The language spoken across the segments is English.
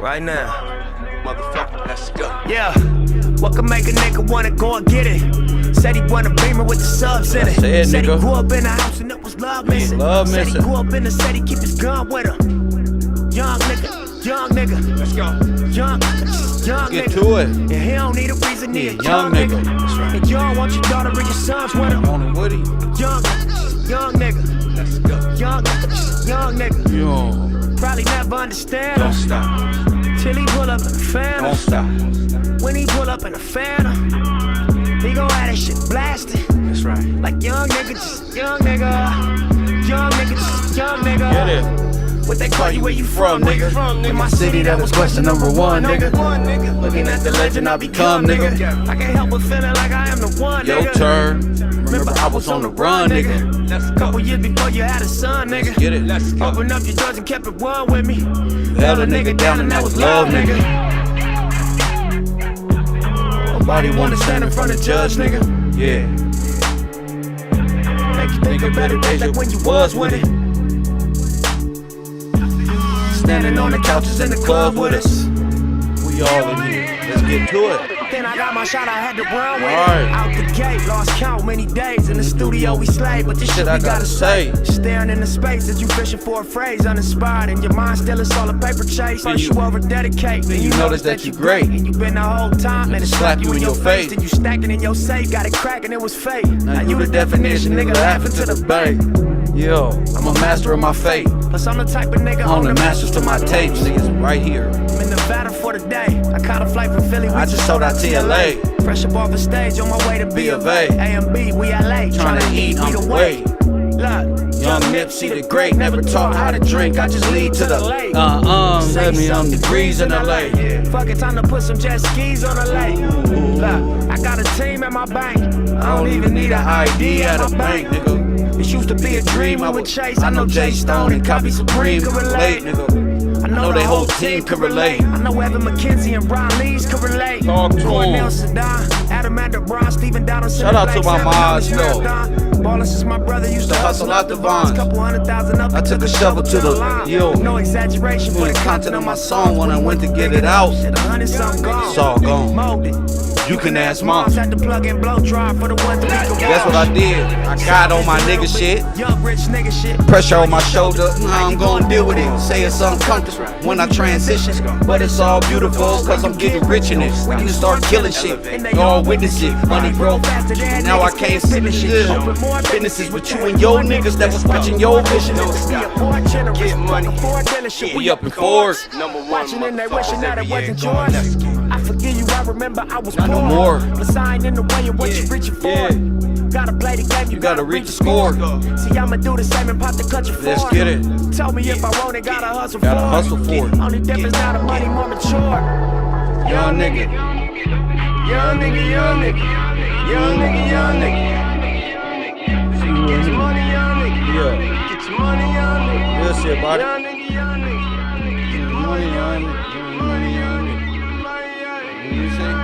Right now, motherfucker, let's go. Yeah, what can make a nigga wanna go and get it? Said he want a Beamer with the subs in it. Said he grew up in a house and it was love missing. Said he grew up in the city, keep his gun with him. Young nigga, let's go. Young Get nigga, to it. and he don't need a reason, he a young nigga. That's right. And you don't want your daughter bring your sons with him. On the woody. Young nigga, let's go. Young nigga, Yo. probably never understand Don't him stop. till he pull up in a Phantom. Don't stop. When he pull up in a Phantom, he gon' have that shit blasted. That's right. Like young nigga, just young nigga. Young nigga, just young nigga. Get it. What they call you, where you from, Where nigga? you from, In my city, that was question number one, nigga. Looking at the legend I become, nigga. I can't help but feeling like I am the one, nigga. Your turn. Remember I was on the run, nigga. Let's go. Couple years before you had a son, nigga. Get it. Let's go. Open up your doors and kept it one with me. Held a nigga down and that was love, nigga. Nobody wanna stand in front of judge, nigga. Yeah. Make you think of better days like when you was with it. Standing on the couches in the club with us. We all in here. Let's get to it. Then I got my shot, I had to run with Alright. it. Out the gate, lost count many days. In the studio we slayed, but this shit I we gotta say. Staring in the space as you fishing for a phrase uninspired. And your mind still is all a paper chase. First you over dedicate, then you notice that you great. And you been the whole time, and it slap you in your face. And you stacking in your safe, got it cracking, it was fake. Now you the definition, nigga laughing to the bank. Yo, I'm a master of my fate. Plus I'm the type of nigga I'm the masters to my tapes, niggas right here. I'm in Nevada for the day. I caught a flight from Philly, we I just sold out TLA. Fresh up off the stage, on my way to B of A. A&B, we LA, tryna eat, we the way. Look, Young Nipsey the Great, never taught how to drink, I just lead to the lake. Let me on degrees in LA. Fuck it, time to put some jet skis on the lake. Look, I got a team at my bank. I don't even need an ID at a bank, nigga. It used to be a dream I would chase. I know Jay Stone and Copy Supreme could relate, nigga. I know they whole team could relate. I know Evan McKenzie and Brian Lees could relate. Talk to Cornell him. Sedan, Adam Brown, Steven Down. Shout out to my mods, though. Ballin' since my brother used to hustle out the vines. Couple 100,000 up. I took a shovel to the yo. No exaggeration for the content of my song. When I went to get it out, Shit, 100 something gone. it's all gone. Molded. You can ask mom. Moms had to plug and blow dry for the ones that we could That's what I did. I got on my nigga shit. Young rich nigga shit. Pressure on my shoulder, now I'm gonna deal with it. Say it's uncomfortable when I transition, but it's all beautiful cause I'm getting rich in it. We can start killing shit, y'all witness it. Money broke, now I can't sit and shit. Businesses with you and your niggas that was watching your vision. Get money. We up in Fords. Number one, Watching and they wishing that it wasn't motherfucker. yours. I forgive you, I remember I was Not poor. no more. But I ain't in the way of what you reaching for. Yeah. Gotta play the game, you gotta reach the score. See, I'ma do the same and pop the cut you for. Let's get it. Tell me if I want it, gotta hustle Gotta for hustle for it. Only difference now the money more mature. Young nigga. Young nigga, young nigga. Young nigga, young nigga. Get your money, young nigga. Yeah. Get your money, young nigga. Real shit, buddy. Young nigga, young nigga. Get your money, young nigga. Money, young nigga. You see?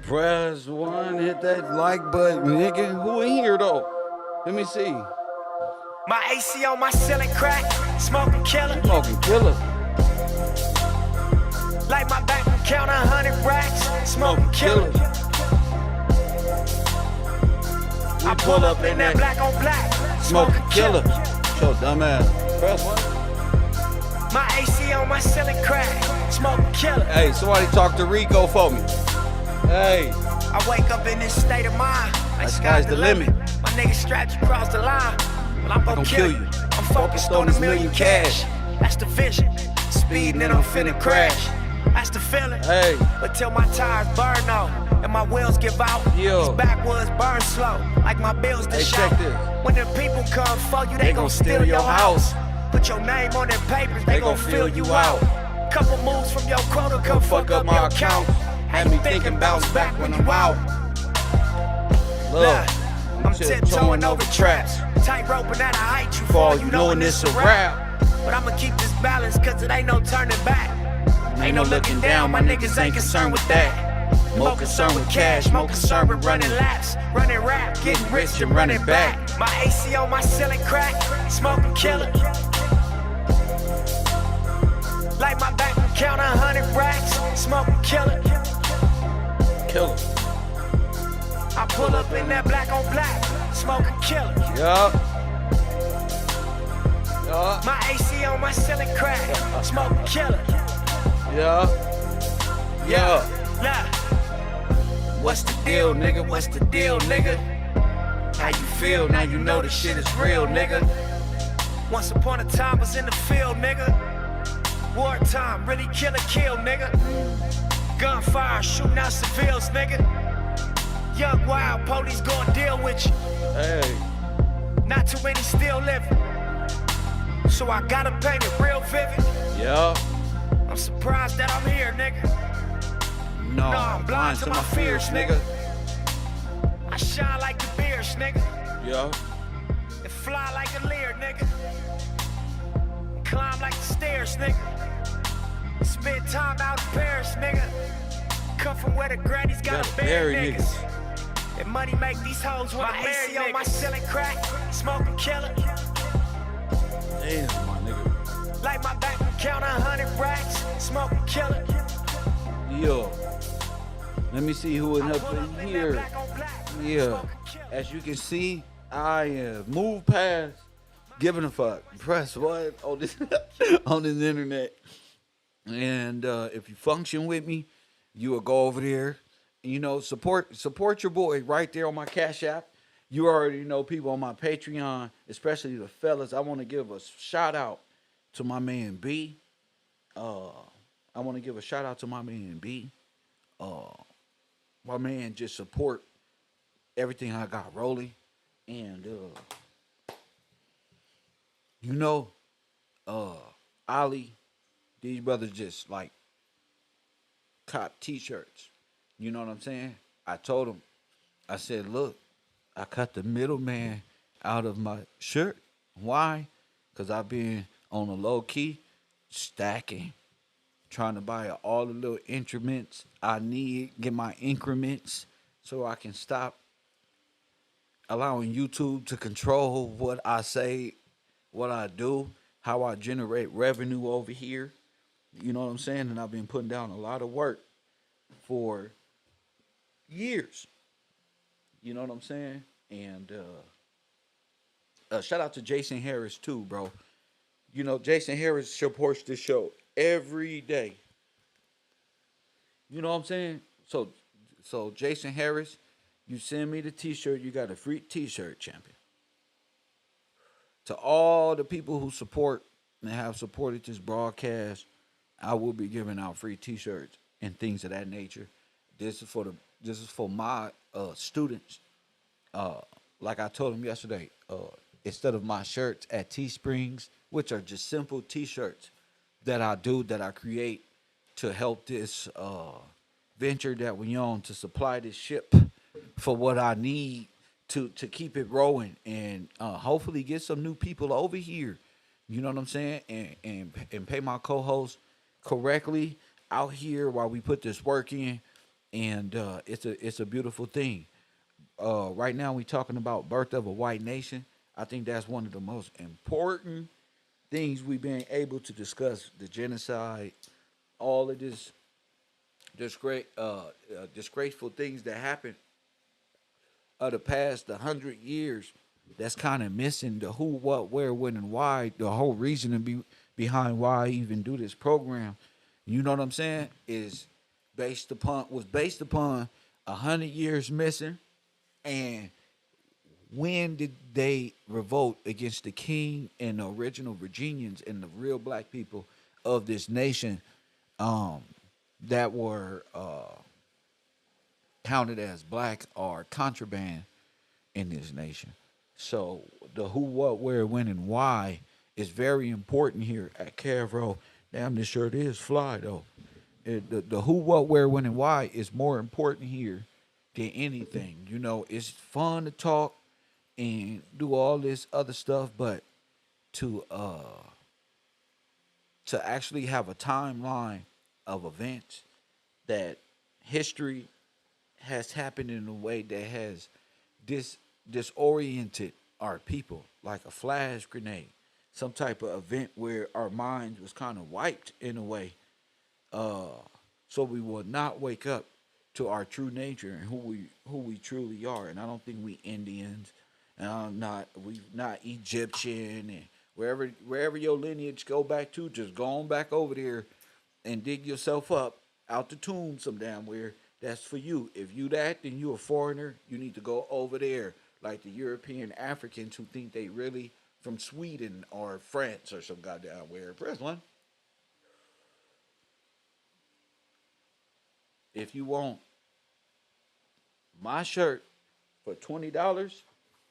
Press one, hit that like button, nigga. Who in here though? Let me see. My AC on my ceiling crack, smoking killer. Smoking killer. Like my bank account 100 racks, smoking killer. I pull up in that black on black, Smoking killer. Yo, dumbass. Press one. My AC on my ceiling crack, smoking killer. Hey, somebody talk to Rico for me. Hey, I wake up in this state of mind, like sky's the limit. My nigga strapped you across the line, well I'm gon' kill you. I'm focused on this million cash, that's the vision. Speeding and I'm finna crash, that's the feeling. Hey. But till my tires burn out and my wheels give out, Yo. these backwoods burn slow, like my bills to Hey, shout. check this. When the people come for you, they gon' steal your house. Put your name on them papers, they gon' fill you out. Couple moves from your quota, come fuck up my account. Had me thinking bounce back when I'm out. Look, I'm tiptoeing over traps, tight roping at a height you fall, fall, you knowing this a rap. But I'ma keep this balance, cause it ain't no turning back. Ain't no looking down, my niggas ain't concerned with that. More concerned with cash, more concerned with running laps. Running rap, getting rich and running back. My AC on my ceiling crack, smoking killer. Like my bank account 100 racks, smoking killer. Killer. I pull up in that black on black, smoking killer. Yup. My AC on my ceiling crack, smoking killer. Yup. Yup. Nah. What's the deal, nigga? What's the deal, nigga? How you feel? Now you know the shit is real, nigga. Once upon a time was in the field, nigga. Wartime, really kill, nigga. Gunfire, shooting out civils, nigga. Young wild, police gon' deal with you. Hey. Not too many still living, so I gotta paint it real vivid. Yup. I'm surprised that I'm here, nigga. No, I'm blind to my fears, nigga. I shine like the beers, nigga. Yup. And fly like a leer, nigga. Climb like the stairs, nigga. Spend time out in Paris, nigga. Come from where the grannies gotta bury niggas. And money make these hoes wanna marry niggas. On my ceiling crack, smoking killer. Damn, my nigga. Like my bank account 100 racks, smoking killer. Yo. Let me see who is up in here. Yeah. As you can see, I am moved past giving a fuck. Press what on this on this internet. And if you function with me, you will go over there. You know, support your boy right there on my Cash App. You already know people on my Patreon, especially the fellas. I want to give a shout out to my man B. I want to give a shout out to my man B. My man just support everything I got rolling. And you know, Ali, these brothers just like cop t-shirts. You know what I'm saying? I told them, I said, look, I cut the middleman out of my shirt. Why? Because I've been on a low key, stacking, trying to buy all the little increments I need, get my increments so I can stop allowing YouTube to control what I say, what I do, how I generate revenue over here. You know what I'm saying? And I've been putting down a lot of work for years. You know what I'm saying? And shout out to Jason Harris too, bro. You know, Jason Harris supports this show every day. You know what I'm saying? So Jason Harris, you send me the t-shirt, you got a free t-shirt, champion. To all the people who support and have supported this broadcast, I will be giving out free t-shirts and things of that nature. This is for my students. Like I told them yesterday, instead of my shirts at Teesprings, which are just simple t-shirts that I create to help this venture that we own, to supply this ship for what I need to keep it rolling and hopefully get some new people over here. You know what I'm saying? And pay my co-host correctly out here while we put this work in. And it's a beautiful thing. Right now we talking about birth of a white nation. I think that's one of the most important things we've been able to discuss. The genocide, all of this disgraceful things that happened of the past 100 years. That's kind of missing the who, what, where, when, and why. The whole reason behind why I even do this program. You know what I'm saying? Was based upon 100 years missing. And when did they revolt against the king and the original Virginians and the real black people of this nation that were counted as black or contraband in this nation? So the who, what, where, when, and why is very important here at KevRow. Damn, this shirt is fly though. The who, what, where, when, and why is more important here than anything. You know, it's fun to talk and do all this other stuff, but to to actually have a timeline of events that history has happened in a way that has disoriented our people, like a flash grenade, some type of event where our minds was kind of wiped in a way, uh, so we will not wake up to our true nature and who we truly are. And I don't think we Indians, and we not Egyptian, and wherever your lineage go back to, just go on back over there and dig yourself up out the tomb some damn where. That's for you. If you that, then you a foreigner. You need to go over there, like the European Africans who think they really from Sweden or France or some goddamn where. Press one. If you want my shirt for $20,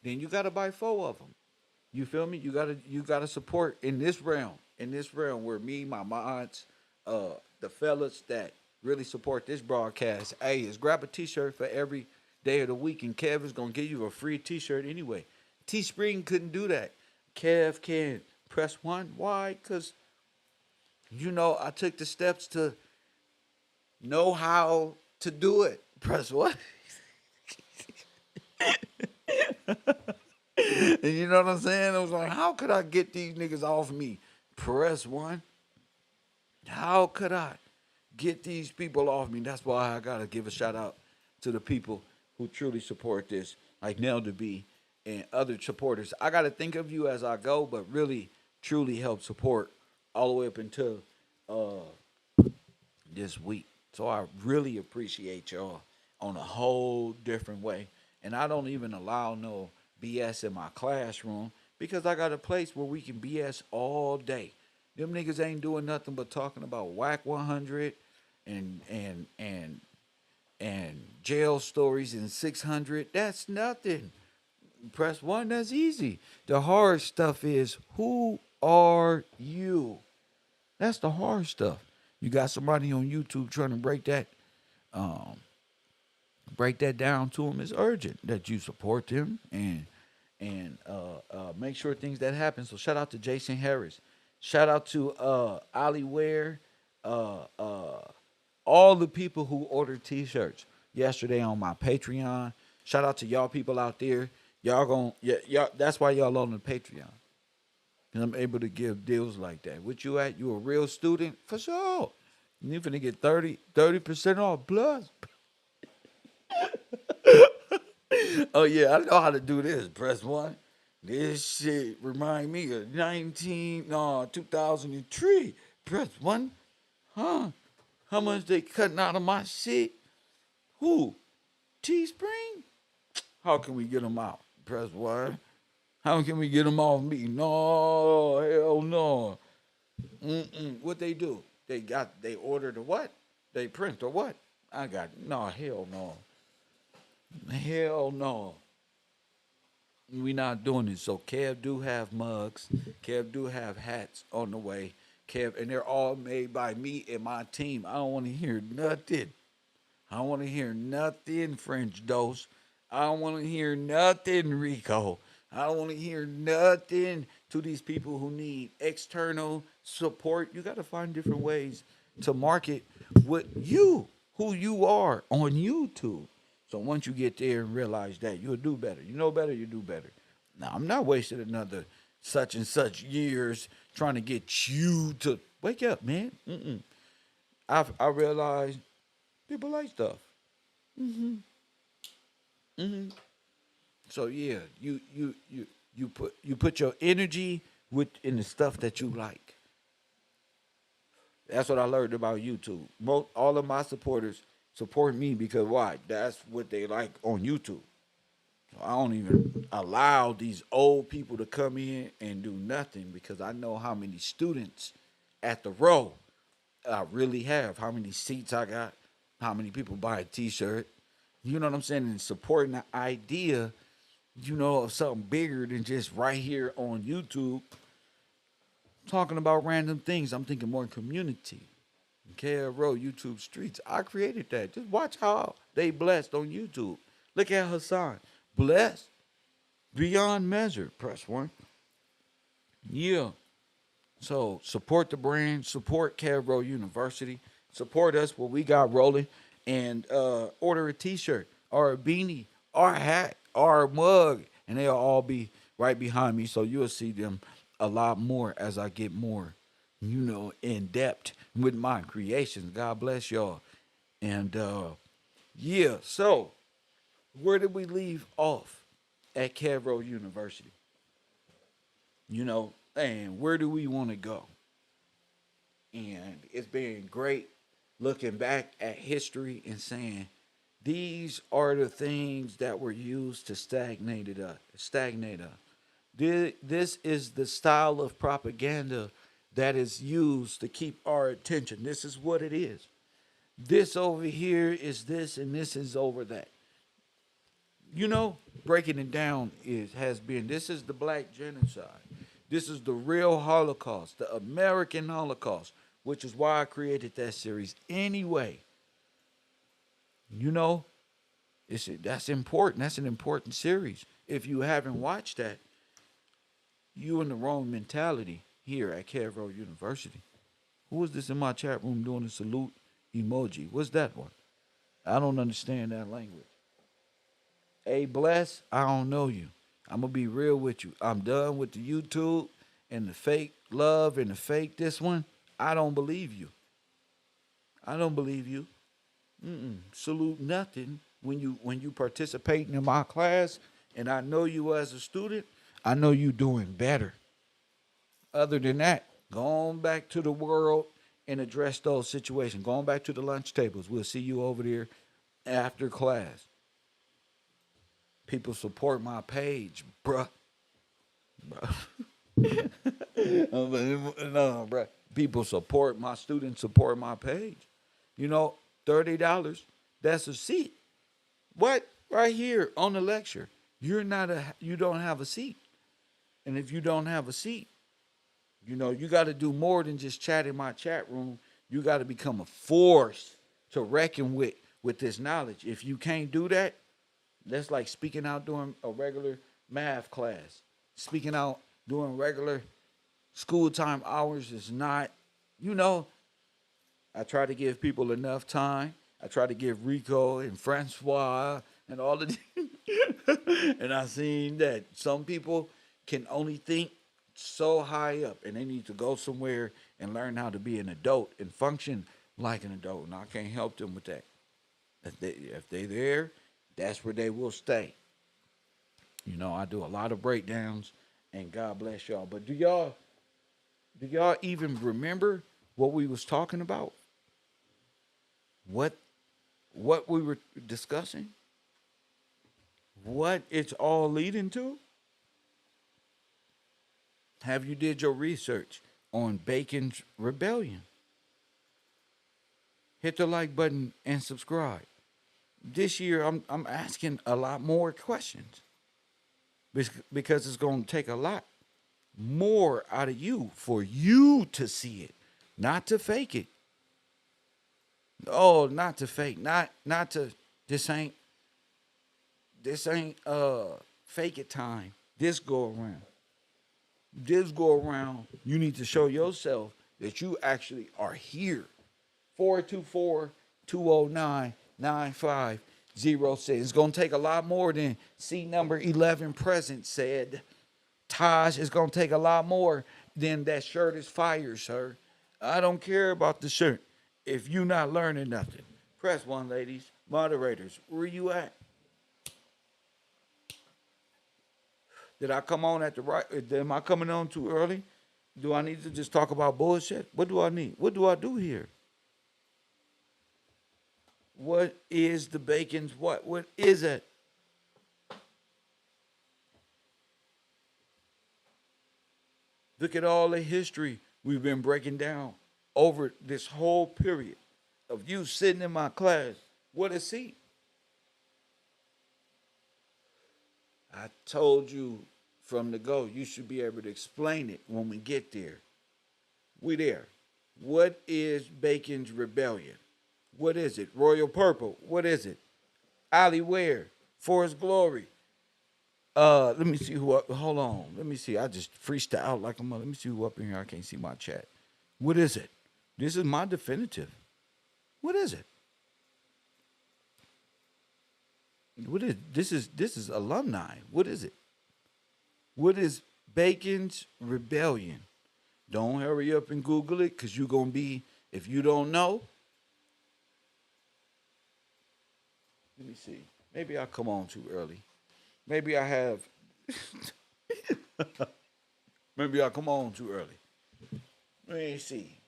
then you gotta buy four of them. You feel me? You gotta support in this realm. In this realm where me, my mods, the fellas that really support this broadcast, hey, is grab a t-shirt for every day of the week, and Kev is gonna give you a free t-shirt anyway. Teespring couldn't do that. Kev can. Press one. Why? Because I took the steps to know how to do it. Press what? And you know what I'm saying? I was like, how could I get these niggas off me? Press one. How could I get these people off me? That's why I gotta give a shout out to the people who truly support this, like Nelda B and other supporters. I gotta think of you as I go, but really, truly help support all the way up until this week. So I really appreciate y'all on a whole different way. And I don't even allow no BS in my classroom because I got a place where we can BS all day. Them niggas ain't doing nothing but talking about whack 100 and jail stories in 600. That's nothing. Press one, that's easy. The hard stuff is, who are you? That's the hard stuff. You got somebody on YouTube trying to break that down to them. It's urgent that you support them and make sure things that happen. So shout out to Jason Harris. Shout out to Ali Ware. All the people who ordered t-shirts yesterday on my Patreon. Shout out to y'all people out there. Y'all that's why y'all on the Patreon. And I'm able to give deals like that. What you at? You a real student? For sure. You finna get 30% off plus. Oh yeah, I know how to do this. Press one. This shit remind me of 2003. Press one. Huh? How much they cutting out of my shit? Who? Teespring? How can we get them out? Press one. How can we get them off me? No, hell no. What they do? They ordered a what? They print or what? No, hell no. Hell no. We not doing it. So Kev do have mugs. Kev do have hats on the way. Kev, and they're all made by me and my team. I don't want to hear nothing. I don't want to hear nothing, French Dose. I don't want to hear nothing, Rico. I don't want to hear nothing to these people who need external support. You got to find different ways to market what who you are on YouTube. So once you get there and realize that, you'll do better. You know better, you do better. Now, I'm not wasting another such and such years trying to get you to wake up, man. I realize people like stuff. So yeah, you put your energy in the stuff that you like. That's what I learned about YouTube. All of my supporters support me because why? That's what they like on YouTube. So I don't even allow these old people to come in and do nothing because I know how many students at the row I really have, how many seats I got, how many people buy a t-shirt. You know what I'm saying? And supporting the idea, of something bigger than just right here on YouTube, talking about random things. I'm thinking more community. KevRow, YouTube streets. I created that. Just watch how they blessed on YouTube. Look at Hassan. Blessed beyond measure. Press one. Yeah. So support the brand, support KevRow University, support us what we got rolling, and order a T-shirt or a beanie or a hat or a mug, and they'll all be right behind me. So you'll see them a lot more as I get more, in depth with my creations. God bless y'all, and yeah. So where did we leave off at KevRow University? And where do we want to go? And it's been great looking back at history and saying these are the things that were used to stagnate us. This is the style of propaganda that is used to keep our attention. This is what it is. This over here is this, and this is over that. Breaking it down has been this is the black genocide. This is the real Holocaust, the American Holocaust, which is why I created that series anyway. That's important. That's an important series. If you haven't watched that, you in the wrong mentality here at KevRow University. Who was this in my chat room doing the salute emoji? What's that one? I don't understand that language. Hey, bless, I don't know you. I'm going to be real with you. I'm done with the YouTube and the fake love and the fake this one. I don't believe you. I don't believe you. Salute nothing when you participating in my class, and I know you as a student. I know you doing better. Other than that, going back to the world and address those situations. Going back to the lunch tables. We'll see you over there after class. People support my page, bruh. No, bruh. People support my students, support my page. $30, that's a seat. What? Right here on the lecture. You don't have a seat. And if you don't have a seat, you got to do more than just chat in my chat room. You got to become a force to reckon with this knowledge. If you can't do that, that's like speaking out during a regular math class. Speaking out during regular school time hours is not, I try to give people enough time. I try to give Rico and Francois and all of and I seen that some people can only think so high up, and they need to go somewhere and learn how to be an adult and function like an adult. And I can't help them with that. If they're there, that's where they will stay. I do a lot of breakdowns, and God bless y'all. But do y'all even remember what we was talking about? What we were discussing? What it's all leading to? Have you did your research on Bacon's Rebellion? Hit the like button and subscribe. This year, I'm asking a lot more questions because it's going to take a lot more out of you for you to see it, not to fake it. Oh, not to fake, not to. This ain't fake it time. This go around. You need to show yourself that you actually are here. 424-209-9506. It's going to take a lot more than seat number 11 present said. Taj, it's going to take a lot more than that shirt is fire, sir. I don't care about the shirt. If you not learning nothing, press one, ladies. Moderators, where you at? Did I come on at the right? Am I coming on too early? Do I need to just talk about bullshit? What do I need? What do I do here? What is the Bacon's what? What is it? Look at all the history we've been breaking down over this whole period of you sitting in my class. What a seat. I told you from the go, you should be able to explain it when we get there. We there. What is Bacon's Rebellion? What is it? Royal Purple. What is it? Ali Ware. For His Glory. Let me see who up. Hold on. Let me see. I just freestyle like a mother. Let me see who up in here. I can't see my chat. What is it? This is my definitive. What is it? What is this is alumni. What is it? What is Bacon's Rebellion? Don't hurry up and Google it, cause you're gonna be, if you don't know. Let me see. Maybe I come on too early. Maybe I have. Maybe I come on too early. Let me see.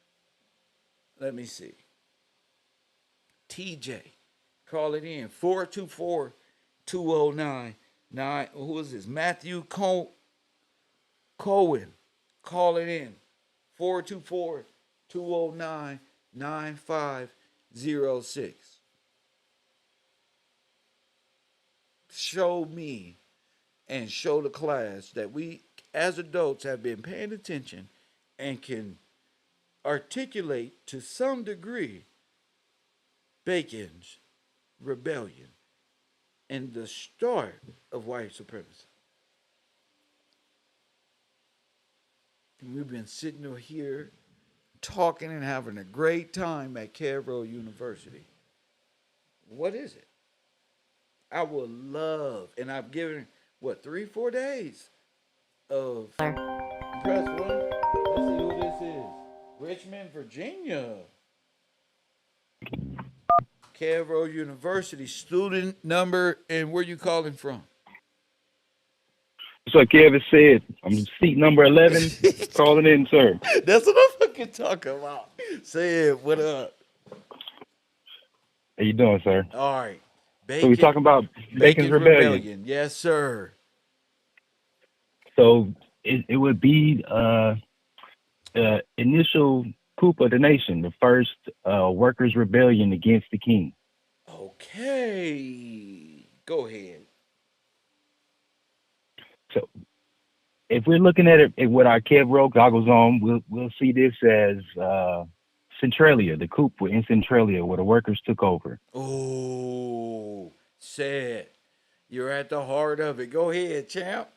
Let me see. TJ, call it in 424-209-9. Who is this? Matthew Cohen. Call it in 424-209-9506. Show me and show the class that we as adults have been paying attention and can articulate to some degree Bacon's rebellion and the start of white supremacy. And we've been sitting here talking and having a great time at KevRow University. What is it? I would love, and I've given, what, 3-4 days of press one. Let's see who this is. Richmond, Virginia. KevRow University, student number, and where you calling from? So Kevin said, I'm seat number 11, calling in, sir. That's what I'm fucking talking about. Say it, what up? How you doing, sir? All right. So we're talking about Bacon's Rebellion. Yes, sir. So it would be the initial coup of the nation, the first workers' rebellion against the king. Okay. Go ahead. So if we're looking at it with our KevRow goggles on, we'll see this as Centralia, the coup in Centralia, where the workers took over. Oh, said. You're at the heart of it. Go ahead, champ.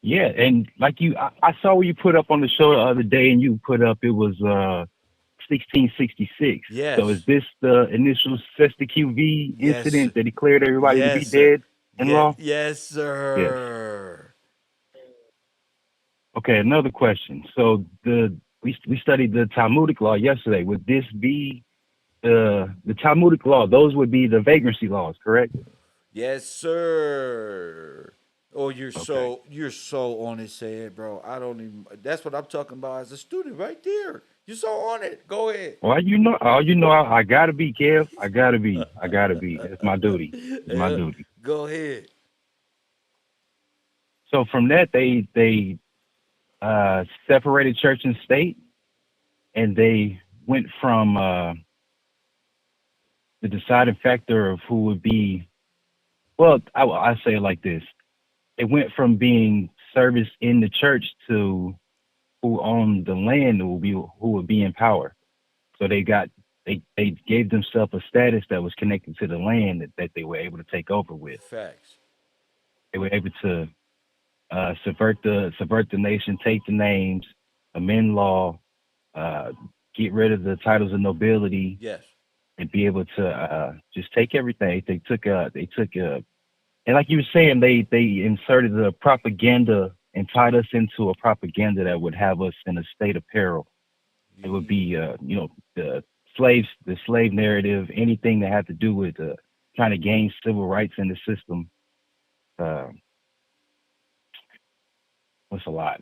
Yeah, and like I saw what you put up on the show the other day, and you put up it was 1666. Yes. So is this the initial Sesta QV Yes. incident that declared everybody to be sir. dead in law? Yes, sir. Yes. Okay, another question. So we studied the Talmudic law yesterday. Would this be the Talmudic law? Those would be the vagrancy laws, correct? Yes, sir. Oh, Okay. you're so on his head, bro. I don't even. That's what I'm talking about as a student, right there. You're so on it. Go ahead. Well, I gotta be, Kev. I gotta be. It's my duty. It's my duty. Go ahead. So from that, they separated church and state, and they went from the deciding factor of who would be. Well, I say it like this: it went from being service in the church to who owned the land who would be in power. So they gave themselves a status that was connected to the land that they were able to take over with. Facts. They were able to subvert the nation, take the names, amend law, get rid of the titles of nobility, Yes. and be able to just take everything. They took and like you were saying, they inserted the propaganda and tied us into a propaganda that would have us in a state of peril. It would be the slave narrative, anything that had to do with trying to gain civil rights in the system. Uh, what's a lot?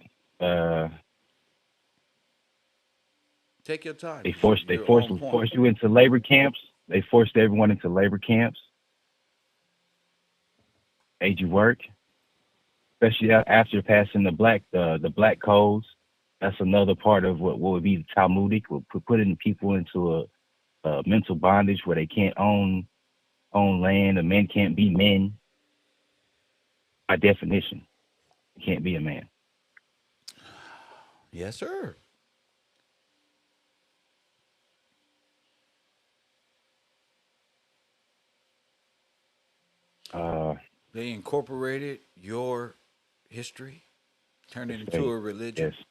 Take your time. They 'Cause you're on point. forced you into labor camps. They forced everyone into labor camps. Made you work, especially after passing the black codes. That's another part of what would be the Talmudic. We're putting people into a mental bondage where they can't own land. A men can't be men by definition. You can't be a man. Yes, sir. They incorporated your history, turned it into Say, a religion, yes,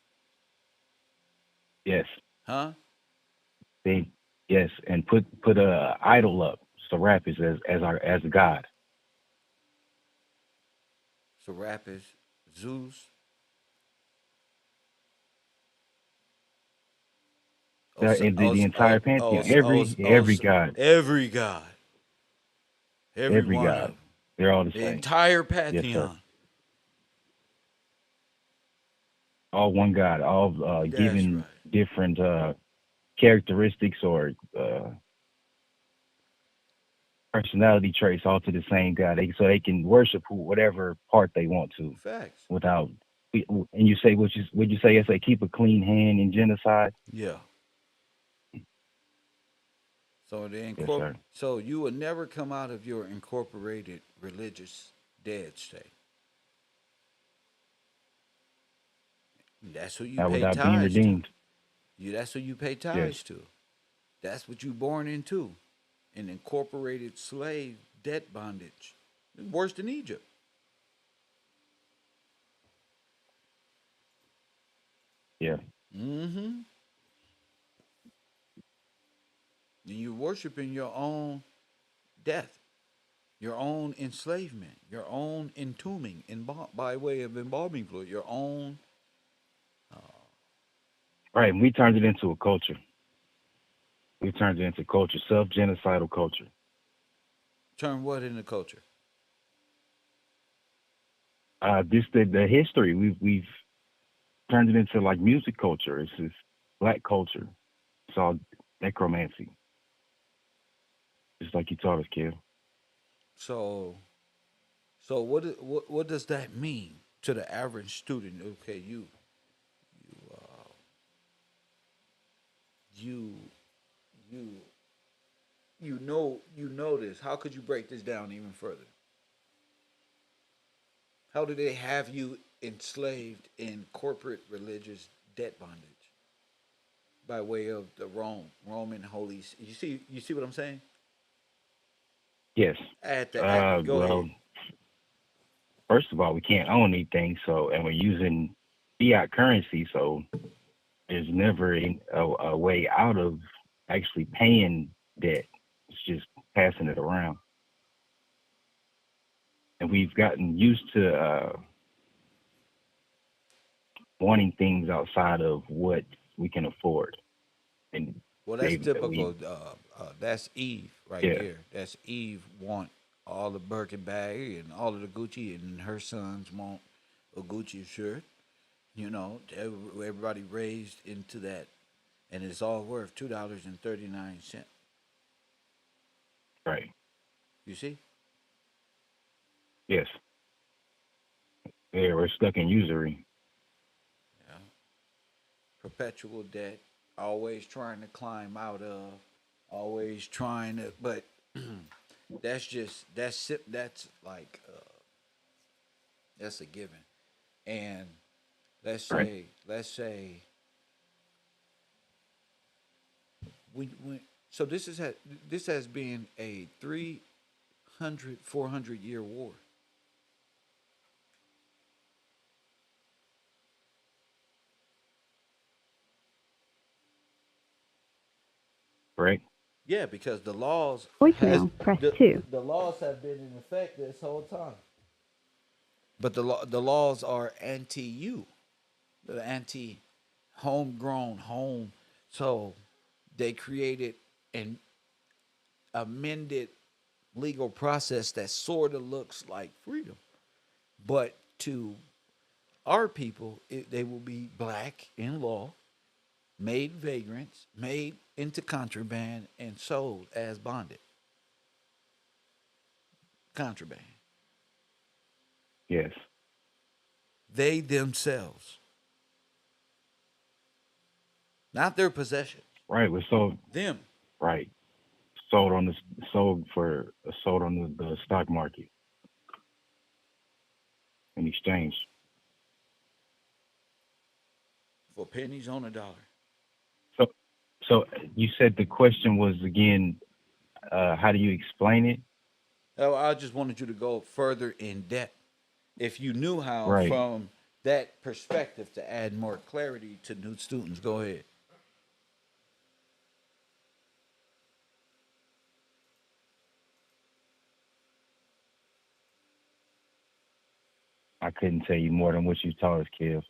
yes. huh? They, yes, and put a idol up, Serapis as a god. So rap is Zeus. And the entire pantheon, every god, Every god, every every one of god, them, they're all the the same. entire Yes, sir. pantheon. All one god, all That's given right. different characteristics or personality traits, all to the same god. So they can worship whatever part they want to, Facts. without. And you say, would you say? Yes, they keep a clean hand in genocide. Yeah. So Yes, sir. so you will never come out of your incorporated religious dead state. That's who you Not pay without being tithes to. redeemed. That's who you pay Yes. tithes to. That's what you born into. An incorporated slave debt bondage. Worse than Egypt. Yeah. Mm-hmm. And you're worshiping your own death, your own enslavement, your own entombing by way of embalming fluid, your own. Right. And we turned it into a culture. We turned it into culture, self-genocidal culture. Turn what in the culture? This the history we've turned it into like music culture. It's just black culture. It's all necromancy, just like you taught us, Kev. So, so what does that mean to the average student? Okay, you you you know this. How could you break this down even further? How do they have you enslaved in corporate religious debt bondage by way of the Roman holy? You see what I'm saying? Yes. Go Well, ahead. first of all, we can't own anything, so and we're using fiat currency, so there's never a way out of actually paying debt. It's just passing it around, and we've gotten used to wanting things outside of what we can afford, and Well, that's they we typical. That's Eve right yeah, there. That's Eve want all the Birkin bag and all of the Gucci, and her sons want a Gucci shirt. You know, everybody raised into that, and it's all worth $2.39. right, You see? yes, yeah, we're stuck in usury. Yeah. Perpetual debt, always trying to climb out of, always trying to, but that's like that's a given. And Right. let's say we so this has been a 400 year war. Right. Yeah, because Voicemail, press the 2. the laws have been in effect this whole time. But the laws are anti you, the anti homegrown home. So they created an amended legal process that sort of looks like freedom, but to our people, they will be black in law, made vagrants, made into contraband, and sold as bonded contraband. Yes. They themselves, not their possessions, Right. We're sold. them. Right. Sold on the sold on the stock market in exchange. For pennies on a dollar. So so you said the question was again, how do you explain it? Oh, I just wanted you to go further in depth. If you knew how Right. from that perspective to add more clarity to new students, go ahead. I couldn't tell you more than what you taught us, Kev.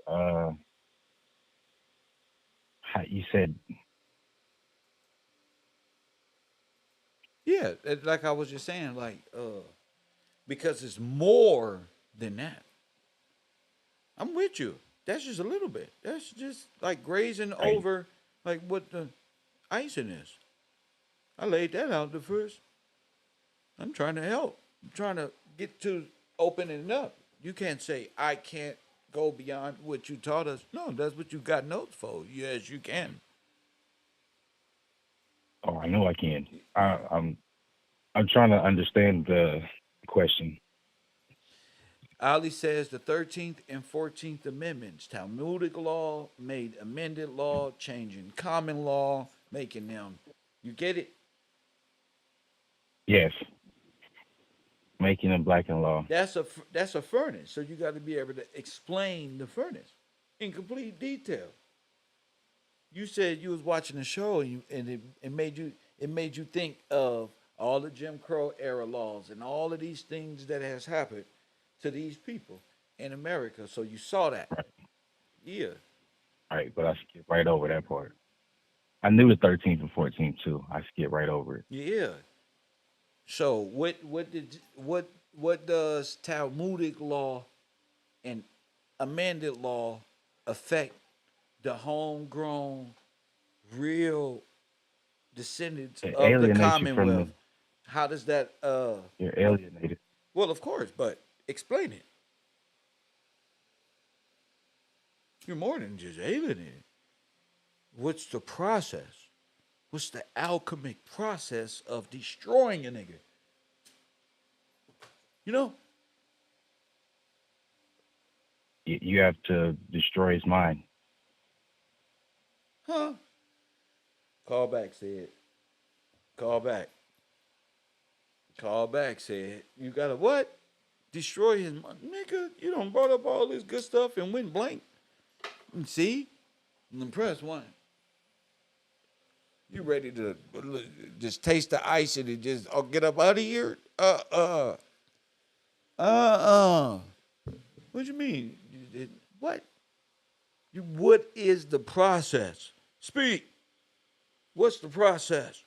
You said, Yeah, like I was just saying, like because it's more than that. I'm with you. That's just a little bit. That's just like grazing right, over like what the icing is. I laid that out the first. I'm trying to help. I'm trying to get to opening it up. You can't say I can't go beyond what you taught us. No, that's what you got notes for. Yes, you can. oh, I know I can. I'm trying to understand the question. Ali says the 13th and 14th Amendments, Talmudic law, made amended law, changing common law, making them. You get it? Yes, making them black in law. That's a furnace. So you got to be able to explain the furnace in complete detail. You said you was watching a show and it made you think of all the Jim Crow era laws and all of these things that has happened to these people in America. So you saw that. Right, Yeah. right, but I skipped right over that part. I knew the 13th and 14th too. I skipped right over it. Yeah. So what does Talmudic law and amended law affect the homegrown real descendants It of the alienates you from Commonwealth? How does that you're alienated. well of course, but explain it. You're more than just alienated. What's the process? What's the alchemic process of destroying a nigga? You know? You have to destroy his mind. Huh? Call back, said. Call back. Call back, said. You gotta what? Destroy his mind. Nigga, you done brought up all this good stuff and went blank. See? And then press one. You ready to just taste the ice and just get up out of here? Uh. What you mean? What? What is the process? Speak. What's the process?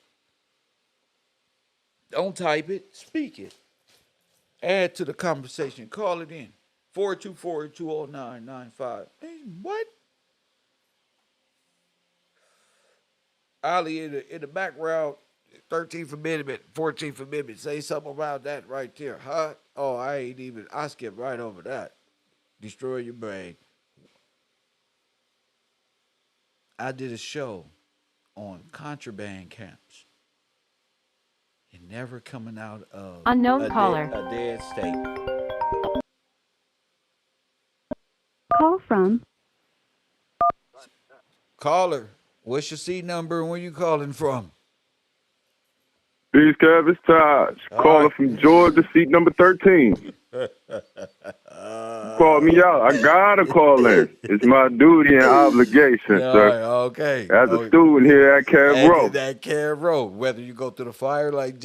Don't type it. Speak it. Add to the conversation. Call it in. 424-209-95. Hey, what? Ali, in the background, 13th Amendment, 14th Amendment, say something about that right there, huh? Oh, I skipped right over that. Destroy your brain. I did a show on contraband camps and never coming out of Unknown caller. a dead state. Call from Caller, what's your seat number and where you calling from? Peace, Kev. It's Taj. All Calling right. from Georgia, seat number 13. Call me out. I gotta call in. It's my duty and obligation, All sir. right, okay. As a student here at KevRow. That KevRow, whether you go through the fire like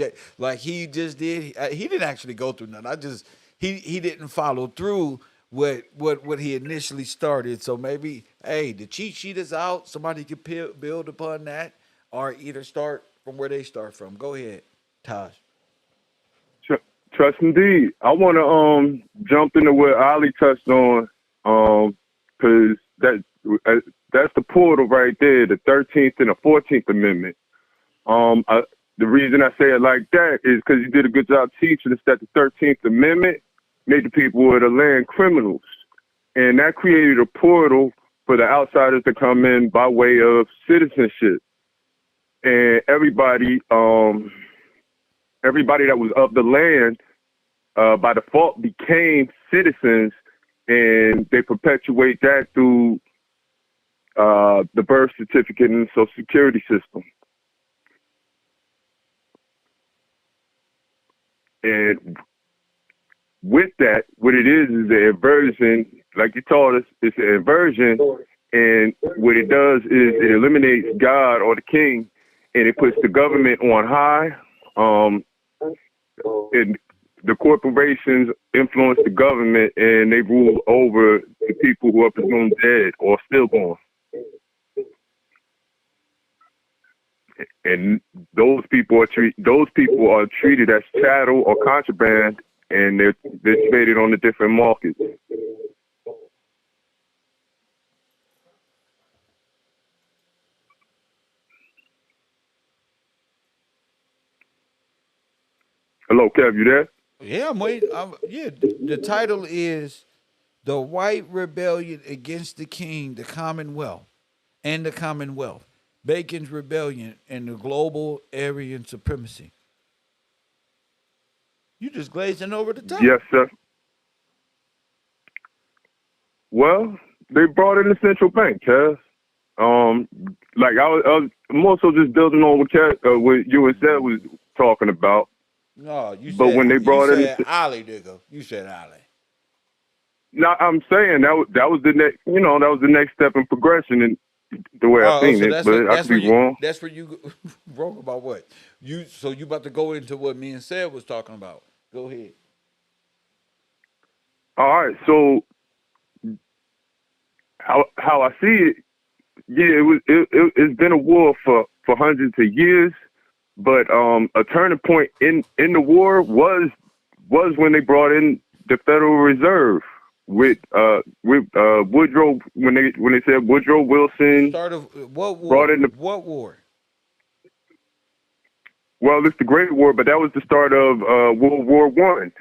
he just did, he didn't actually go through nothing. He didn't follow through what he initially started. So maybe, hey, the cheat sheet is out. Somebody could build upon that, or either start from where they start from. Go ahead, Taj. Trust indeed. I want to jump into what Ali touched on, because that's the portal right there, the 13th and the 14th Amendment. The reason I say it like that is because you did a good job teaching us that the 13th Amendment made the people of the land criminals, and that created a portal for the outsiders to come in by way of citizenship, and everybody that was of the land by default became citizens, and they perpetuate that through the birth certificate and the Social Security system. And with that, what it is the inversion, like you taught us, it's an inversion. And what it does is it eliminates God or the king, and it puts the government on high. And the corporations influence the government, and they rule over the people who are presumed dead or stillborn. And those people are treated as chattel or contraband, and they're traded on the different markets. Hello, Kev, you there? Yeah, I'm waiting. Yeah, the title is "The White Rebellion Against the King, the Commonwealth, and the Commonwealth: Bacon's Rebellion and the Global Aryan Supremacy." You just glazing over the top. Yes, sir. Well, they brought in the central bank, Kev. Like I was more so just building on what you and Seth was talking about. No, you But said when they brought in, Ali, nigga. You said Ali. no, I'm saying that was the next, that was the next step in progression, and the way I seen So it. But I could be wrong. That's where you wrong about what you. So you about to go into what me and Seth was talking about? Go ahead. All right, so how I see it, yeah, it's been a war for hundreds of years, but a turning point in the war was when they brought in the Federal Reserve with Woodrow, when they said Woodrow Wilson Start of what war? brought in What war? well, it's the Great War, but that was the start of World War One,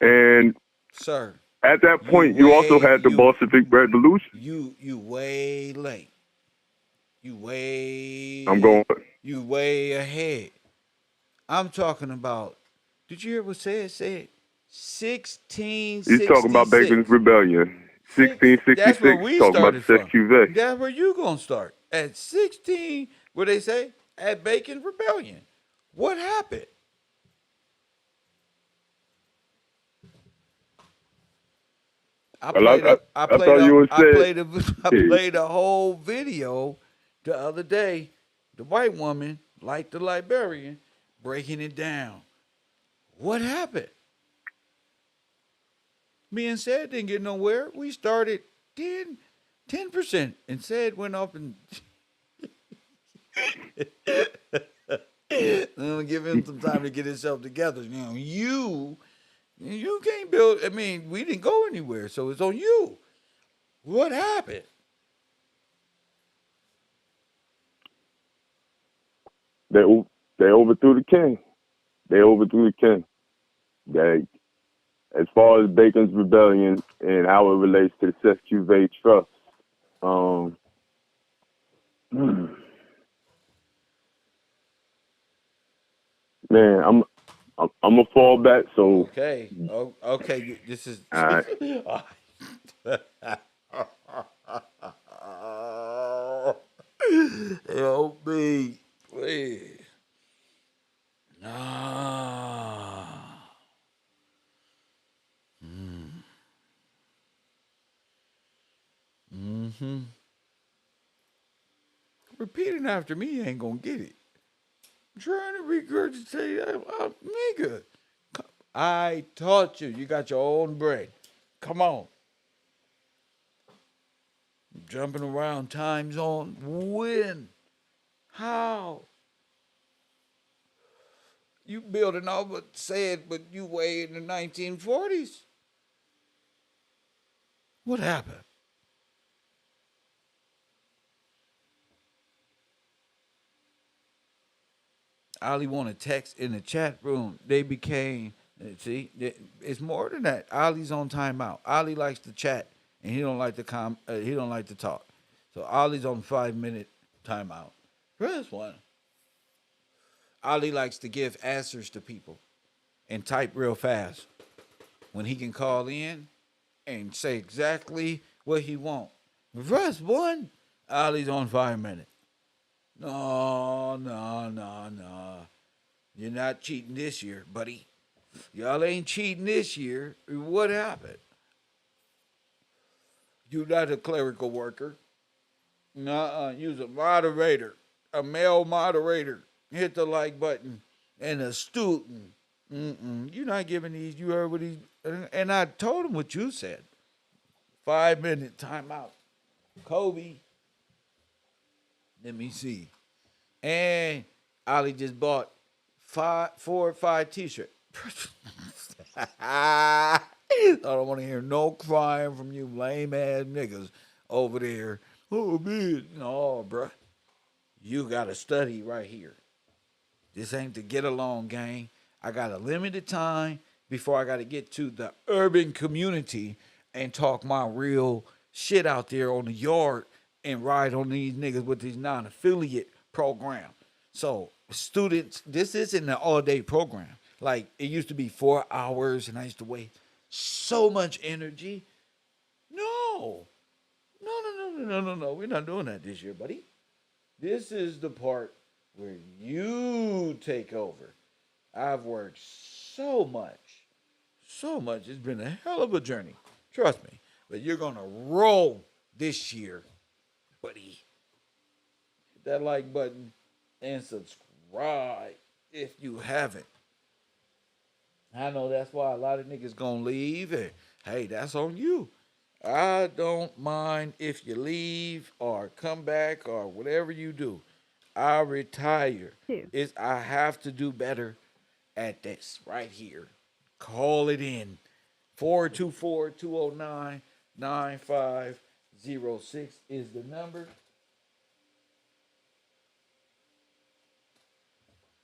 and Sir, at that point you also had the Bolshevik Revolution. You way late. You way. I'm going. You way ahead. I'm talking about. Did you hear what said? 1666. He's talking about Bacon's Rebellion. 1666. That's where we talking started about the from. SQV. That's where you gonna start at 16. What they say at Bacon's Rebellion? What happened? I played a whole video the other day. The white woman, like the librarian, breaking it down. What happened? Me and Said didn't get nowhere. We started 10%, and Said went up and give him some time to get himself together. You can't build. I mean, we didn't go anywhere, so it's on you. What happened? They overthrew the king. They, as far as Bacon's Rebellion and how it relates to the SQV Trust, man, I'm gonna fall back. So Okay. Oh, okay. This is. all right. Help me, please. Ah. Mm-hmm. Repeating after me ain't gonna get it. I'm trying to regurgitate that, nigga. I taught you. You got your own brain. Come on. Jumping around time zone. When? How? You building all but said, but you way in the 1940s. What happened? Ali want to text in the chat room. They became, see, it's more than that. Ali's on timeout. Ali likes to chat, and he don't like to he don't like to talk. So Ali's on 5-minute timeout. Press one. Ali likes to give answers to people and type real fast when he can call in and say exactly what he wants. Press one. Ali's on 5 minutes. No. You're not cheating this year, buddy. Y'all ain't cheating this year. What happened? You're not a clerical worker. Nuh-uh. You're a moderator, a male moderator. Hit the like button. And a student. You're not giving these. You heard what he. And I told him what you said. 5-minute timeout. Kobe. Let me see. And Ali just bought 4 or 5 t-shirts. I don't want to hear no crying from you lame ass niggas over there. Oh, man. No, bruh. You got to study right here. This ain't the get along gang. I got a limited time before I got to get to the urban community and talk my real shit out there on the yard and ride on these niggas with these non-affiliate program. So students, this isn't an all-day program. Like it used to be 4 hours and I used to waste so much energy. No. No. We're not doing that this year, buddy. This is the part where you take over. I've worked so much. It's been a hell of a journey. Trust me. But you're going to roll this year, buddy. Hit that like button and subscribe if you haven't. I know that's why a lot of niggas going to leave. And, hey, that's on you. I don't mind if you leave or come back or whatever you do. I retire. I have to do better at this right here. Call it in. 424-209-9506 is the number.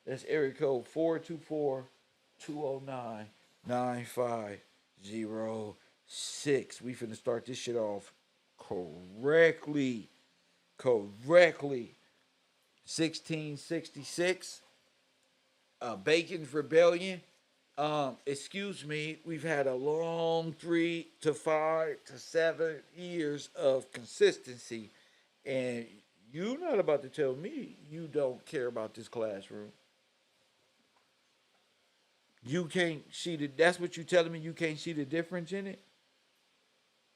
That's area code 424-209-9506. We finna start this shit off correctly. 1666. Bacon's Rebellion. Excuse me, we've had a long 3 to 5 to 7 years of consistency, and you're not about to tell me you don't care about this classroom. You can't see that's what you're telling me, you can't see the difference in it?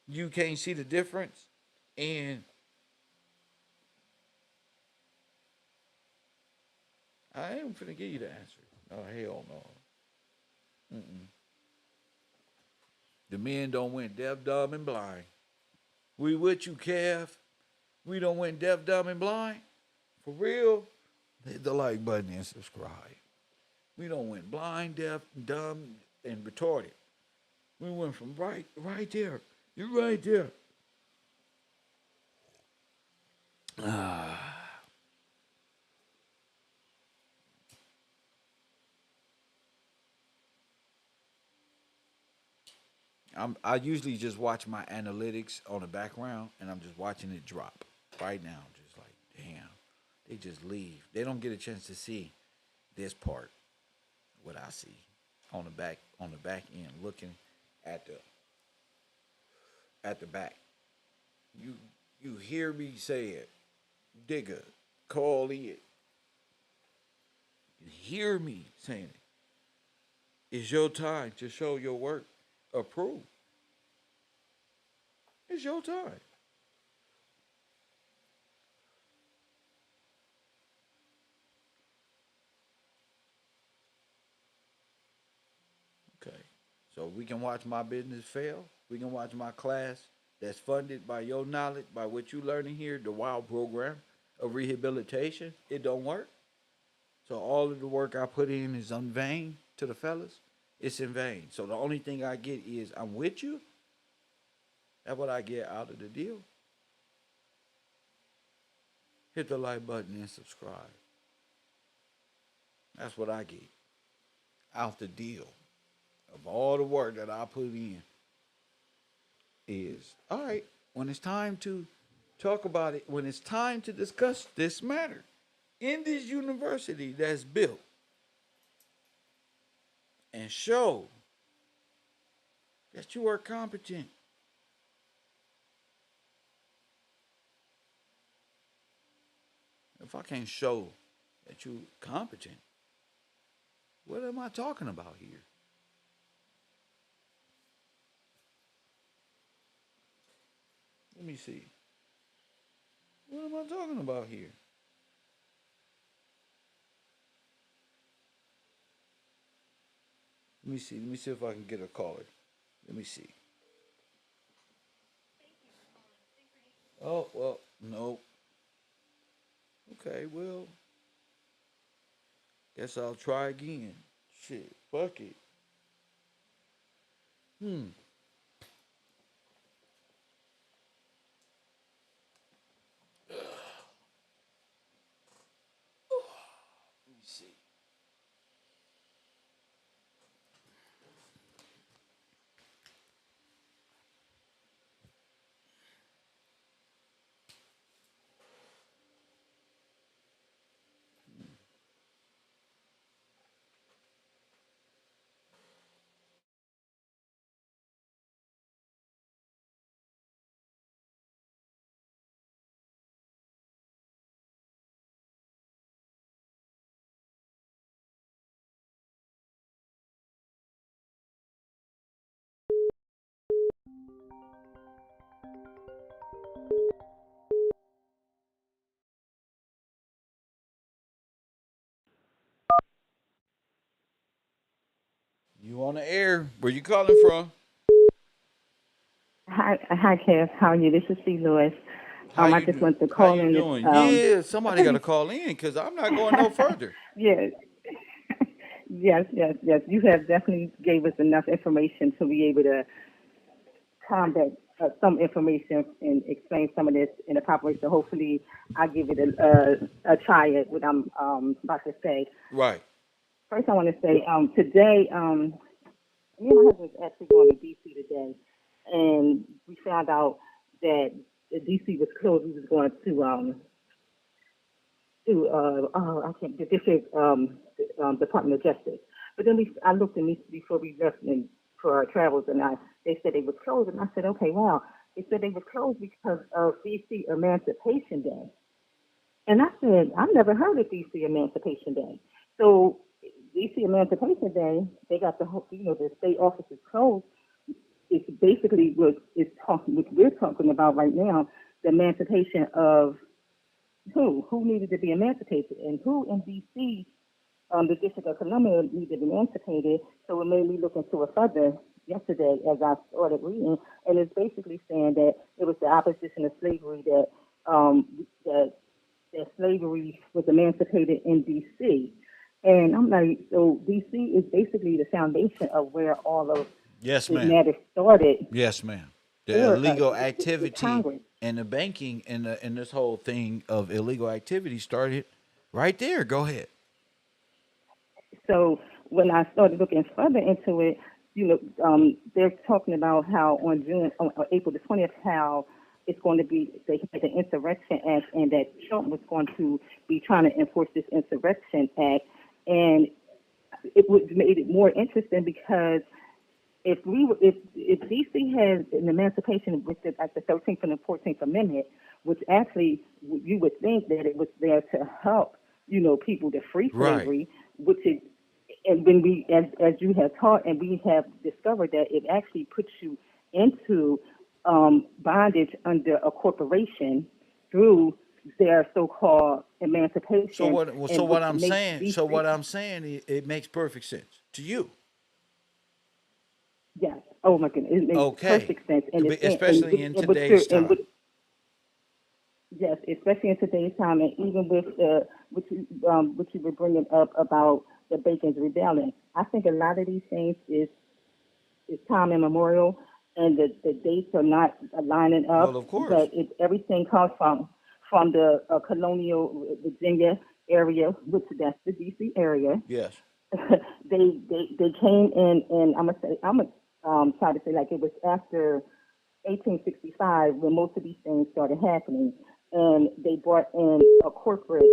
You can't see the difference? And I ain't finna give you the answer. Oh, hell no. The men don't win deaf, dumb, and blind. We with you, Kev. We don't win deaf, dumb, and blind. For real, hit the like button and subscribe. We don't win blind, deaf, dumb, and retarded. We went from right there. You're right there. I usually just watch my analytics on the background, and I'm just watching it drop right now. I'm just like, damn, they just leave. They don't get a chance to see this part, what I see on the back end, looking at the back. You hear me say it, digger, call it. You hear me saying it. It's your time to show your work. Approve. It's your time. Okay. So we can watch my business fail. We can watch my class that's funded by your knowledge, by what you learning here, the WOW program of rehabilitation. It don't work. So all of the work I put in is in vain to the fellas. It's in vain. So the only thing I get is I'm with you. That's what I get out of the deal. Hit the like button and subscribe. That's what I get out the deal of all the work that I put in. Is all right, when it's time to talk about it, when it's time to discuss this matter in this university that's built and show that you are competent. If I can't show that you're competent, What am I talking about here? Let me see. What am I talking about here? Let me see. Let me see if I can get a caller. Let me see. Oh, well, no. Okay, well, guess I'll try again. Shit, fuck it. Hmm. Let me see. You on the air? Where you calling from? Hi, Kev. How are you? This is C. Lewis. How I you just do? want to How call you in. doing? Yeah, somebody got to call in because I'm not going no further. Yes, yes. You have definitely gave us enough information to be able to combat some information and explain some of this in a proper way. So hopefully, I'll give it a try at what I'm about to say. Right. First, I want to say today, me and my husband's actually going to D.C. today, and we found out that the D.C. was closed. We was going I can't the district Department of Justice. But then I looked in before we left for our travels, and they said they was closed, and I said, okay, wow. They said they was closed because of D.C. Emancipation Day, and I said I never heard of D.C. Emancipation Day. So D.C. Emancipation Day, they got the state offices closed. It's basically what we're talking about right now, the emancipation of who needed to be emancipated, and who in D.C. The District of Columbia needed to be emancipated. So it made me look into it further yesterday as I started reading, and it's basically saying that it was the opposition of slavery that slavery was emancipated in D.C. And I'm like, so D.C. is basically the foundation of where all of Yes, this ma'am. matter started Yes, ma'am. The for us illegal with activity Congress. and the banking and this whole thing of illegal activity started right there. Go ahead. So when I started looking further into it, they're talking about how on April the 20th, how it's going to be they had the Insurrection Act, and that Trump was going to be trying to enforce this Insurrection Act, and it would made it more interesting because if DC has an emancipation with the 13th and the 14th Amendment, which actually you would think that it was there to help people to free Right. slavery, which is and when we as you have taught and we have discovered that it actually puts you into bondage under a corporation through their so-called So emancipation, what? So and what which I'm makes saying. these So what I'm saying. It makes perfect sense to you. yes. Oh my goodness, it makes Okay. perfect sense, and Especially in and what today's what time. yes, especially in today's time, and even with what you were bringing up about the Bacon's rebellion. I think a lot of these things is time immemorial, and the dates are not lining Well, up. of course. But everything comes from the colonial Virginia area, which that's the D.C. area. Yes. They came in, and I'm gonna try to say like it was after 1865 when most of these things started happening, and they brought in a corporate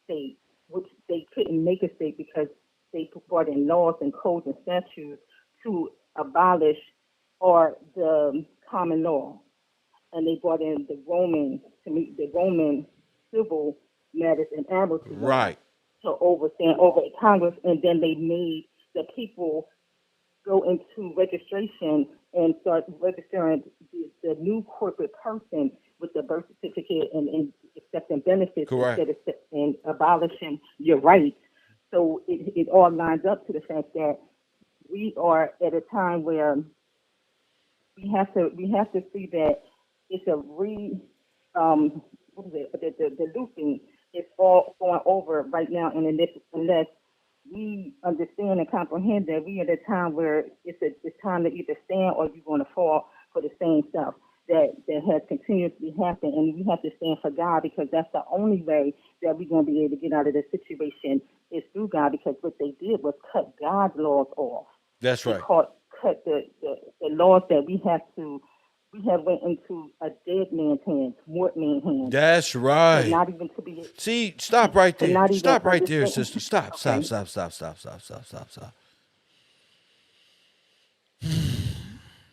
state, which they couldn't make a state because they brought in laws and codes and statutes to abolish or the common law, and they brought in the Roman civil matters and admiralty law. Right. to overstand over Congress, and then they made the people go into registration and start registering the new corporate person with the birth certificate and accepting benefits Correct. instead of and abolishing your rights. So it all lines up to the fact that we are at a time where we have to see that it's a what is it, the looping is all going over right now, and unless we understand and comprehend that we are at a time where it's time to either stand or you're going to fall for the same stuff that has continuously happened, and we have to stand for God, because that's the only way that we're going to be able to get out of this situation is through God, because what they did was cut God's laws off. That's right. Cut the laws that we have went into a dead man's hands, mort man's hands. That's right. And not even to be. See, stop right there. not even Stop right there, understand- sister. Stop. Okay. Stop.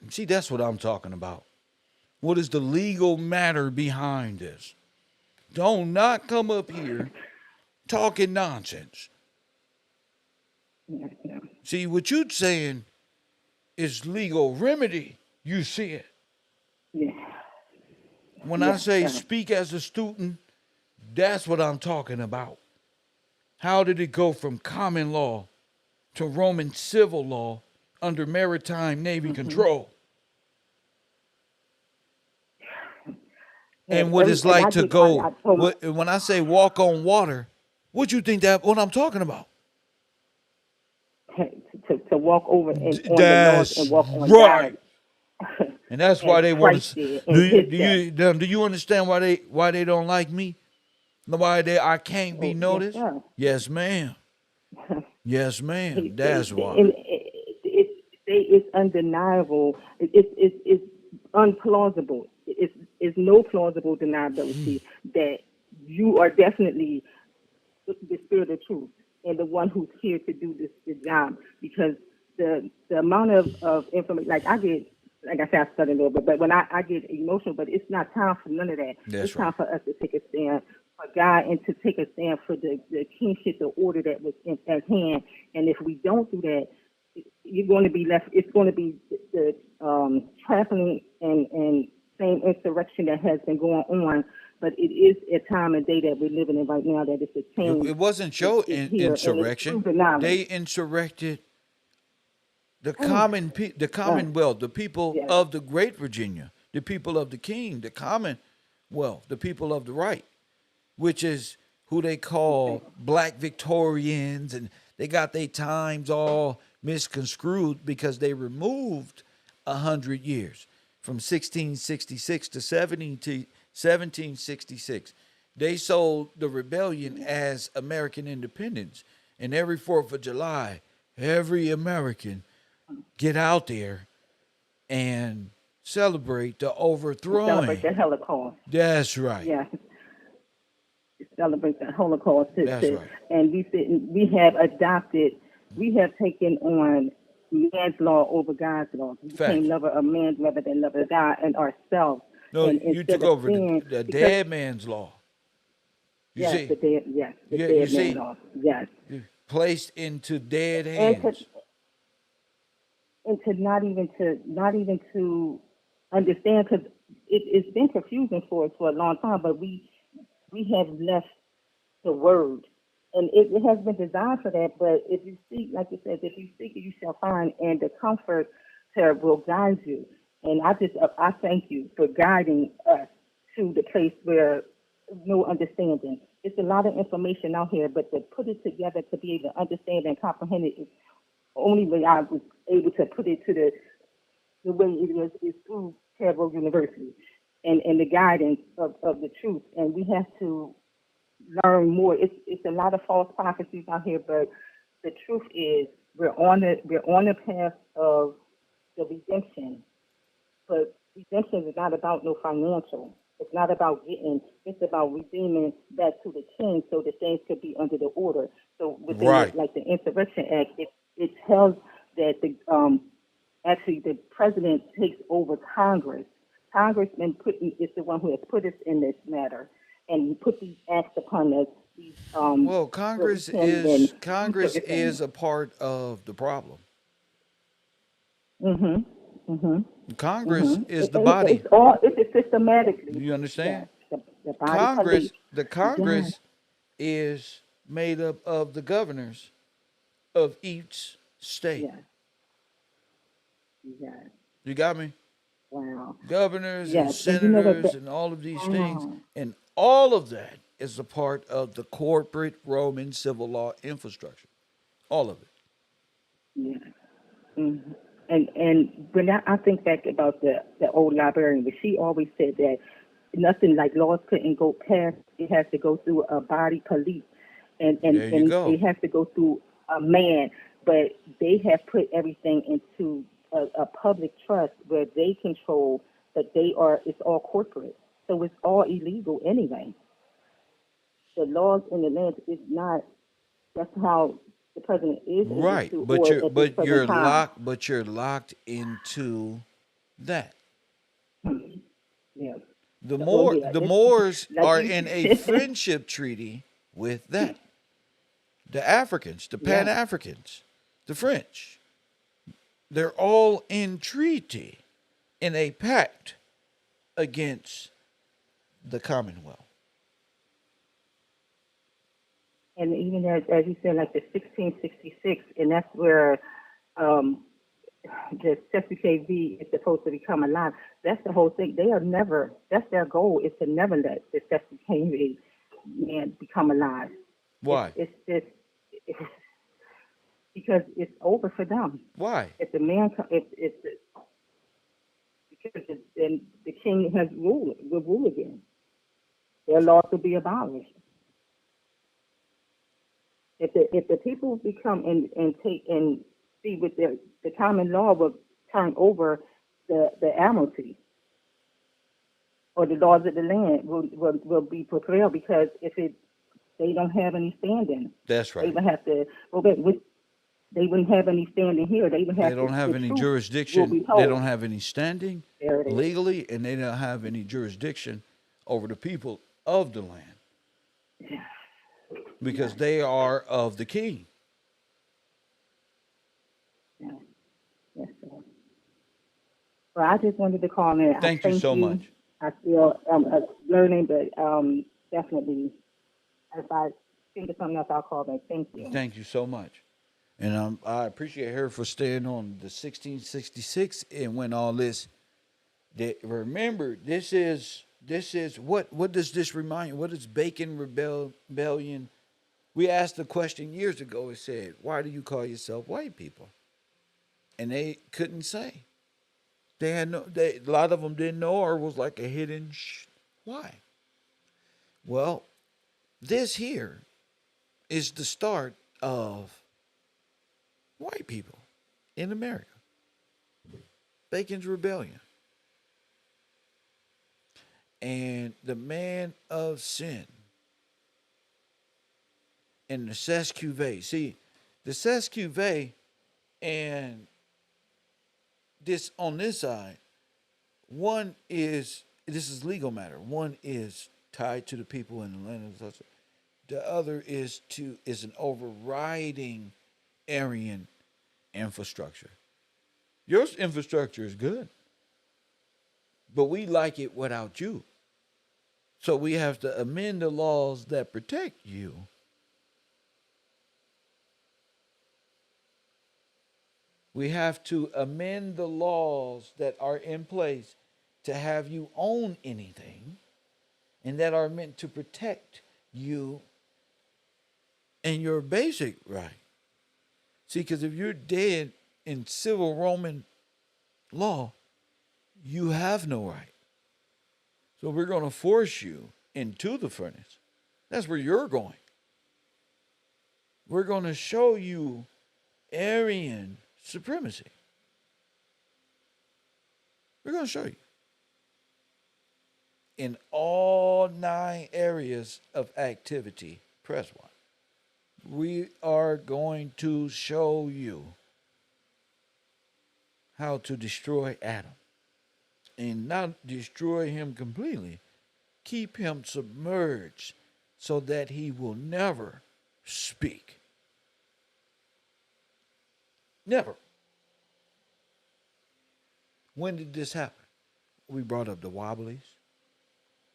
See, that's what I'm talking about. What is the legal matter behind this? Don't not come up here talking nonsense. Yeah, yeah. See, what you're saying is legal remedy. You see it. Yeah. When I say yeah. speak as a student, that's what I'm talking about. How did it go from common law to Roman civil law under maritime Navy control? And what it's like to go, when I say walk on water, what you think that what I'm talking about? To walk over and on the That's laws and walk on right. God. And that's why they want to. to. Do you understand why they don't like me? Why I can't be noticed? Yes, Yes, ma'am. Yes, ma'am. That's why. It's undeniable. It's unplausible. It's no plausible deniability that you are definitely the spirit of truth and the one who's here to do this job, because the amount of information, like I get, like I said, I study a little bit, but when I get emotional, but it's not time for none of that. That's it's time for us to take a stand for God and to take a stand for the kingship, the order that was at hand. And if we don't do that, you're going to be left. It's going to be the trampling and same insurrection that has been going on. But it is a time and day that we're living in right now that it's a change. It wasn't your insurrection. They insurrected the Commonwealth, the people of the Great Virginia, the people of the King, the Commonwealth, the people of the right, which is who they call Black Victorians, and they got their times all misconstrued because they removed 100 years from 1666 to 1766. They sold the rebellion as American independence, and every 4th of July, every American get out there and celebrate the overthrowing. Celebrate the Holocaust. That's right. Yeah. Celebrate the Holocaust. That's right. And we have taken on man's law over God's law. We became lover of man rather than lover of God and ourselves. No, and you took over the dead man's law. You see? The dead man's law. Yes. Placed into dead hands. And to not even to understand, because it's been confusing for us for a long time, but we have left the word, and it has been designed for that. But if you seek, like it says, if you seek it, you shall find, and the Comforter will guide you. And I thank you for guiding us to the place where no understanding. It's a lot of information out here, but to put it together to be able to understand and comprehend it is only way I was able to put it to the way it is through KevRow University and the guidance of the truth. And we have to learn more. It's a lot of false prophecies out here, but the truth is we're on the path of the redemption. But redemption is not about no financial. It's not about getting. It's about redeeming back to the king, so the things could be under the order. So within like the Insurrection Act, it tells that actually the president takes over Congress. Congress is the one who has put us in this matter, and put these acts upon us. These Well, where we can't even do Congress certain things. is a part of the problem. Mhm. Mhm. Congress Mhm. is the body. It's all it's systematically. You Yes. understand? The body police. The Yes. Congress is made up of the governors of each state. Yes. Yes. You got me? Wow. Governors and Yes. And you know what? senators and all of these things. Wow. And all of that is a part of the corporate Roman civil law infrastructure. All of it. Yes. Mhm. And when I think back about the old librarian, but she always said that nothing like laws couldn't go past. It has to go through a body police, There you and go. it has to go through a man. But they have put everything into a public trust where they control. But they are it's all corporate, so it's all illegal anyway. The laws in the land is not. That's how the president is able Right. to, or at this present time. But you're locked into that. Yeah. Well, yeah. The It's Moors like are you. in a friendship treaty with that. The Africans, the Pan Yeah. Africans, the French, they're all in treaty, in a pact against the Commonwealth. And even as you said, like the 1666, and that's where um, the CSUKV is supposed to become alive. That's the whole thing. They are never. That's their goal is to never let the CSUKV man become alive. Why? It's just it's, because it's over for them. Why? If the man, it's because then the king has will rule again. Their laws will be abolished. If the people become and take and see with the common law will turn over the amnesty or the laws of the land will be fulfilled, because if it they don't have any standing, That's they right. would have to go back with they wouldn't have any standing here. They would They have to don't have the any truth will jurisdiction. be They told. don't have any standing There it is. legally, and they don't have any jurisdiction over the people of the land because they are of the king. Yeah. Yes, sir. Well, I just wanted to call in. I Thank you thank so you. much. I still learning, but definitely, if I think of something else, I'll call back. Thank you. Thank you so much. And I appreciate her for staying on the 1666 and when all this. Remember, this is what does this remind you? What is Bacon rebellion? We asked the question years ago. It said, "Why do you call yourself white people?" And they couldn't say. They had no. A lot of them didn't know, or was like a hidden. Why? Well, this here is the start of white people in America. Bacon's rebellion. And the man of sin and the Sescuvée. See, the Sescuvée and this on this side, this is legal matter. One is tied to the people in the land of the. The other is an overriding Aryan infrastructure. Your infrastructure is good, but we like it without you. So we have to amend the laws that protect you. We have to amend the laws that are in place to have you own anything and that are meant to protect you and your basic right. See, because if you're dead in civil Roman law, you have no right. So we're going to force you into the furnace. That's where you're going. We're going to show you Aryan supremacy. We're going to show you. In all 9 areas of activity, press 1. We are going to show you how to destroy Adam. And not destroy him completely, keep him submerged so that he will never speak. Never. When did this happen? We brought up the Wobblies.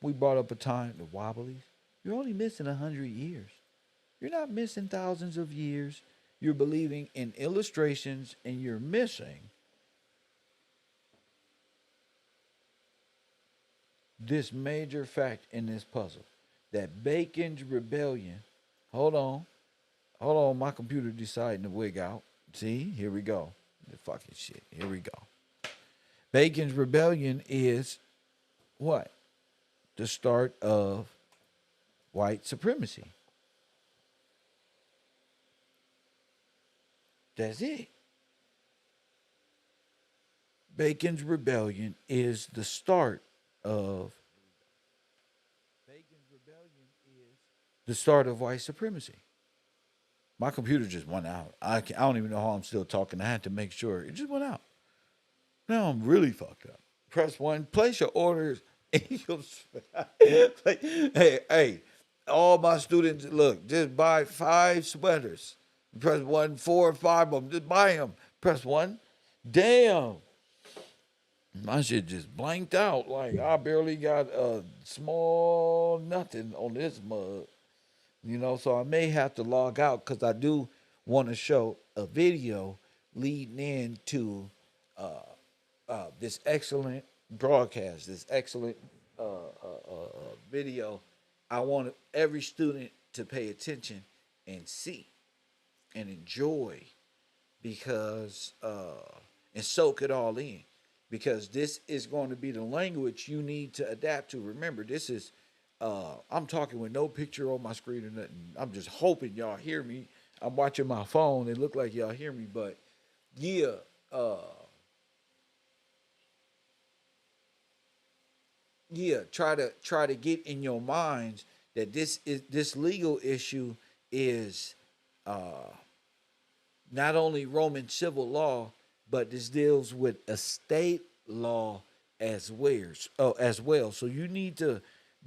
We brought up a time, the Wobblies. You're only missing 100 years. You're not missing thousands of years. You're believing in illustrations and you're missing this major fact in this puzzle. That Bacon's rebellion, hold on, my computer deciding to wig out. See, here we go. The fucking shit, here we go. Bacon's rebellion is what? The start of white supremacy. That's it. Bacon's rebellion is the start of white supremacy. My computer just went out. I don't even know how I'm still talking. I had to make sure. It just went out. Now I'm really fucked up. Press 1. Place your orders. Hey, all my students, look, just buy 5 sweaters. Press 1, 4 or 5 of them. Just buy them. Press 1. Damn. My shit just blanked out. Like, I barely got a small nothing on this mug. You know, so I may have to log out because I do want to show a video leading into this excellent broadcast, this excellent video. I want every student to pay attention and see and enjoy because and soak it all in, because this is going to be the language you need to adapt to. Remember, this is I'm talking with no picture on my screen or nothing. I'm just hoping y'all hear me. I'm watching my phone. It look like y'all hear me, but yeah, try to get in your minds that this legal issue is not only Roman civil law, but this deals with estate law as well. So you need to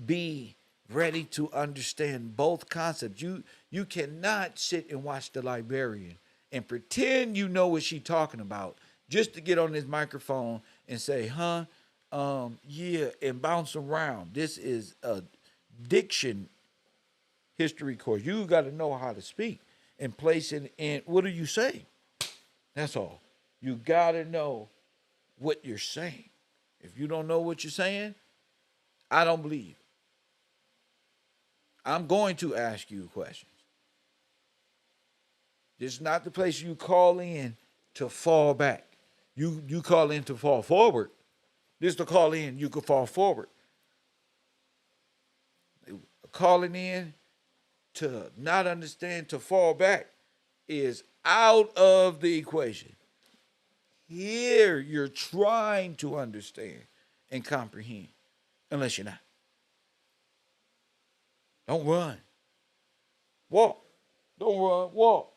be ready to understand both concepts. You cannot sit and watch the librarian and pretend you know what she's talking about just to get on this microphone and say, yeah, and bounce around. This is a diction history course. You got to know how to speak and place it in. What do you say? That's all. You got to know what you're saying. If you don't know what you're saying, I don't believe. I'm going to ask you questions. This is not the place you call in to fall back. You call in to fall forward. This is the call in you could fall forward. Calling in to not understand, to fall back, is out of the equation. Here you're trying to understand and comprehend, unless you're not. Don't run. Walk. Don't run. Walk.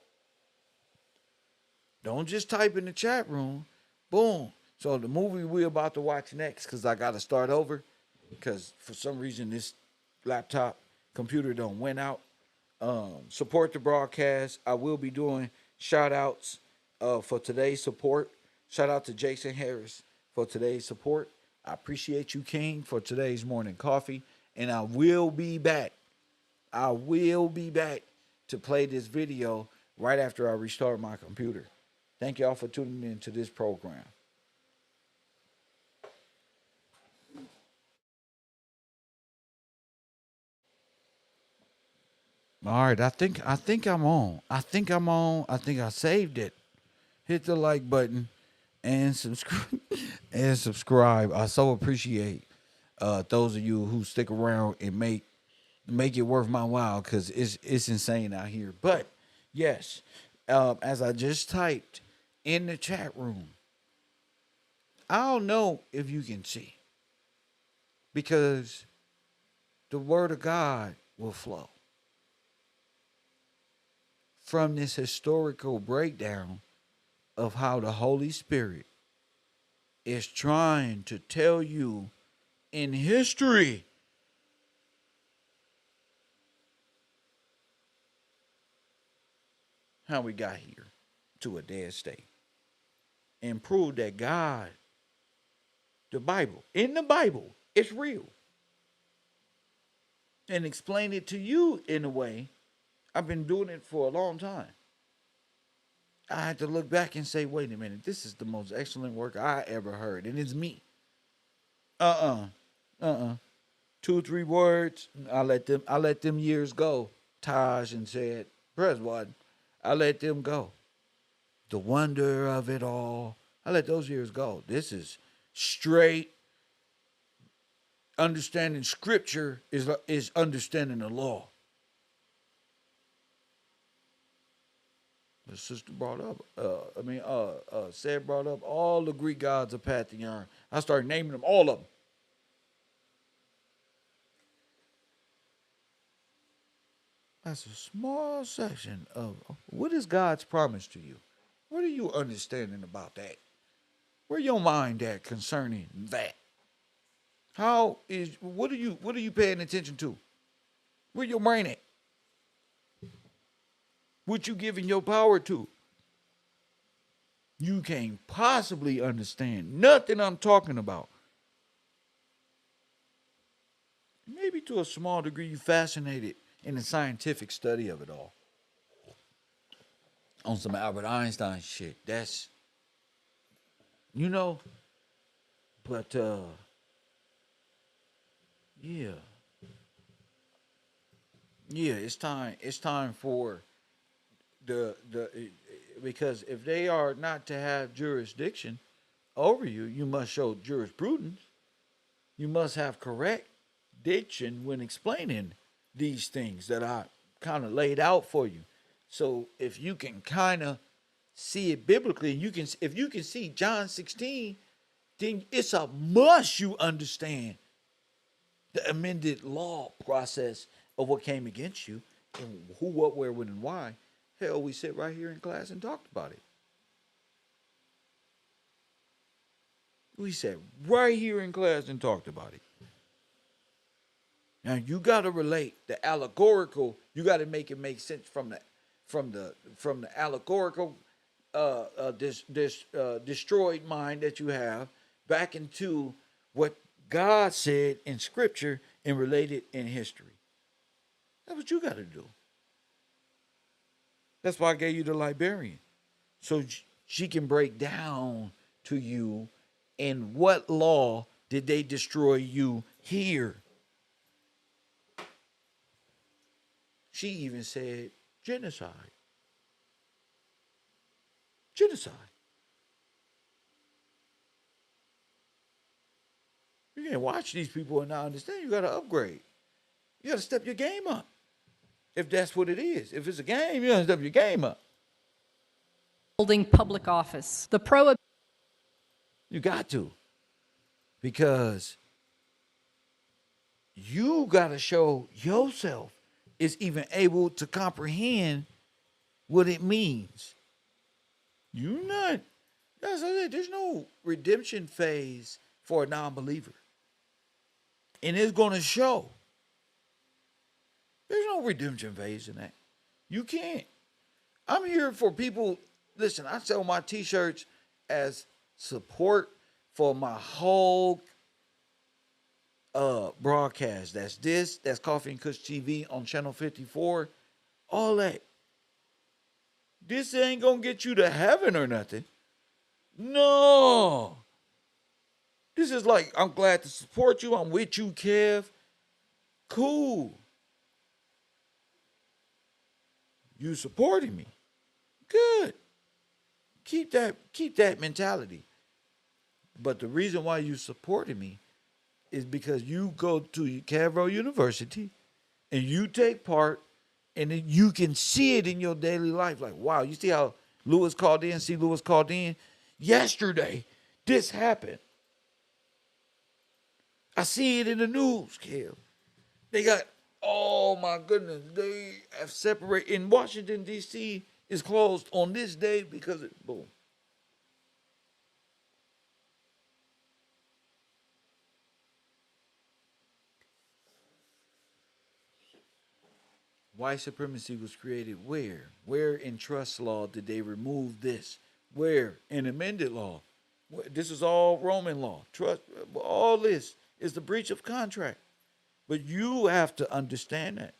Don't just type in the chat room. Boom. So the movie we're about to watch next, because I got to start over, because for some reason this laptop computer don't went out. Support the broadcast. I will be doing shout outs for today's support. Shout out to Jason Harris for today's support. I appreciate you, King, for today's morning coffee. And I will be back. I will be back to play this video right after I restart my computer. Thank y'all for tuning in to this program. All right, I think I'm on. I think I saved it. Hit the like button and subscribe. I so appreciate those of you who stick around and make it worth my while, because it's insane out here. But yes, as I just typed in the chat room, I don't know if you can see, because the word of God will flow from this historical breakdown of how the Holy Spirit is trying to tell you in history how we got here to a dead state and prove that God, the Bible, in the Bible, it's real. And explain it to you in a way. I've been doing it for a long time. I had to look back and say, wait a minute, this is the most excellent work I ever heard. And it's me. Uh-uh. 2 or 3 words, I let them years go. Taj and said, press one. I let them go. The wonder of it all. I let those years go. This is straight. Understanding scripture is understanding the law. The sister brought up, said brought up all the Greek gods of Pantheon. I started naming them, all of them. That's a small section of what is God's promise to you. What are you understanding about that? Where your mind at concerning that? What are you paying attention to? Where your brain at? What you giving your power to? You can't possibly understand nothing I'm talking about. Maybe to a small degree you fascinated in the scientific study of it all. On some Albert Einstein shit. That's, but yeah. Yeah, it's time for because if they are not to have jurisdiction over you, you must show jurisprudence. You must have correct diction when explaining these things that I kind of laid out for you. So if you can kind of see it biblically, if you can see John 16, then it's a must you understand the amended law process of what came against you and who, what, where, when, and why. Hell, we sit right here in class and talked about it. We sat right here in class and talked about it. Now you got to relate the allegorical. You got to make it make sense from the allegorical, destroyed mind that you have back into what God said in Scripture and related in history. That's what you got to do. That's why I gave you the librarian, so she can break down to you in what law did they destroy you here. She even said genocide. Genocide. You can't watch these people and not understand. You got to upgrade. You got to step your game up. If that's what it is. If it's a game, you got to step your game up. Holding public office. You got to. Because you got to show yourself is even able to comprehend what it means. You not. That's what I said. There's no redemption phase for a non-believer. And it's going to show. There's no redemption phase in that. You can't. I'm here for people. Listen, I sell my t-shirts as support for my whole broadcast. That's Coffee and Kush TV on channel 54. All that. This ain't gonna get you to heaven or nothing. No. This is like, I'm glad to support you. I'm with you, Kev. Cool. You supporting me. Good. Keep that mentality. But the reason why you supporting me is because you go to KevRow University and you take part, and then you can see it in your daily life. Like, wow, you see how Lewis called in? Yesterday, this happened. I see it in the news, Kev. They got, oh my goodness, they have separated. In Washington, D.C. is closed on this day because it, boom. White supremacy was created where? Where in trust law did they remove this? Where in amended law? This is all Roman law. Trust. All this is the breach of contract. But you have to understand that.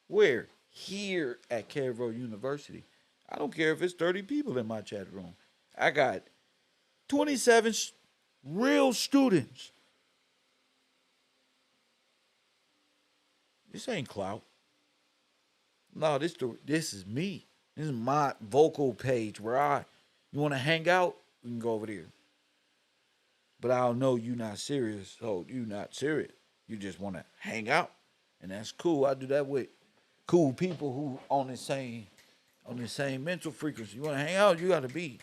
Where? Here at KevRow University. I don't care if it's 30 people in my chat room. I got 27 real students. This ain't clout. No, this is me. This is my vocal page where you want to hang out, we can go over there. But I'll know you not serious. So you not serious. You just want to hang out. And that's cool. I do that with cool people who on the same mental frequency. You want to hang out, you got to be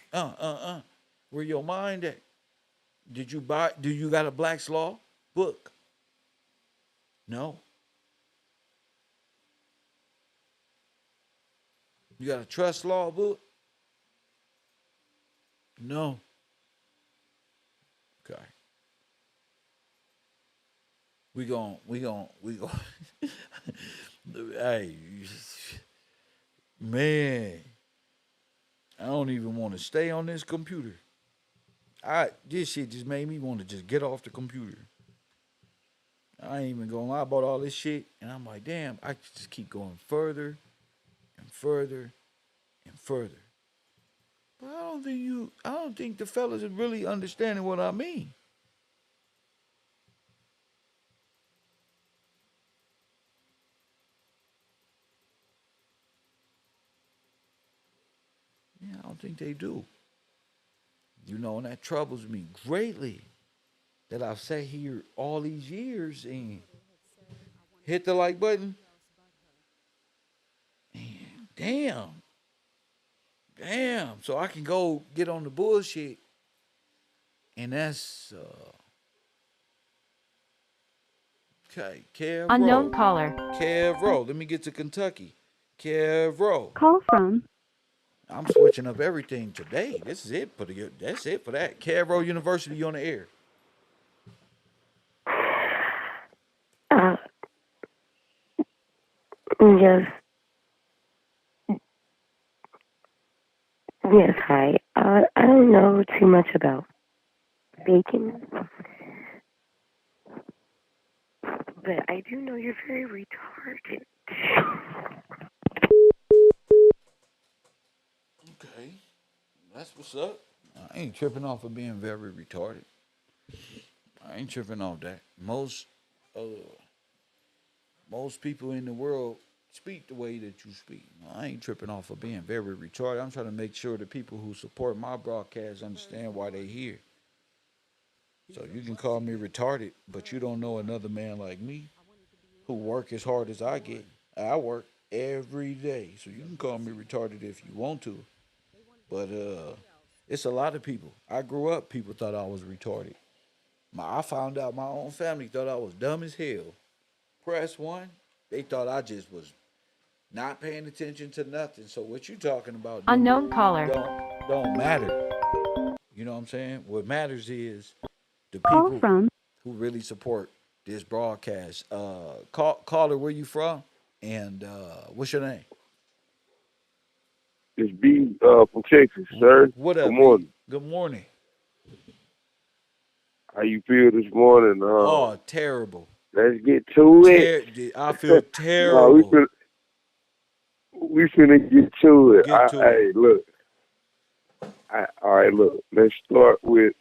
where your mind at? Do you got a Black's Law book? No. You got a trust law book? No. Okay. We gon' hey, man, I don't even want to stay on this computer. This shit just made me want to just get off the computer. I ain't even gonna lie about all this shit, and I'm like, damn, I could just keep going further and further and further. But I don't think the fellas are really understanding what I mean. Yeah, I don't think they do. You know, and that troubles me greatly that I've sat here all these years and hit the like button. And damn. So I can go get on the bullshit. And that's okay. KevRow. Unknown caller. KevRow. Let me get to Kentucky. KevRow. Call from. I'm switching up everything today. That's it for that. KevRow University, you on the air. Yes. Yes, hi. I don't know too much about bacon, but I do know you're very retarded. Okay. That's what's up. I ain't tripping off of being very retarded. I ain't tripping off that. Most people in the world speak the way that you speak. I ain't tripping off of being very retarded. I'm trying to make sure the people who support my broadcast understand why they here. So you can call me retarded, but you don't know another man like me who work as hard as I get. I work every day. So you can call me retarded if you want to. But it's a lot of people. I grew up, people thought I was retarded. I found out my own family thought I was dumb as hell. Press one, they thought I just was not paying attention to nothing. So what you talking about Unknown caller. don't matter. You know what I'm saying? What matters is the Call people from. who really support this broadcast. Caller, where you from? And what's your name? It's B from Texas, sir. What up, Good morning. B? Good morning. How you feel this morning? Oh, terrible. Let's get to it. I feel No, terrible. we finna get to it. Get to it. Hey, look. All right, look. Let's start with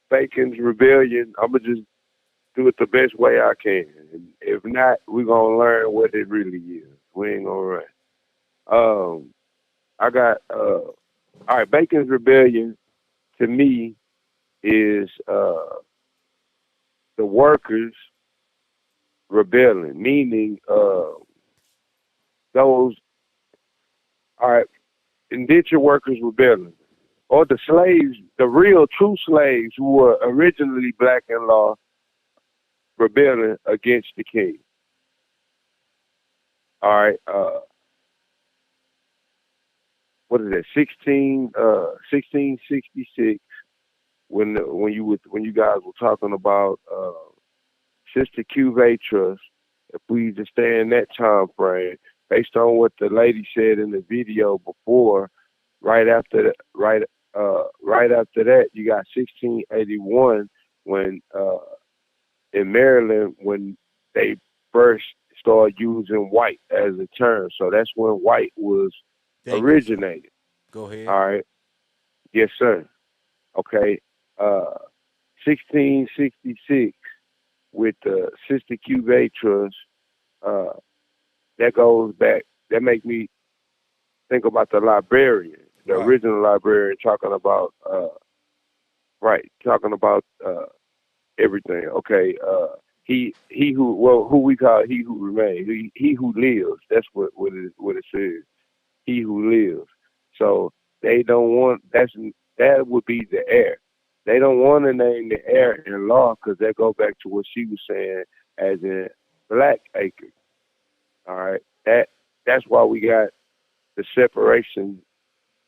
Bacon's rebellion. I'm gonna just do it the best way I can. And if not, we're gonna learn what it really is. We ain't gonna run. I got all right. Bacon's rebellion to me is the workers rebelling, meaning those indentured workers rebelling, or the slaves, the real true slaves who were originally black in law, rebelling against the king. All right, what is that? 1666. When you guys were talking about Sister Cuvée Trust if we just stay in that time frame, based on what the lady said in the video before, right after that, right after that, you got 1681 when in Maryland when they first started using white as a term. So that's when white was Thank you, sir. originated. Go ahead. All right. Yes, sir. Okay. 1666 with the Sister Cube Trust. Uh, that goes back. That make me think about the librarian, the Right. original librarian, talking about talking about everything. Okay. He who we call he who remains, he who lives. That's what it says. He who lives. So they don't want that would be the heir. They don't want to name the heir in law because that go back to what she was saying as in black acre. All right, that's why we got the separation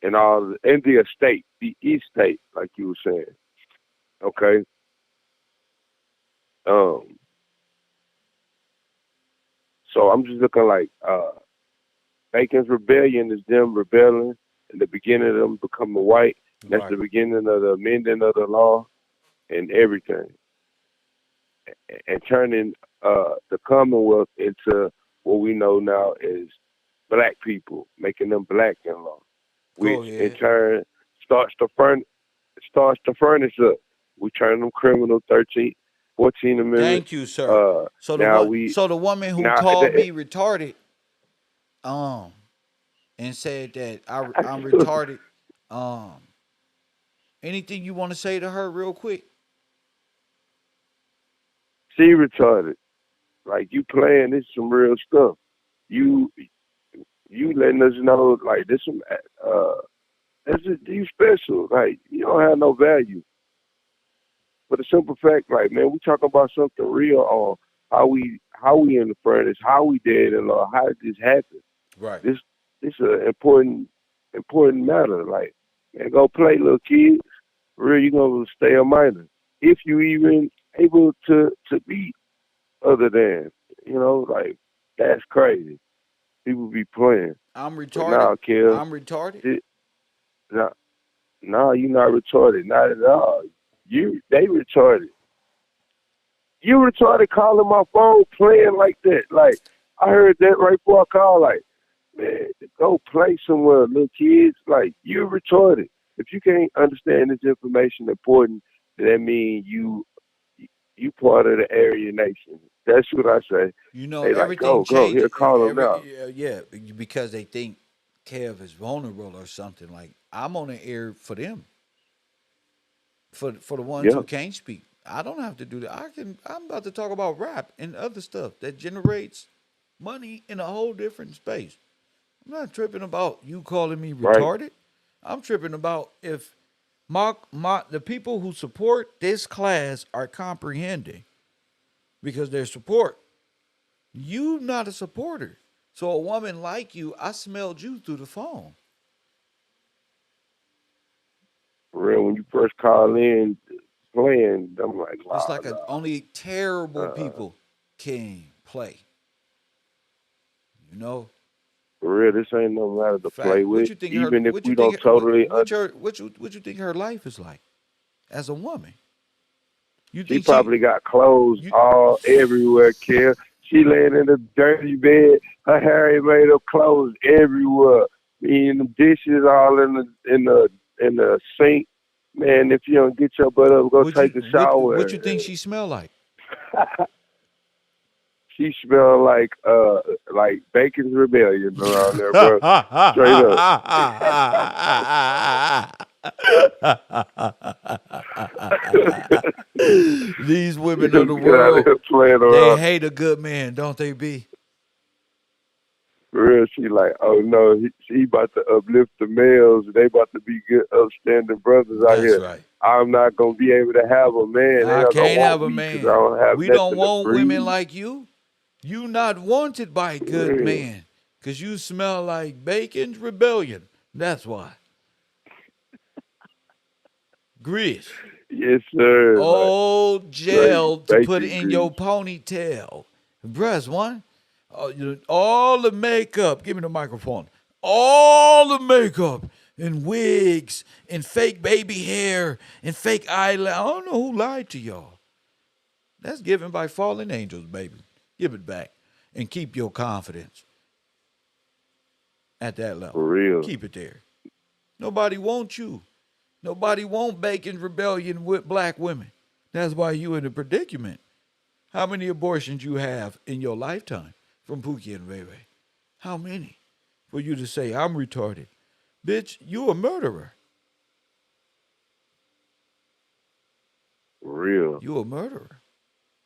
and all in the estate, the estate, like you were saying. Okay. Um. So I'm just looking like Bacon's rebellion is them rebelling and the beginning of them becoming white. That's Right. the beginning of the amending of the law and everything, and turning the Commonwealth into what we know now as black people, making them black in law, Go which in ahead. turn starts to furnish up. We turn them criminal 14th Amendment. Thank you, sir. So the Now one, we so the woman who now called me retarded, and said that I'm retarded. Um, anything you want to say to her, real quick? she retarded. Like you playing this some real stuff. You letting us know like this some you special. Like you don't have no value. For the simple fact, like man, we talking about something real on how we in the furnace, how we did in law, how did this happen? Right. This a important matter. Like man, go play little kids. For real, you gonna stay a minor if you even able to be other than like that's crazy. People be playing, I'm but retarded. now, Kev, I'm retarded. no, no, you not retarded, not at all. They retarded. You retarded calling my phone playing like that. Like I heard that right before I called. Like man, go play somewhere, little kids. Like you're retarded. If you can't understand this information important, that means you part of the Aryan nation. That's what I say. You know, They like everything go here, changes. call them now. Yeah, because they think Kev is vulnerable or something. Like I'm on the air for them, for the ones Yeah, who can't speak. I don't have to do that. I'm about to talk about rap and other stuff that generates money in a whole different space. I'm not tripping about you calling me right. retarded. I'm tripping about if the people who support this class are comprehending because their support. You not a supporter. So a woman like you, I smelled you through the phone. For real, when you first call in playing, I'm like, It's wow, like no. only terrible Uh, people can play. You know, for real, this ain't no matter to play fact. What with. you think her? Even if What you we don't think? totally, What you think her life is like as a woman? You she think probably got clothes you all everywhere, Kim. She laying in a dirty bed. Her hair ain't made of clothes everywhere. Eating them dishes all in the sink. Man, if you don't get your butt up, go take a what shower. you think she smell like? She smell like Bacon's Rebellion around there, bro. Straight up. These women of the Just get out of world, here playing they around. hate a good man, don't they, B? For real, she like, oh no, he about to uplift the males. They about to be good, upstanding brothers out That's here. right. I'm not gonna be able to have a man. They I not gonna can't have want a me because I man. don't have We don't nothing to want women breathe. like you. You not wanted by a For good real. man. Cause you smell like Bacon's Rebellion. That's why. Grease. Yes, sir. Like Old straight gel to put bacon in grease. your ponytail. Press one. All the makeup. Give me the microphone. All the makeup and wigs and fake baby hair and fake eyelash. I don't know who lied to y'all. That's given by fallen angels, baby. Give it back and keep your confidence at that level. For real. Keep it there. Nobody wants you. Nobody wants Bacon's rebellion with black women. That's why you in a predicament. How many abortions you have in your lifetime from Pookie and Ray Ray? How many? For you to say, I'm retarded. Bitch, you a murderer. For real. You a murderer.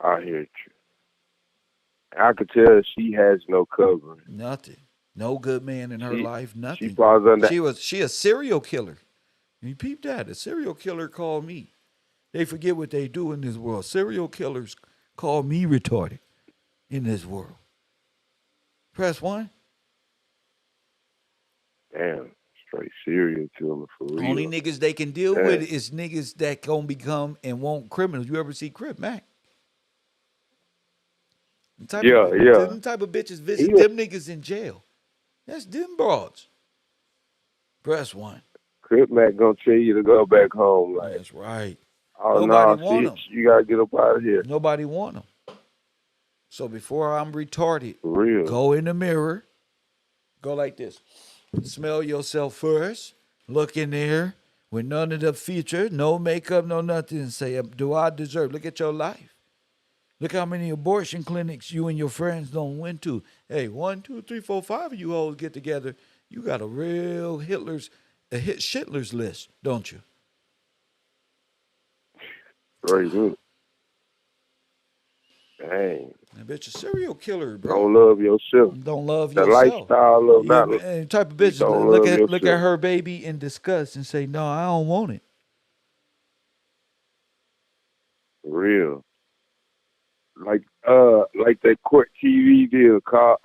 I hear you. I could tell she has no covering. Nothing. No good man in her life. Nothing. She falls under. She a serial killer. You peep that. A serial killer called me. They forget what they do in this world. Serial killers call me retarded in this world. Press one. Damn, straight serial killer for real. Only niggas they can deal with is niggas that gonna become and won't criminals. You ever see Crip Mac? The type of bitches visit them niggas in jail. That's them broads. Press one. Crip Mac gonna tell you to go back home. Like, that's right. Oh Nobody no, want them. you gotta get up out of here. Nobody want them. So before I'm retarded, For real. Go in the mirror. Go like this. Smell yourself first. Look in there with none of the features, no makeup, no nothing, and say, do I deserve? Look at your life. Look how many abortion clinics you and your friends don't went to. Hey, 1, 2, 3, 4, 5 of you hoes get together. You got a real Schindler's list, don't you? Very good. Dang. That bitch a serial killer, bro. Don't love yourself. Don't love the yourself. lifestyle of not. And type of bitch look at her baby in disgust and say, no, I don't want it. Real. Like that court TV deal. Tell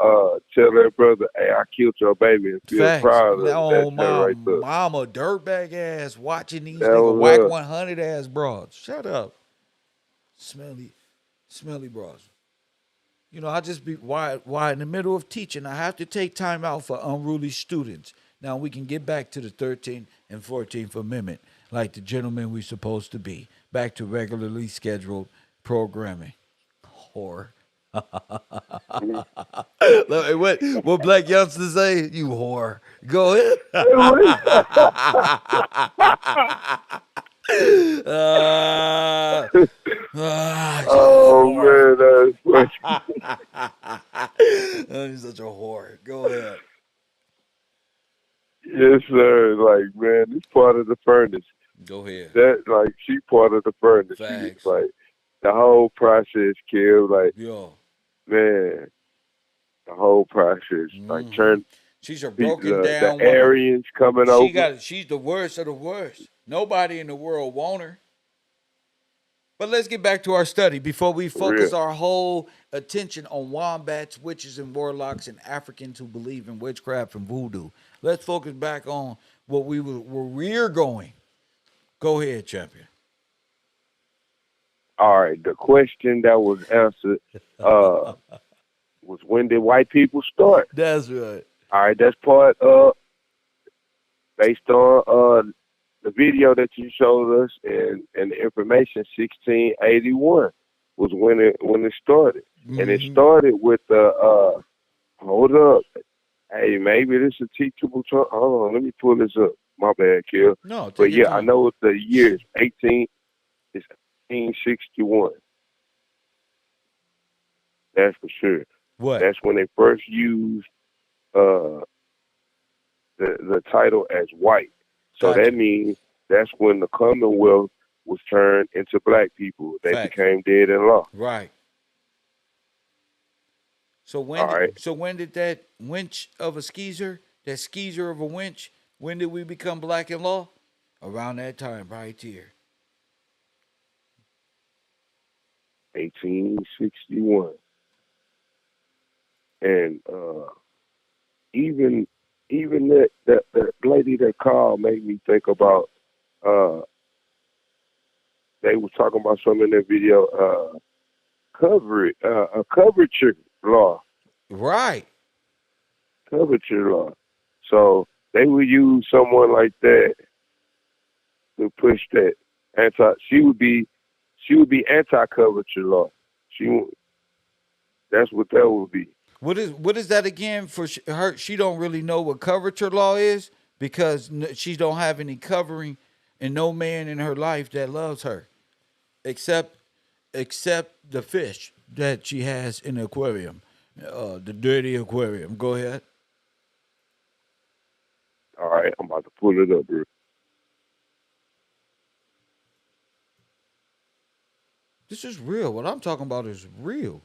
that brother, hey, I killed your baby and feel Facts. proud of Oh, that right there. mama, dirtbag ass watching these That niggas was whack up. 100 ass broads. Shut up. Smelly broads. You know, I just be why in the middle of teaching, I have to take time out for unruly students. Now we can get back to the 13th and 14th Amendment, like the gentlemen we supposed to be. Back to regularly scheduled programming. Whore. Look, what black youngsters say? You whore. Go ahead. Oh man, that's funny. You're such a whore. Go ahead. Yes, sir. Like, man, it's part of the furnace. Go ahead. That, like, she part of the furnace. Facts. Like, the whole process, Kev. Like, yo, man, the whole process. Like, turn. She's a broken down the woman. Aryans coming over. She's the worst of the worst. Nobody in the world want her. But let's get back to our study before we focus our whole attention on wombats, witches, and warlocks, and Africans who believe in witchcraft and voodoo. Let's focus back on what where we're going. Go ahead, champion. All right. The question that was answered was, when did white people start? That's right. All right. That's part based on the video that you showed us and the information. 1681 was when it started, and it started with the hold up. Hey, maybe this is a teachable term. Hold on, let me pull this up. My bad, Kill. No, but yeah, I know the year is 1861. That's for sure. What? That's when they first used the title as white. So that means that's when the Commonwealth was turned into black people. They became dead in law. Right. So when did that winch of a skeezer, that skeezer of a winch, when did we become black in law? Around that time, right here. 1861. And even that lady that called made me think about, they were talking about something in that video, a coverture law. Right. Coverture law. So they would use someone like that to push that anti. She would be anti coverture law. That's what that would be. What is that again for her? She don't really know what coverture law is because she don't have any covering and no man in her life that loves her except the fish that she has in the aquarium, the dirty aquarium. Go ahead. All right, I'm about to pull it up, bro. This is real. What I'm talking about is real.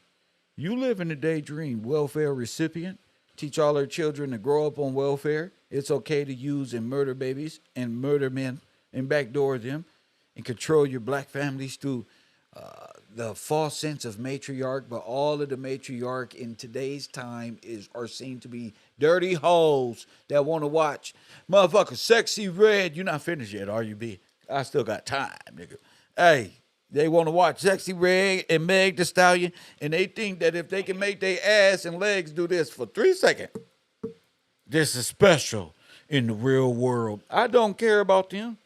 You live in a daydream welfare recipient. Teach all our children to grow up on welfare. It's okay to use and murder babies and murder men and backdoor them and control your black families through the false sense of matriarch. But all of the matriarch in today's time are seen to be dirty hoes that want to watch motherfucker sexy red. You're not finished yet, are you, B? I still got time, nigga. Hey, they want to watch Sexy Red and Meg the Stallion, and they think that if they can make their ass and legs do this for 3 seconds, this is special in the real world. I don't care about them.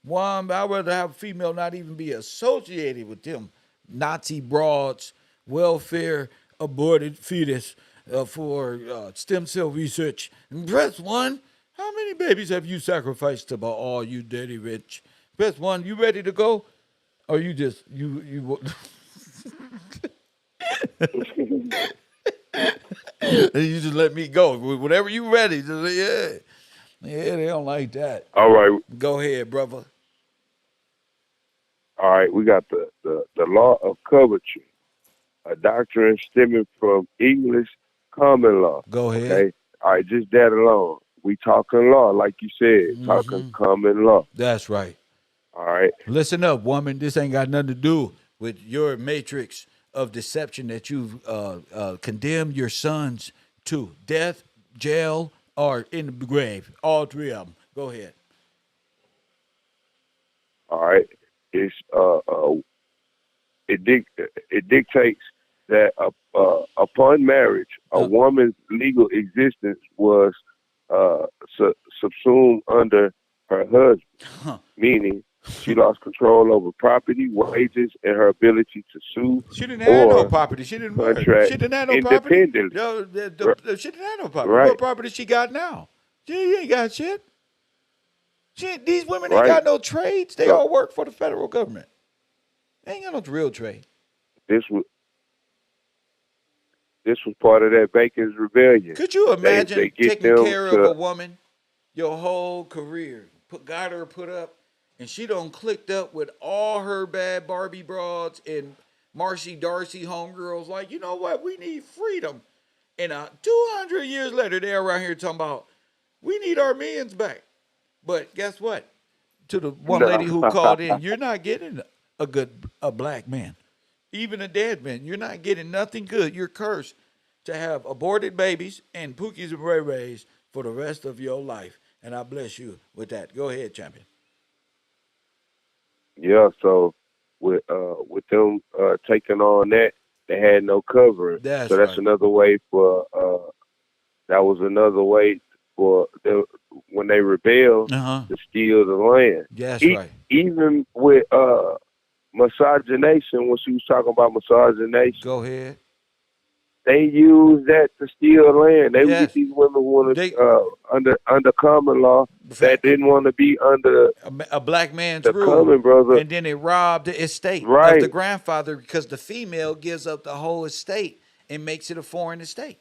One, I'd rather have a female not even be associated with them Nazi broads, welfare, aborted fetus for stem cell research. And press one. How many babies have you sacrificed to all you dirty rich? Press one. You ready to go? Or you just you you just let me go. Whenever you ready, just, yeah, they don't like that. All right, Go ahead, brother. all right. We got the law of coverture, a doctrine stemming from English common law. Go ahead. Okay. All right, just that alone. We talking law, like you said, talking common law. That's right. All right. Listen up, woman. This ain't got nothing to do with your matrix of deception that you've condemned your sons to death, jail, or in the grave. All three of them. Go ahead. All right. It's it dictates that upon marriage, a woman's legal existence was subsumed under her husband, meaning she lost control over property, wages, and her ability to sue. She didn't have no property. She didn't work. She didn't have no property. Independently. She didn't have no property. Right. What property she got now? She ain't got shit. These women ain't got no trades. They all work for the federal government. They ain't got no real trade. This was part of that Bacon's Rebellion. Could you imagine they taking care of a woman your whole career? Got her put up, and she done clicked up with all her bad Barbie broads and Marcy Darcy homegirls. Like, you know what? We need freedom. And 200 years later, they're around here talking about we need our men's back. But guess what? To the one lady who called in, you're not getting a black man, even a dead man. You're not getting nothing good. You're cursed to have aborted babies and pookies and ray-rays for the rest of your life. And I bless you with that. Go ahead, champion. Yeah, so with them taking on that, they had no covering. That's right. Another way for that was another way for them, when they rebelled to steal the land. That's right. Even with miscegenation, when she was talking about miscegenation. Go ahead. They use that to steal land. They would get these women wanted under common law that didn't want to be under a black man's the rule, common brother. And then it robbed the estate of the grandfather because the female gives up the whole estate and makes it a foreign estate.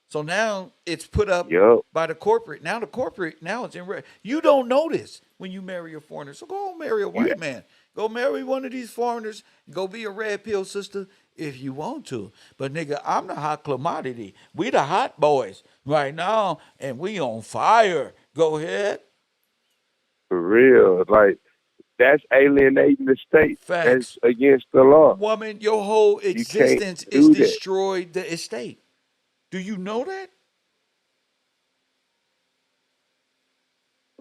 So now it's put up by the corporate. Now it's in. You don't notice when you marry a foreigner. So go marry a white man. Go marry one of these foreigners. Go be a red pill sister if you want to. But nigga, I'm the hot commodity. We the hot boys right now, and we on fire. Go ahead. For real, like that's alienating the state. Facts. That's against the law. Woman, your whole existence is destroyed the estate. Do you know that?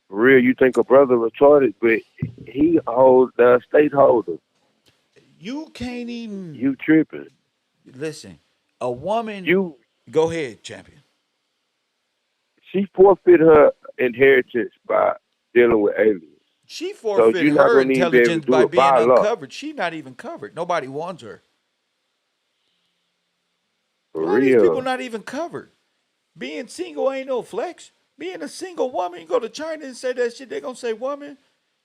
For real, you think a brother retarded, but he holds the estate holder. You can't even. You tripping. listen, a woman. You Go ahead, champion. she forfeit her inheritance by dealing with aliens. She So forfeited you're not her gonna even be able to intelligence do by it being by law. uncovered. She not even covered. Nobody wants her. A For lot of these people real. not even covered. Being single ain't no flex. Being a single woman, you go to China and say that shit, they gonna say, woman,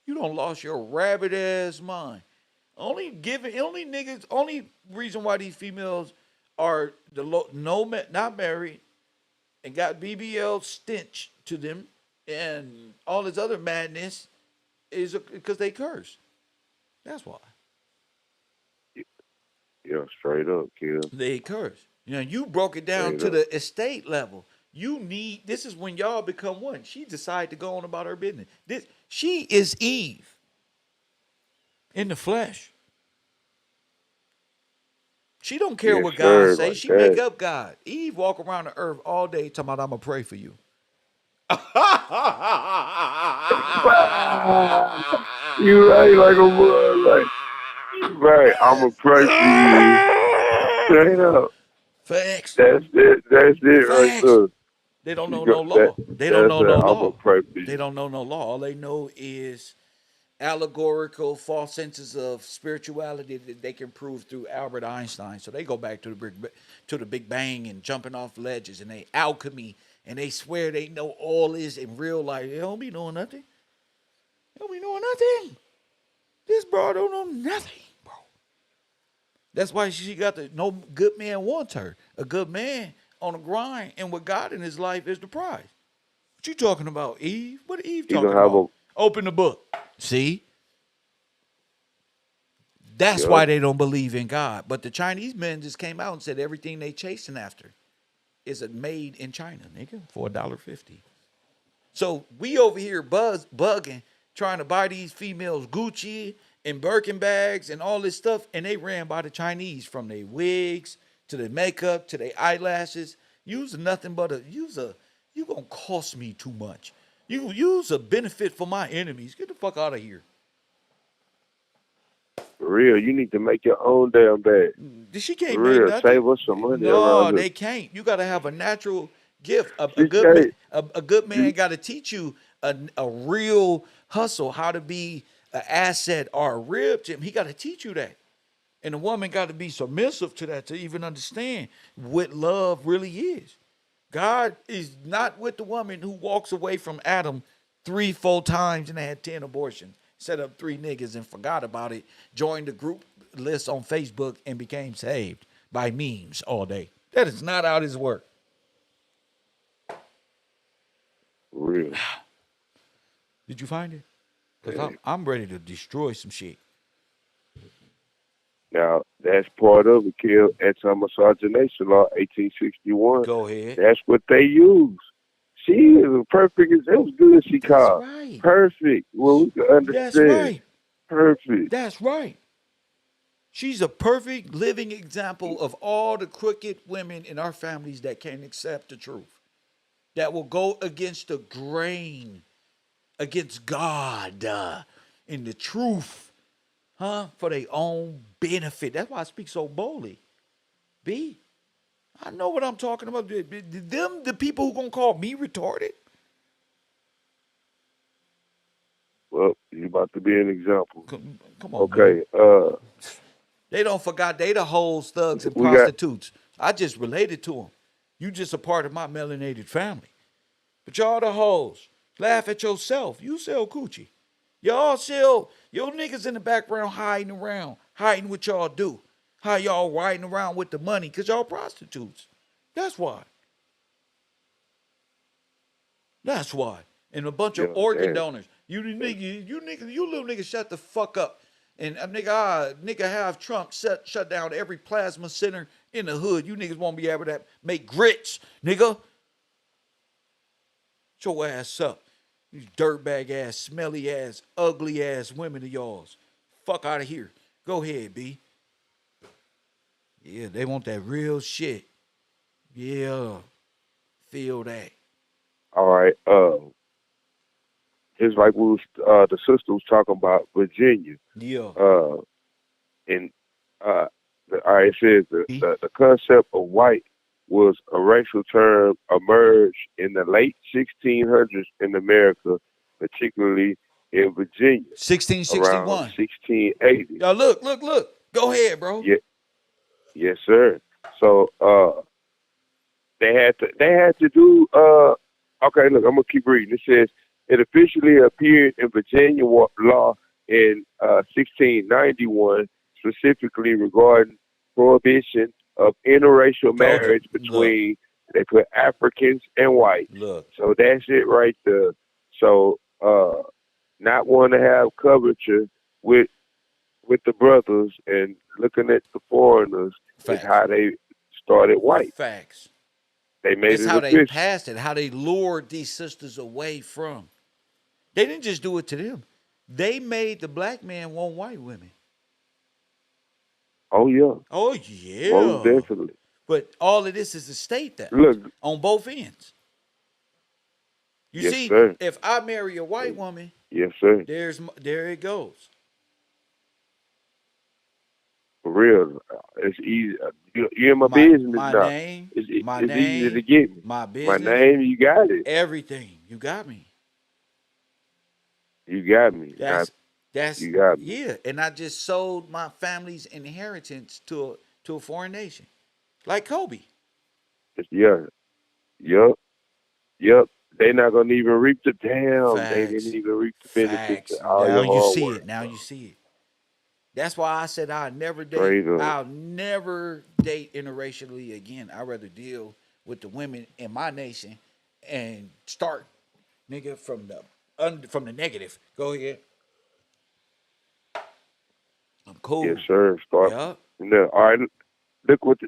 you don't lost your rabbit ass mind. Only niggas, only reason why these females are not married and got BBL stench to them and all this other madness is because they curse. That's why. Yeah, straight up, kid. They curse. You broke it down Straight to up. the estate level. This is when y'all become one. She decided to go on about her business. She is Eve in the flesh. She don't care Yes, what God sir, say. like She make that. up God. Eve walk around the earth all day talking about I'm gonna pray for you. You right like a boy, like you right. I'ma pray for you. Straight up. Facts. That's it right Facts. there. They don't You know no got that. law. They don't That's know it. no I'ma law. pray for They you. don't know no law. All they know is allegorical false senses of spirituality that they can prove through Albert Einstein. So they go back to the Big Bang and jumping off ledges and they alchemy and they swear they know all this in real life. They don't be knowing nothing. They don't be knowing nothing. This bro don't know nothing, bro. That's why she got no good man wants her. A good man on the grind and with God in his life is the prize. What you talking about, Eve? What Eve You talking gonna have about? a Open the book. See? That's yeah. why they don't believe in God. But the Chinese men just came out and said everything they chasing after is made in China, nigga, for $1.50. So we over here bugging, trying to buy these females Gucci and Birkin bags and all this stuff, and they ran by the Chinese from their wigs to their makeup to their eyelashes. Use nothing but you gonna cost me too much. You use a benefit for my enemies. Get the fuck out of here. For real, you need to make your own damn bag. She For can't make real, nothing. save us some money No, around here. they can't. You got to have a natural gift. A She good man, can't. a good man You, got to teach you a real hustle, how to be an asset or a rib gym. He got to teach you that. And the woman got to be submissive to that to even understand what love really is. God is not with the woman who walks away from Adam 3-4 times and had 10 abortions, set up 3 niggas and forgot about it, joined the group list on Facebook and became saved by memes all day. That is not how this works. for real. Did you find it? Because Yeah. I'm ready to destroy some shit. Now, that's part of it, Kill. Anti-miscegenation law, 1861. Go ahead. That's what they use. She is a perfect, it was good she That's called. right. Perfect. Well, we can That's understand. right. Perfect. That's right. She's a perfect living example of all the crooked women in our families that can't accept the truth, that will go against the grain, against God and the truth, for their own benefit. That's why I speak so boldly. B, I know what I'm talking about. Them, the people who gonna call me retarded. Well, you about to be an example. Come on, Okay, man. They don't forgot they the hoes, thugs, and we got, prostitutes. I just related to them. You just a part of my melanated family. But y'all the hoes. Laugh at yourself. You sell coochie. Y'all sell, your niggas in the background hiding what y'all do. How y'all riding around with the money, because y'all prostitutes. That's why. That's why. And a bunch of organ donors. You little niggas shut the fuck up. And nigga have Trump shut down every plasma center in the hood. You niggas won't be able to make grits, nigga. Shut your ass up. These dirtbag ass, smelly ass, ugly ass women of yours. Fuck out of here. Go ahead, B. Yeah, they want that real shit. Yeah. Feel that. all right, it's like we was, the sister was talking about Virginia. Yeah. And All right, it says the concept of white was a racial term emerged in the late 1600s in America, particularly in Virginia, around 1661. 1680. Y'all look. Go ahead, bro. Yeah, yes, sir. So they had to do okay, look, I'm gonna keep reading. It says it officially appeared in Virginia law in 1691, specifically regarding prohibition of interracial Told you. marriage Look. between they put Africans and whites. Look. So that's it right there. So not want to have coverture with the brothers and looking at the foreigners is Facts. how they started white. Facts. They made It's it how they official. passed it, how they lured these sisters away from. They didn't just do it to them. They made the black man want white women. Oh yeah, Oh most yeah. definitely. But all of this is estate theft Look, on both ends. You yes see, sir, if I marry a white woman, yes sir, there it goes. for real. It's easy. You in my My business my now. name, It's my it's easy to name, get me. my My business, name, you got it. everything. You got me. You got me. That's You got me. yeah. And I just sold my family's inheritance to a foreign nation, like Kobe. Yeah, yup, yup. They not gonna even reap the damn. They didn't Facts, even reap the benefits facts. of all Now your you hard see work. it. Now you see it. That's why I said I'll never date. Straight up. I'll never date interracially again. I'd rather deal with the women in my nation and start, nigga, from the negative. Go ahead. I'm Yes cool. sir. Start. Yup. No, all right. Look what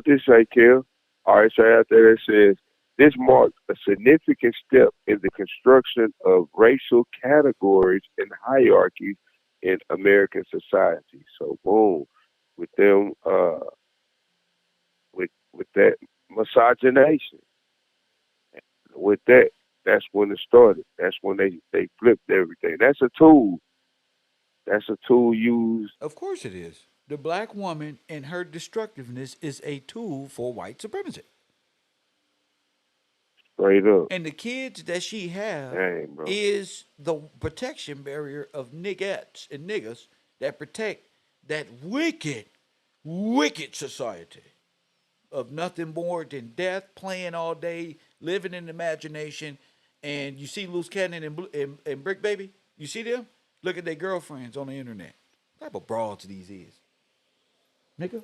this say, Kel. All right, so after it says this marked a significant step in the construction of racial categories and hierarchies in American society. So boom, with them with that misogynation, with that, that's when it started. That's when they flipped everything. That's a tool. That's a tool used Of course it is. The black woman and her destructiveness is a tool for white supremacy. straight up. And the kids that she have Dang, bro. is the protection barrier of niggettes and niggas that protect that wicked, wicked society of nothing more than death, playing all day, living in imagination. And you see Loose Cannon and Brick Baby? You see them? Look at their girlfriends on the internet. What type of broads these is? Nigga,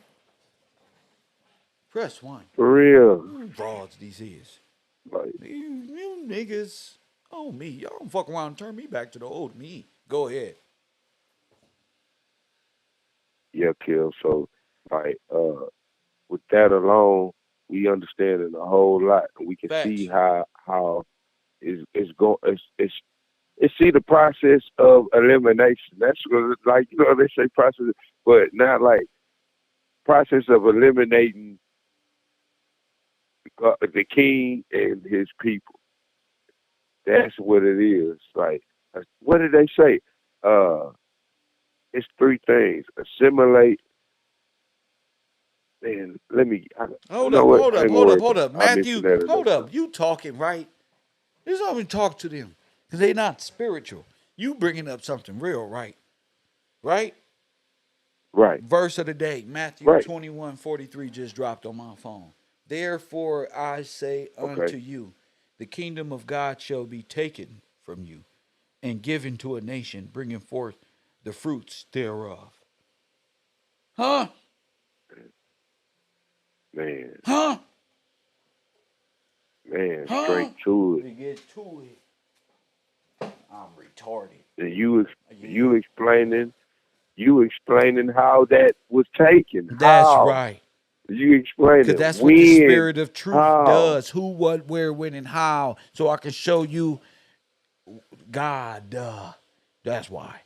press one. For real. Broads these is. Like, You niggas, oh me, y'all don't fuck around and turn me back to the old me. Go ahead. yeah, Kill. So, like, with that alone, we understanding a whole lot, and we can see Facts. how it's going. It's see the process of elimination. That's like they say process, but not like process of eliminating the king and his people. That's what it is. Like, what did they say? It's three things: assimilate. Man, let me. You Hold know up, what? hold I up, ain't hold worried up, hold about up. it. I mentioned Matthew, that hold another time. up. You talking right. There's not even talk to them. Because they not spiritual. You bringing up something real, right? Right? Right, Verse of the day, Matthew right. 21:43 just dropped on my phone. Therefore I say Okay. unto you, the kingdom of God shall be taken from you and given to a nation, bringing forth the fruits thereof. Huh? Man, Huh? man, straight Huh? to it. To get to it, I'm retarded. And you Yeah. you explaining how that was taken. That's How? right. You Because explaining that's what the when? spirit of truth How? does. Who, what, where, when, and how. So I can show you God. That's why.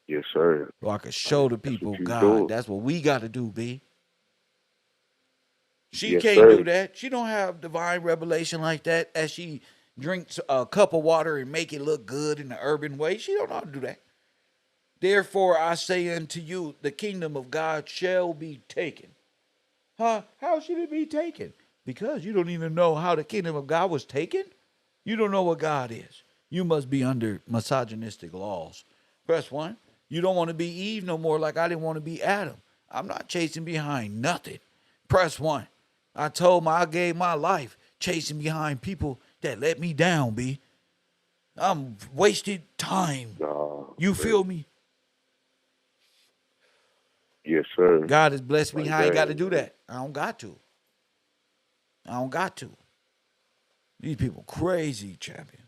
Yes, sir. So I can show the That's what people you God. doing. That's what we got to do, B. She Yes, can't do sir. that. She don't have divine revelation like that as she drinks a cup of water and make it look good in the urban way. She don't know how to do that. Therefore I say unto you, the kingdom of God shall be taken. Huh? How should it be taken? Because you don't even know how the kingdom of God was taken. You don't know what God is. You must be under misogynistic laws. Press 1. You don't want to be Eve no more like I didn't want to be Adam. I'm not chasing behind nothing. Press 1. I gave my life chasing behind people that let me down, B. I'm wasted time. Nah, You man. feel me? Yes, sir. God has blessed me. Like I ain't got to that, do man. that. I don't got to. I don't got to. These people crazy, champion.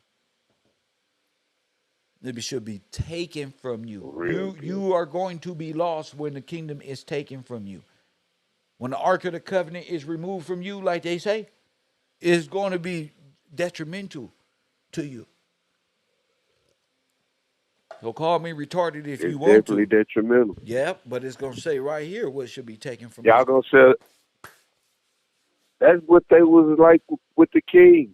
It should be taken from you. Real You are going to be lost when the kingdom is taken from you. When the Ark of the Covenant is removed from you, like they say, it's going to be detrimental to you. So call me retarded if It's you want definitely to. detrimental. Yeah, but it's going to say right here what should be taken from Y'all you. gonna say that's what they was like with the king.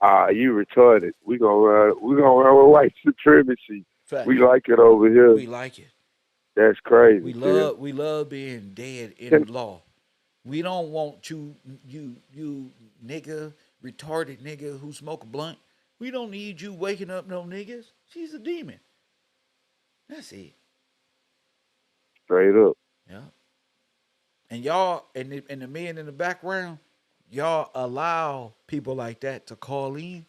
You retarded. We gonna run with white supremacy. Fact. We like it over here. We like it. That's crazy. We Kid. love being dead in the law. We don't want you nigga, retarded nigga who smoke a blunt. We don't need you waking up no niggas. She's a demon. That's it. Straight up. Yeah. And y'all, and the men in the background, y'all allow people like that to call in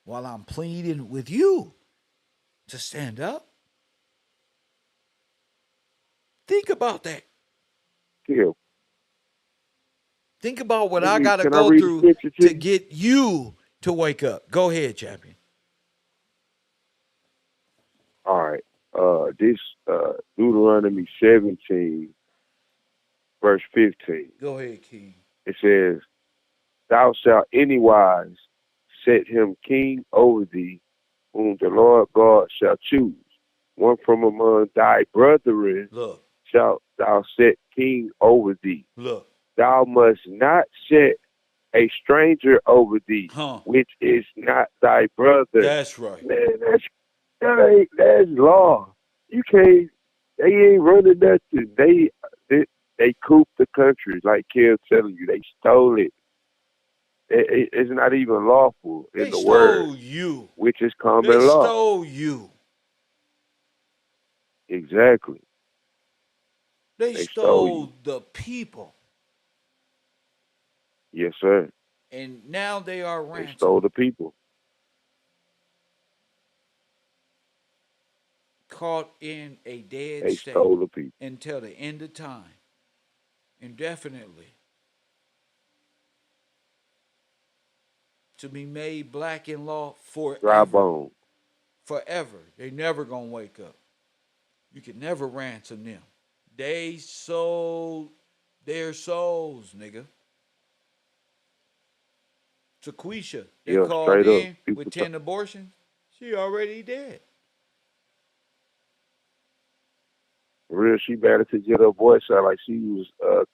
while I'm pleading with you to stand up. Think about that. Yeah. Think about what Can I got to I go read the through scripture to to you? get you to wake up. Go ahead, champion. All right. This Deuteronomy 17, verse 15. Go ahead, King. It says, "Thou shalt anywise set him king over thee, whom the Lord God shall choose. One from among thy brethren Look, shalt thou set king over thee. look. Thou must not set a stranger over thee, Huh. which is not thy brother." That's right. Man, that's law. You can't. They ain't running nothing. They cooped the country, like Kev telling you. They stole it. It's not even lawful in They the word, stole you. which is They common law. stole you. Exactly. They They stole stole you. the people. Yes, sir. And now they are They ransomed. stole the people. Caught in a dead They state stole the people. until the end of time. Indefinitely. To be made black in law Dry forever. bone. Forever. They never gonna wake up. You can never ransom them. They sold their souls, nigga. Taquisha, they Yeah, called straight up. in People with 10 abortions. She already dead. real, she better to get her voice out like she was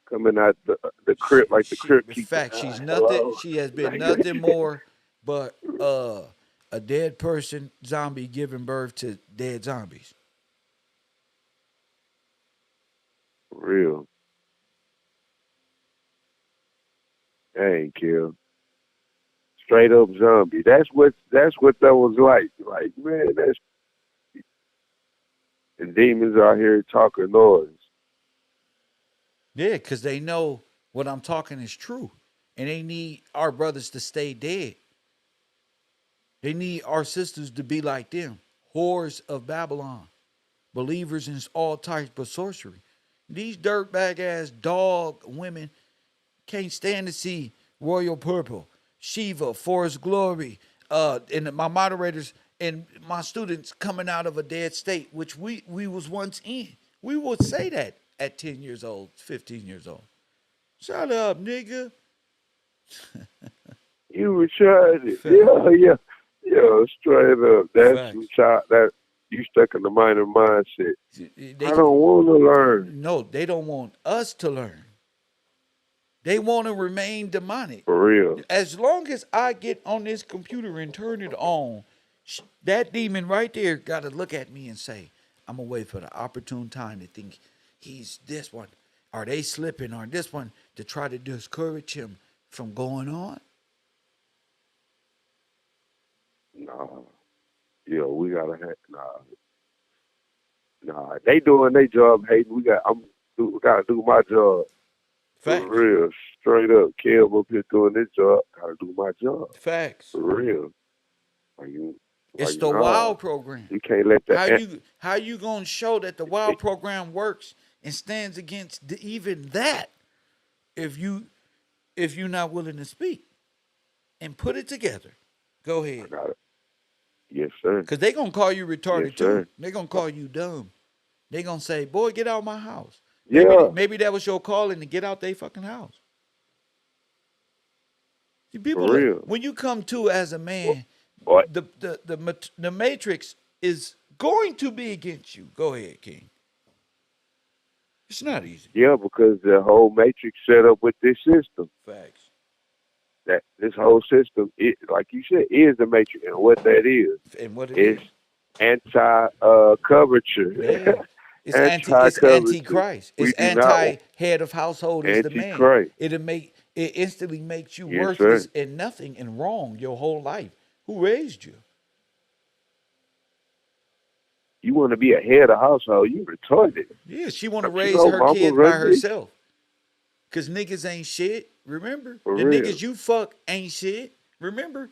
coming out the crib, like the crib In keeper. fact, she's nothing. Hello? She has been nothing more but a dead person zombie giving birth to dead zombies. Real. Dang, kill. Straight up zombie. That's what that was like. Like, man, that's the demons out here talking noise. Yeah, because they know what I'm talking is true. And they need our brothers to stay dead. They need our sisters to be like them. Whores of Babylon. Believers in all types of sorcery. These dirtbag ass dog women can't stand to see Royal Purple, Shiva, Forest Glory, and my moderators and my students coming out of a dead state, which we was once in. We would say that at 10 years old, 15 years old. Shut up, nigga. You retarded. Yeah. Straight up. That's Facts. some child that you stuck in the minor mindset. They I don't want to learn. No, they don't want us to learn. They want to remain demonic. For real. As long as I get on this computer and turn it on, that demon right there got to look at me and say, I'm gonna wait for the opportune time to think he's this one. Are they slipping on this one to try to discourage him from going on? Nah. Yeah, we gotta have They doing their job, Hayden. We gotta do my job. Facts. For real. Straight up. Kev up here doing his job. Gotta do my job. Facts. For real. It's the WOW program. You can't let that How you gonna show that the WOW program works and stands against even that if you're not willing to speak and put it together? Go ahead. I got it. Yes, sir. Because they're going to call you retarded Yes, sir. too. They're going to call you dumb. They're going to say, boy, get out of my house. Yeah. Maybe that was your calling to get out their fucking house. See, people, For real. when you come to as a man, What? the matrix is going to be against you. Go ahead, King. It's not easy. Yeah, because the whole matrix set up with this system. Facts. That this whole system, like you said, is the matrix, and what that is, And what it's anti coverture. Yeah. It's anti-Christ. It's anti-head of household is the man. It instantly makes you worthless and nothing and wrong your whole life. Who raised you? You want to be a head of household, you retarded. Yeah, she want to raise her kid by herself. Because niggas ain't shit. Remember? For the real. Niggas you fuck ain't shit. Remember?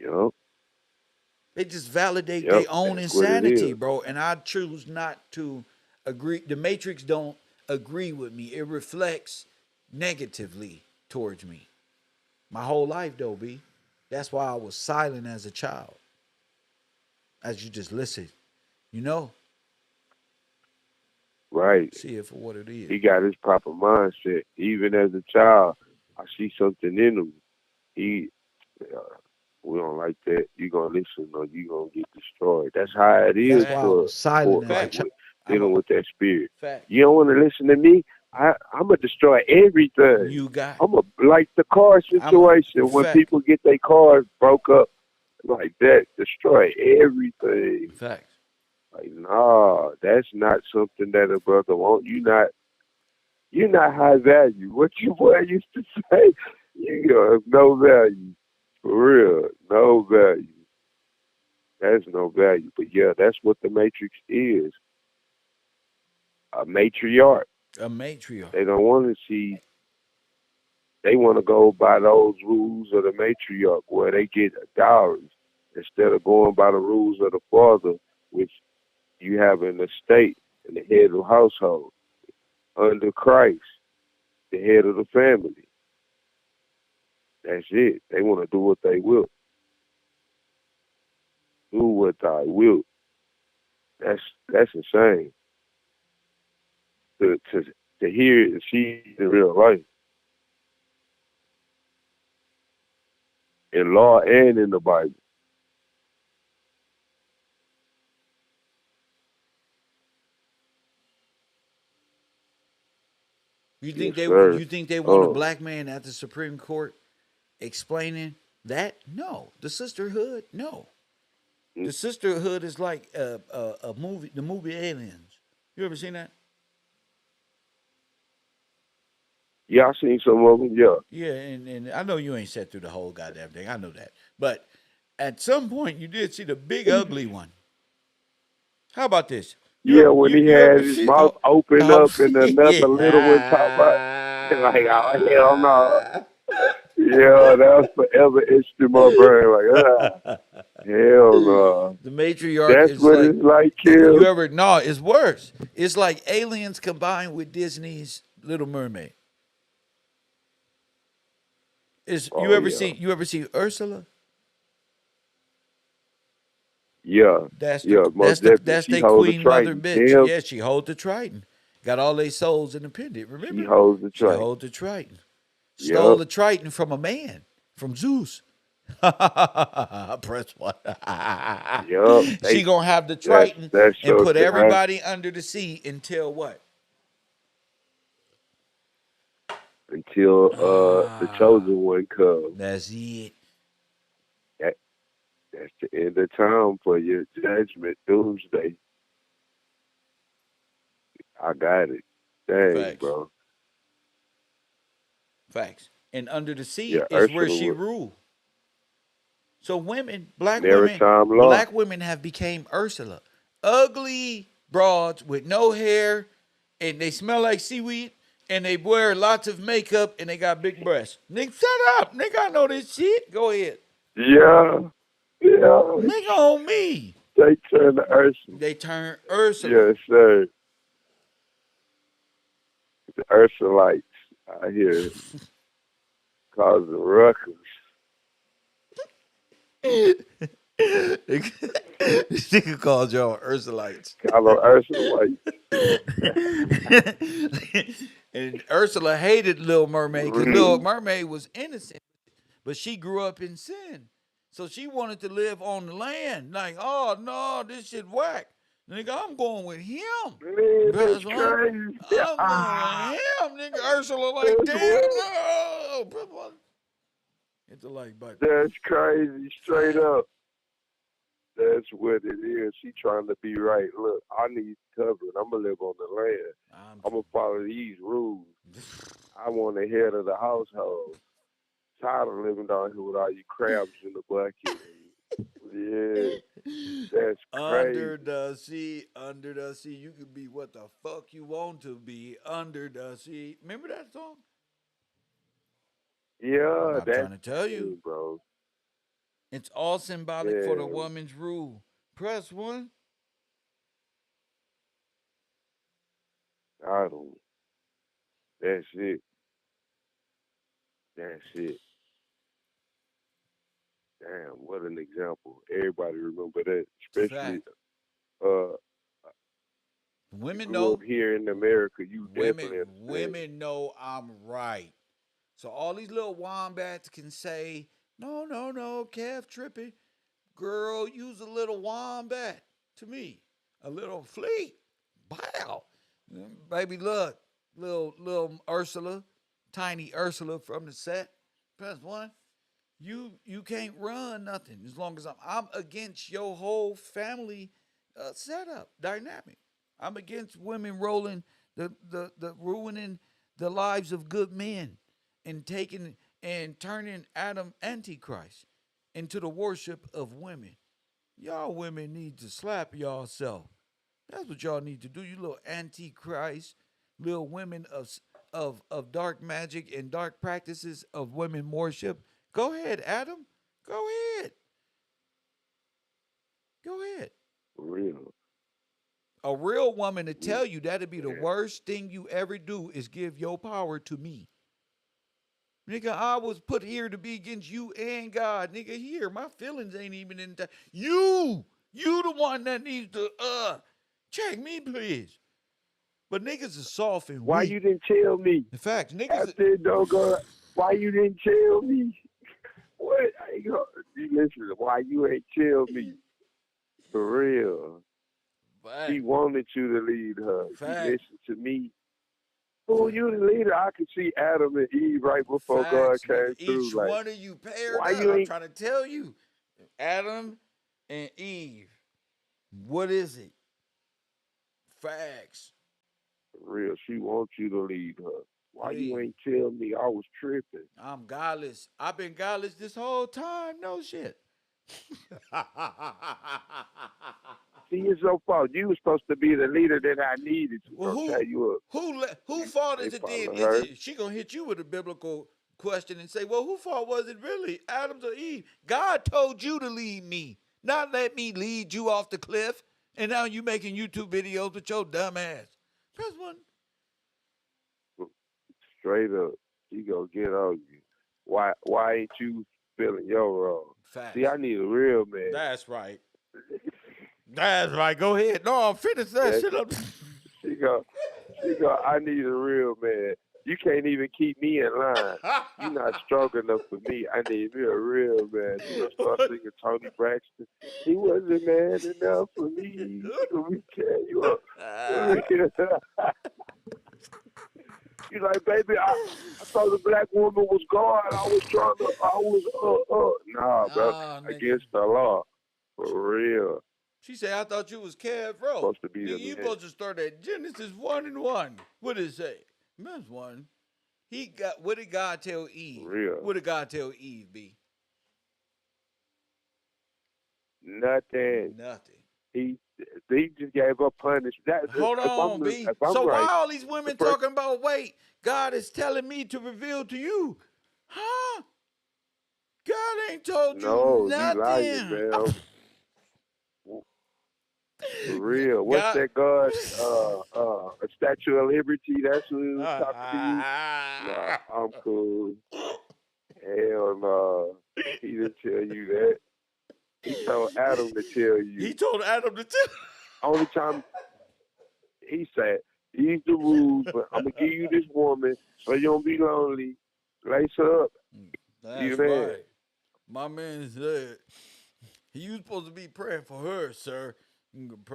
Yup. They just validate their own insanity, bro. And I choose not to agree. The Matrix don't agree with me. It reflects negatively towards me. My whole life, though, B. That's why I was silent as a child. As you just listen. You know? Right. See it for what it is. He got his proper mindset. Even as a child, I see something in him. We don't like that. You gonna listen or you gonna get destroyed. That's how it is. That's why I was silent as a child. Dealing with that spirit. Fact. You don't want to listen to me. I'm gonna destroy everything. I'm gonna like the car situation when people get their cars broke up like that, destroy everything. Facts. Like, nah, that's not something that a brother want. You're not high value. What you boy used to say, you have no value. For real, no value. That's no value. But yeah, that's what the Matrix is. A matriarch. A matriarch. They don't want to see. They want to go by those rules of the matriarch where they get dowries instead of going by the rules of the father, which you have an estate and the head of the household. Under Christ, the head of the family. That's it. They want to do what they will. Do what I will. That's insane. To hear it and see it in real life. In law and in the Bible. You think they want a black man at the Supreme Court explaining that? No. The sisterhood? No. The sisterhood is like a movie, the movie Aliens. You ever seen that? Yeah, I seen some of them, yeah. Yeah, and I know you ain't sat through the whole goddamn thing. I know that. But at some point, you did see the big ugly one. How about this? When he had his mouth open up and another little one talk about, like, oh, hell no. Yeah, that was forever itched in my brain. Like, hell no. The matriarch That's is what like, it's like, Kim. No, it's worse. It's like Aliens combined with Disney's Little Mermaid. You ever see Ursula? Yeah. That's the queen mother bitch. Damn. Yeah, she holds the Triton. Got all their souls independent. Remember? She holds the Triton. Stole the Triton from a man, from Zeus. Press one. She gonna have the Triton and put everybody under the sea until what? Until the chosen one comes. That's it. That's the end of time for your judgment, doomsday. I got it. Dang, Facts. bro. Facts. And Under the Sea Yeah, is where Ursula she was ruled. So maritime law. black women have became Ursula. Ugly broads with no hair, and they smell like seaweed, and they wear lots of makeup, and they got big breasts. Nigga, shut up. Nigga, I know this shit. Go ahead. Yeah. Nigga on me. They turn to Ursula. They turn Ursula. Yes, sir. The Ursulites out here causing ruckus. This nigga called y'all Ursulites. Call them Ursulites. And Ursula hated Little Mermaid because Little Mermaid was innocent, but she grew up in sin. So she wanted to live on the land. Like, oh no, this shit whack. Nigga, I'm going with him. Man, that's I'm crazy. going with him, nigga. Ursula like, damn, no. Hit the like button. That's crazy, straight up. That's what it is. She trying to be right. Look, I need covering. I'm going to live on the land. I'm going to follow these rules. I want the head of the household. Tired of living down here with all you crabs in the bucket. Yeah, that's crazy. Under the sea, you can be what the fuck you want to be under the sea. Remember that song? Yeah, I'm trying to tell you, bro. It's all symbolic for the woman's rule. Press 1. I don't. That's it. Damn, what an example. Everybody remember that, especially women know up here in America. You women know I'm right. So all these little wombats can say, no, Kev tripping. Girl, use a little wombat to me. A little flea. Wow. Baby, look. Little Ursula. Tiny Ursula from the set. Press 1. You can't run nothing as long as I'm against your whole family setup dynamic. I'm against women rolling the ruining the lives of good men and taking and turning Adam Antichrist into the worship of women. Y'all women need to slap y'all self. That's what y'all need to do. You little Antichrist, little women of dark magic and dark practices of women worship. Go ahead, Adam. Go ahead. For real. A real woman to tell you that'd be the worst thing you ever do is give your power to me. Nigga, I was put here to be against you and God. Nigga, here, my feelings ain't even in that. You the one that needs to check me, please. But niggas is soft and weak. Why you didn't tell me? In fact, niggas. Why you didn't tell me? What? Listen, why you ain't tell me? For real. Fact. She wanted you to lead her. Fact. She listened to me. Who you the leader? I could see Adam and Eve right before Facts, God came through. Each like, one of you paired why up. you I'm ain't trying to tell you. Adam and Eve. What is it? Facts. For real, she wants you to lead her. Why Please. you ain't tell me? I was tripping. I'm godless. I've been godless this whole time. No shit. See, it's your fault. You were supposed to be the leader that I needed to. Well, Tell you up. who fault is it then? Is it, she gonna hit you with a biblical question and say, well, who fault was it really? Adam's or Eve? God told you to lead me, not let me lead you off the cliff. And now you making YouTube videos with your dumb ass. Press 1. Straight up, she gonna get on you. Why ain't you feeling your role? Facts. See, I need a real man. That's right. That's right. Go ahead. No, I'm finished that shit up. She go, I need a real man. You can't even keep me in line. You're not strong enough for me. I need me a real man. You gonna start singing Tony Braxton. He wasn't man enough for me. Let me tell you up. You like, baby, I thought the black woman was God. Nah, bro, Nigga. against the law, for real. She said, I thought you was KevRow. Supposed to be Nigga, the you man. supposed to start at Genesis 1:1. What did it say? That's 1. What did God tell Eve? For real. What did God tell Eve, B? Nothing. He just gave up punishment. Hold on, B. If I'm So right, why all these women talking about, wait, God is telling me to reveal to you? Huh? God ain't told you nothing. Lying, man. For real. What's that God? A Statue of Liberty? That's who he was talking to you? Nah, I'm cool. Hell no. He didn't tell you that. He told Adam to tell you. He told Adam to tell. Only time he said, these the rules, but I'm gonna give you this woman so you don't be lonely. Lace her up. That's right. My man said he was supposed to be praying for her, sir.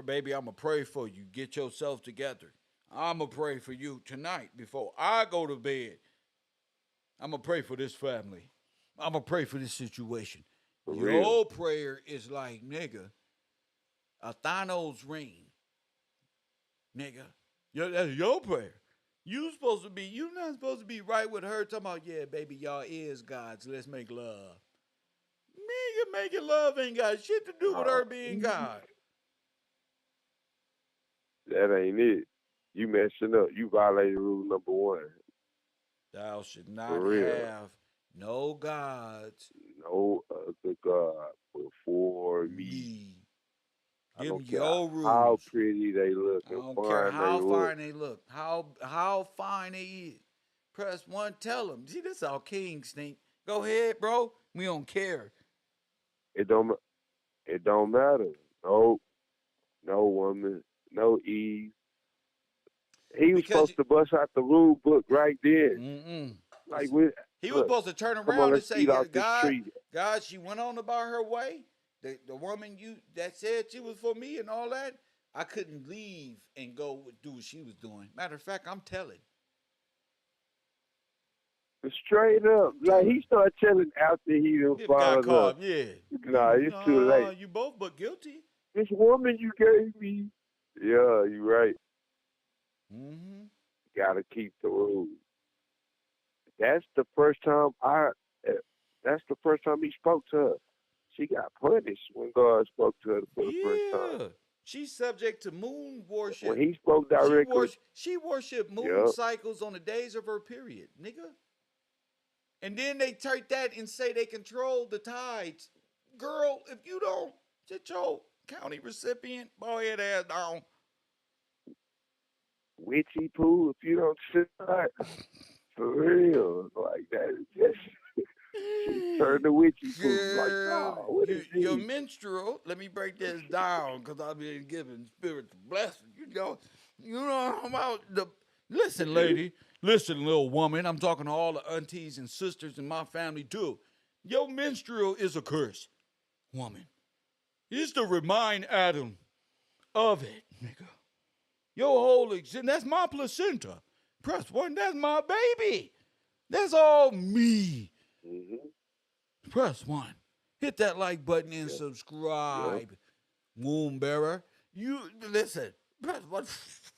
Baby, I'm gonna pray for you. Get yourself together. I'm gonna pray for you tonight before I go to bed. I'm gonna pray for this family. I'm gonna pray for this situation. For Your real. prayer is like, nigga, a Thanos ring. Nigga. That's your prayer. You not supposed to be right with her talking about, yeah, baby, y'all is gods. Let's make love. Nigga, making love ain't got shit to do with her being God. That ain't it. You messing up. You violated rule number 1. Thou should not have no gods. No other God before me. I Give don't me care your rules. how pretty they look. I don't care how fine they look. How fine they is. Press 1, tell them. See, this how kings think. Go ahead, bro. We don't care. It don't matter. No woman, no Eve. He was supposed to bust out the rule book right then. Like he was supposed to turn around and say, God, she went on about her way. The woman that said she was for me and all that, I couldn't leave and go do what she was doing. Matter of fact, I'm telling. Straight up. Like he started telling after he got caught, yeah. Nah, it's too late. You both but guilty. This woman you gave me. Yeah, you right. Mm-hmm. Gotta keep the rules. That's the first time he spoke to her. She got punished when God spoke to her for the first time. She's subject to moon worship. When he spoke directly. She worshiped moon cycles on the days of her period, nigga. And then they take that and say they control the tides. Girl, if you don't sit your county recipient, boy, head ass down. Witchy poo, if you don't sit right. For real. Like that. She turned the witchy poo. Like, no, what is your minstrel, let me break this down because I've been giving spirits blessing. You know about the. Listen, lady. Listen, little woman. I'm talking to all the aunties and sisters in my family, too. Your menstrual is a curse, woman. It's to remind Adam of it, nigga. Your whole existence. That's my placenta. Press 1, that's my baby. That's all me. Mm-hmm. Press 1. Hit that like button and subscribe. Womb bearer. You listen. Press 1.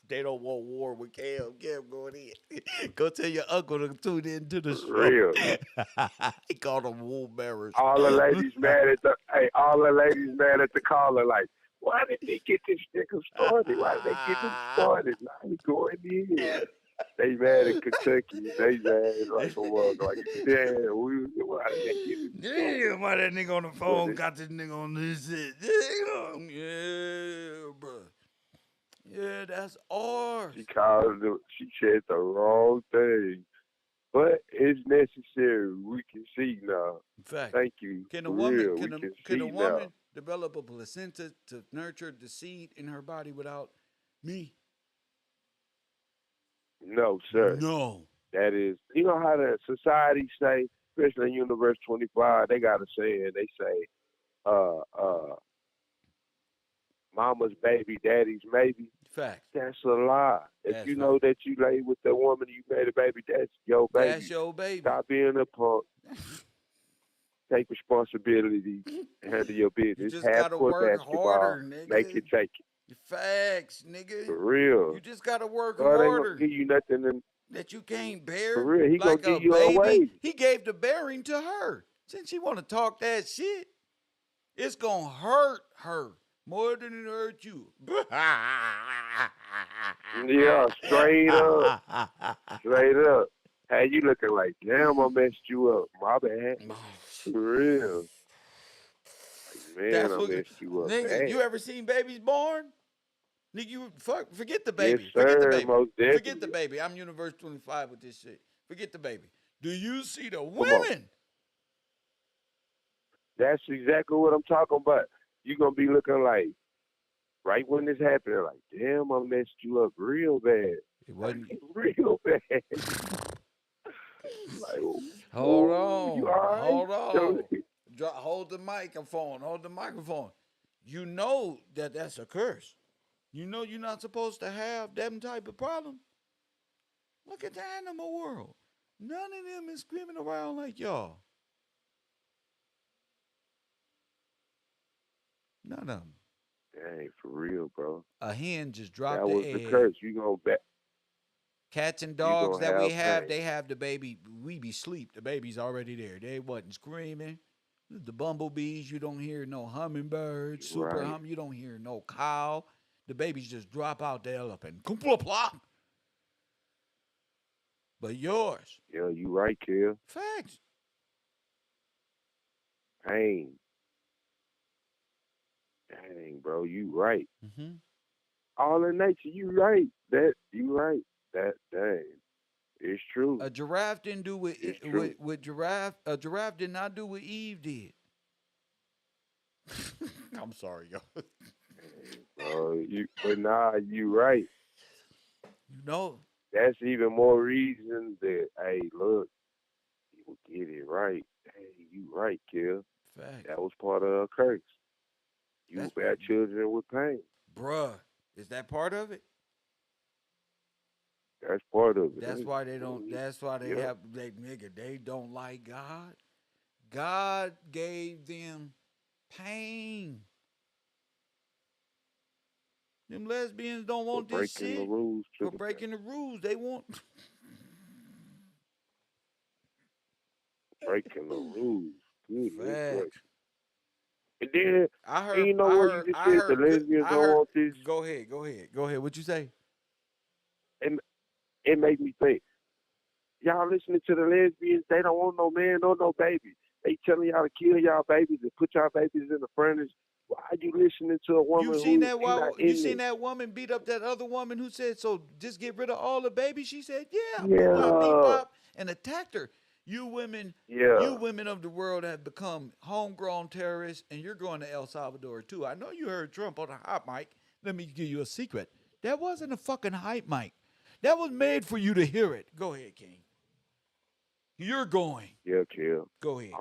They don't want war with Kev. Kev going in. Go tell your uncle to tune in to the show. Real. He called them womb bearers. All the ladies mad at the caller. Like, why did they get this nigga started? Why did they get him started? Now he going in. They mad at Kentucky. They mad like a world. Like, why did they get him started? Damn, why that nigga on the phone got this nigga on this shit? Damn, yeah, bro. Yeah, that's ours. She said the wrong thing. But it's necessary. We can see now. In fact, thank you. Can a woman develop a placenta to nurture the seed in her body without me? No, sir. No. That is, you know how the society say, especially in Universe 25, they got a saying. They say, mama's baby, daddy's maybe. Facts. That's a lie. If That's you know that you lay with the woman you made a baby, that's your baby. That's your baby. Stop being a punk. Take responsibility. Handle your business. You just Half gotta court work basketball. harder, nigga. Make it take it. Facts, nigga. For real. You just gotta work God ain't harder. gonna give you nothing That you can't bear. for real. He like gonna a give you baby. a wave. He gave the bearing to her. Since she wanna talk that shit, it's gonna hurt her more than it hurt you. Yeah, straight up. Straight up. Hey, you looking like, damn, I messed you up. My bad. For real. Like, man, That's I what, messed you up. nigga, bad. you ever seen babies born? Nigga, you forget the baby. Yes, Forget the sir, baby. most Forget the definitely. baby. I'm Universe 25 with this shit. Forget the baby. Do you see the Come on. women? That's exactly what I'm talking about. You gonna be looking like, right when this happened, like, damn, I messed you up real bad. It wasn't. Real bad. Like, Hold ooh, you on. all right? Hold on. Hold the microphone. Hold the microphone. You know that that's a curse. You know you're not supposed to have them type of problem. Look at the animal world. None of them is screaming around like y'all. None of them. Dang, for real, bro. A hen just dropped That the was egg. the curse. You gonna bet. Cats and dogs gonna that we have have, pain. they have the baby. We be sleep. The baby's already there. They wasn't screaming. The bumblebees, you don't hear no hummingbirds. Super Right. hum, you don't hear no cow. The babies just drop out the elephant. Plop, plop. But yours. Yeah, you right, Kel. Facts. Pain. Dang, bro, you right. Mm-hmm. All in nature, you right. You right. That dang. It's true. A giraffe didn't do what It's true. with giraffe. A giraffe did not do what Eve did. I'm sorry, y'all. But nah, you right. You know. That's even more reason that, hey, look, you get it right. Hey, you right, Kel. Facts. That was part of a curse. You bear children with pain. Bruh, is that part of it? That's part of it. That's why they don't. That's why they have. They don't like God. God gave them pain. Them lesbians don't want this shit. The rules for breaking the rules. They want. breaking the rules. Facts. And then, I heard. you know what you just said? The lesbians don't want this. Go ahead. What you say? And it made me think, y'all listening to the lesbians, they don't want no man or no baby. They telling y'all to kill y'all babies and put y'all babies in the furnace. Why are you listening to a woman You seen that woman beat up that other woman who said, so just get rid of all the babies? She said, yeah. Yeah. And attacked her. You women of the world have become homegrown terrorists, and you're going to El Salvador too. I know you heard Trump on a hot mic. Let me give you a secret. That wasn't a fucking hype mic. That was made for you to hear it. Go ahead, King. You're going. Yeah, Kel. Go ahead.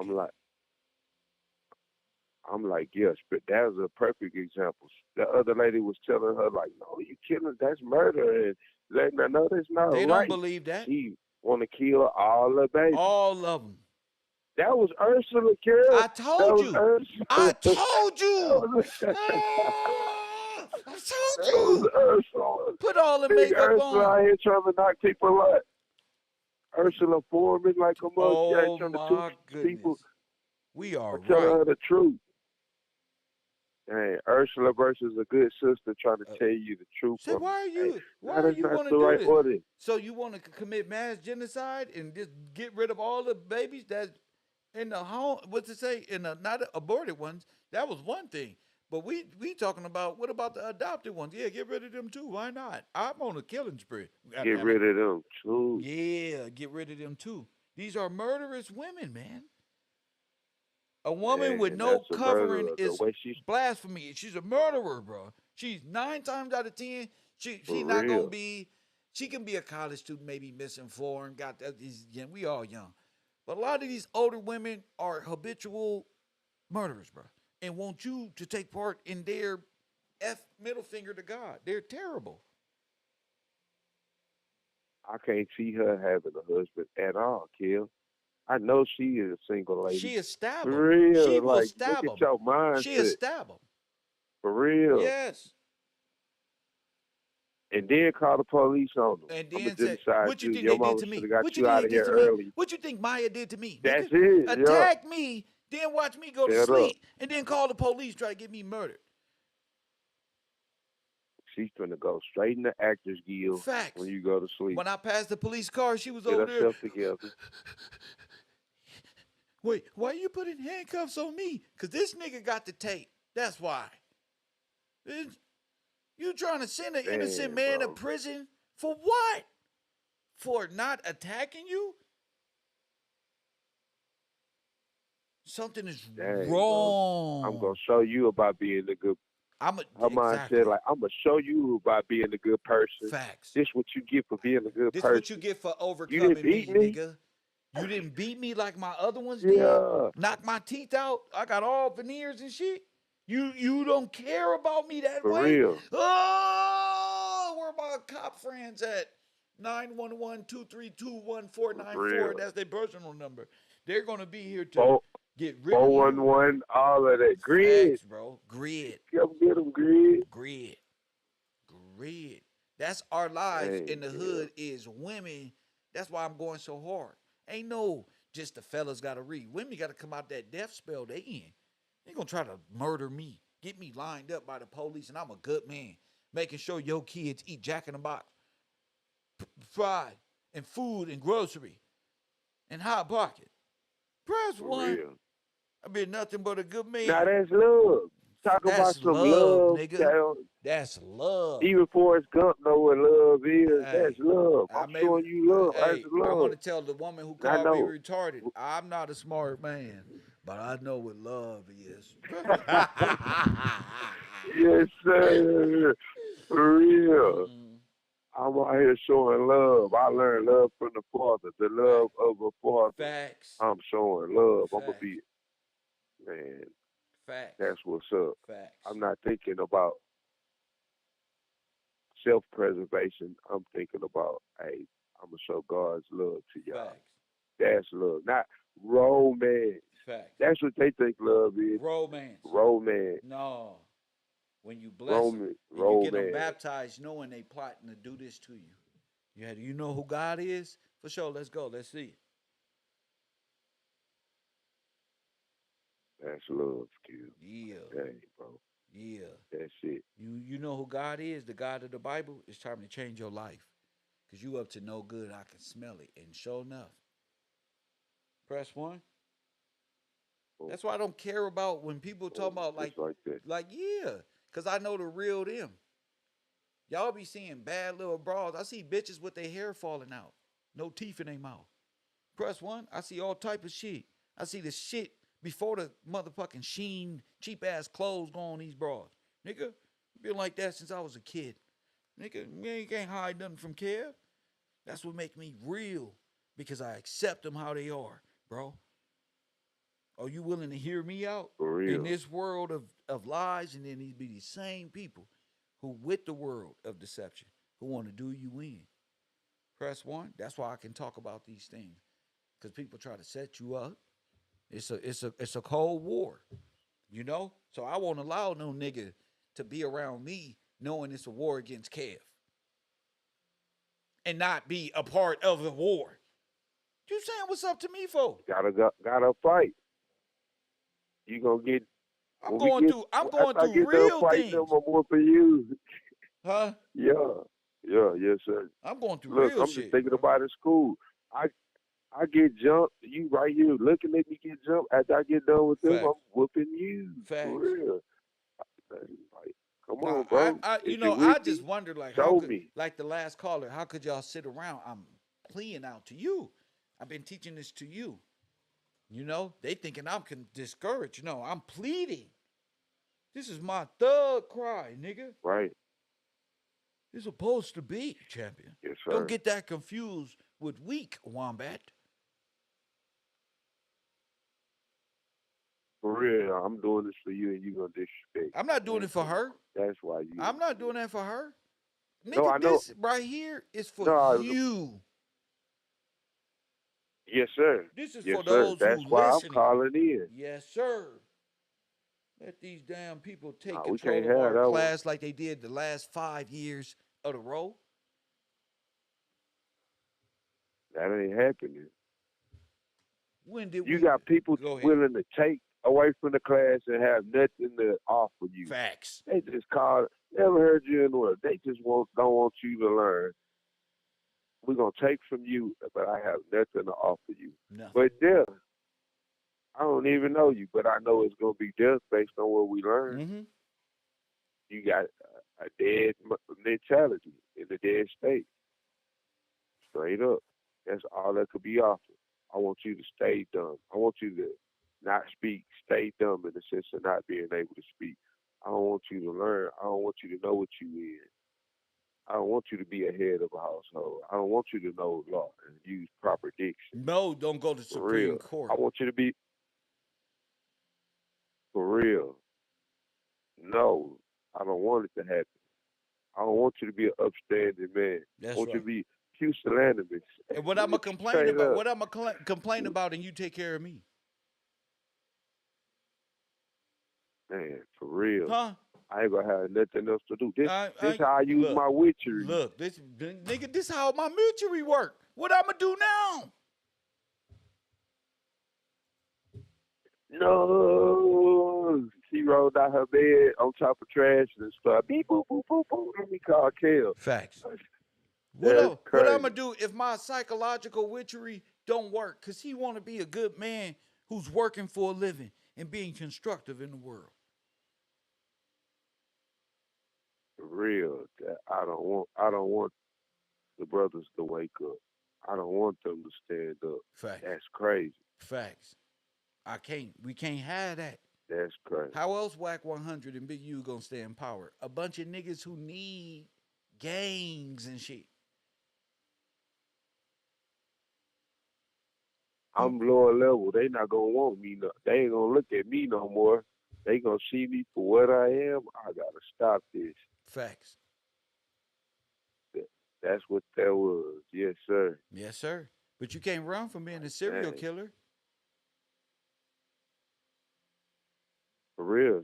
I'm like, yes, but that was a perfect example. The other lady was telling her, like, no, you killing, that's murder. And letting her know that's not right. They don't believe that. She want to kill all the babies. All of them. That was Ursula, Kel. I told you. I told you. Ursula. Put all the Big makeup Ursula out here trying to knock people out. Ursula Foreman like a mother, trying to teach people. We are tell her the truth. Hey, Ursula versus a good sister trying to tell you the truth. So why are you want to do this? Order. So you want to commit mass genocide and just get rid of all the babies that in the home? What's it say? In the not aborted ones. That was one thing. But we talking about, what about the adopted ones? Yeah, get rid of them too. Why not? I'm on a killing spree. Get rid of them too. Yeah, get rid of them too. These are murderous women, man. A woman with no covering is blasphemy. She's a murderer, bro. She's 9 times out of 10. She's not gonna be. She can be a college student, maybe misinformed. Got that? We all young, but a lot of these older women are habitual murderers, bro, and want you to take part in their F middle finger to God. They're terrible. I can't see her having a husband at all, Kill. I know she is a single lady. She is stab For him. real, She will like, stab look him. at your She is mindset. stab him. For real. Yes. And then call the police on them. And I'm a then say, genocide what you too. think Your they did mama to should me? have got What you you think out they of did here to me? early. What you think Maya did to me? That's Nigga, it. attack me, then watch me go to Shut sleep, up. and then call the police, try to get me murdered. She's gonna go straight in the Actors Guild Facts. when you go to sleep. When I passed the police car, she was Get over there. herself together. Wait, why you putting handcuffs on me? Because this nigga got the tape. That's why. You trying to send an innocent man to prison for what? For not attacking you? Something is Dang, wrong. bro. I'm gonna show you about being a good. Her mindset, exactly. like, I'm gonna show you about being a good person. Facts. This what you get for being a good This person. what you get for You overcoming didn't beat me, me, nigga. You didn't beat me like my other ones Yeah. did. Knock my teeth out. I got all veneers and shit. You don't care about me that For way. real. Oh, where my cop friends at? 911-232-1494. For real. That's their personal number. They're gonna be here to get rid of you. 411, all of that. Grid. Facts, bro. Grid. Come get them, Grid. Grid. Grid. That's our lives Dang, in the hood is women. That's why I'm going so hard. Ain't no just the fellas gotta read. Women gotta come out that death spell they in. They gonna try to murder me, get me lined up by the police, and I'm a good man, making sure your kids eat Jack in the Box, fried, and food and grocery, and Hot Pocket. Press For one. real. I've been nothing but a good man. Now that's love. Talk about That's some love, love, nigga. child. That's love. Even Forrest Gump know what love is. Hey, That's love. I'm showing you love. Hey, That's love. I want to tell the woman who I called me know. retarded, I'm not a smart man, but I know what love is. Yes, sir. For real. I'm out here showing love. I learned love from the Father, the love of a Father. Facts. I'm showing love. I'm going Facts. to be, man, Facts. that's what's up. Facts. I'm not thinking about self-preservation. I'm thinking about, hey, I'm going to show God's love to y'all. Facts. That's love, not romance. Facts. That's what they think love is. Romance. Romance. No. When you bless them, and you get them baptized knowing they plotting to do this to you. You know who God is? For sure, let's go. Let's see it. That's love, kid. Yeah. Dang, bro. Yeah. That's it. You know who God is, the God of the Bible? It's time to change your life. Because you up to no good. I can smell it. And sure enough. Press one. That's why I don't care about when people talk about like that. Like, yeah. Because I know the real them. Y'all be seeing bad little bras. I see bitches with their hair falling out. No teeth in their mouth. Press one. I see all type of shit. I see the shit before the motherfucking sheen, cheap-ass clothes go on these bras. Nigga, been like that since I was a kid. Nigga, you can't hide nothing from Kev. That's what make me real. Because I accept them how they are, bro. Are you willing to hear me out? For real. In this world of lies, and then these be these same people who with the world of deception, who want to do you in. Press one. That's why I can talk about these things. Because people try to set you up. It's a cold war. You know? So I won't allow no nigga to be around me knowing it's a war against Kev. And not be a part of the war. You saying what's up to me for? Gotta fight. You gonna get. I'm going through real things. I'm whooping you. Huh? Yeah, yes, sir. I'm going through Look, real I'm shit. just thinking bro. about in school. I get jumped. You right here looking at me get jumped. After I get done with them, Facts. I'm whooping you. Facts. For real. Like, come Nah, on, bro. I just wonder, like, how could, me. like the last caller, how could y'all sit around? I'm pleading out to you. I've been teaching this to you. You know, they thinking I'm discouraged. No, I'm pleading. This is my thug cry, nigga. Right. It's supposed to be, champion. Yes, sir. Don't get that confused with weak, Wombat. For real, I'm doing this for you, and you gonna disrespect. I'm not doing it for her. That's why you. I'm not doing that for her. No, I Nigga, know. this right here is for No, you. yes, sir. This is Yes, for sir. those That's who why I'm listening. calling in. Yes, sir. Let these damn people take Nah, we can't control of have our that class like they did the last 5 years of the row. That ain't happening. When did You we got people go ahead? willing to take away from the class and have nothing to offer you. Facts. They just call. Never heard you in the world. They just don't want you to learn. We're gonna take from you, but I have nothing to offer you. Nothing. But death, I don't even know you, but I know it's gonna be death based on what we learn. Mm-hmm. You got a dead mentality in the dead state. Straight up. That's all that could be offered. I want you to stay dumb. I want you to not speak, stay dumb in the sense of not being able to speak. I don't want you to learn. I don't want you to know what you is. I don't want you to be a head of a household. I don't want you to know law and use proper diction. No, don't go to For Supreme real. Court. I want you to be for real. No, I don't want it to happen. I don't want you to be an upstanding man. That's I want you right. to be pusillanimous. And what I'm gonna complain Straight about? up. What I'm gonna complain about, and you take care of me, Man, for real. huh? I ain't gonna have nothing else to do. This I how I use look, my witchery. Look, this nigga, this how my witchery work. What I'm gonna do now? No, she rolled out her bed on top of trash and started beep boop boop boop boop. Let me call Kel. Facts. That's What I'm crazy. gonna do if my psychological witchery don't work? Cause he want to be a good man who's working for a living and being constructive in the world. For real. I don't want the brothers to wake up. I don't want them to stand up. Facts. That's crazy. Facts. We can't have that. That's crazy. How else Whack 100 and Big U gonna stay in power? A bunch of niggas who need gangs and shit. I'm lower level. They not gonna want me. They ain't gonna look at me no more. They gonna see me for what I am. I gotta stop this. Facts. That's what that was. Yes, sir. Yes, sir. But you can't run from being a serial Dang. killer. For real.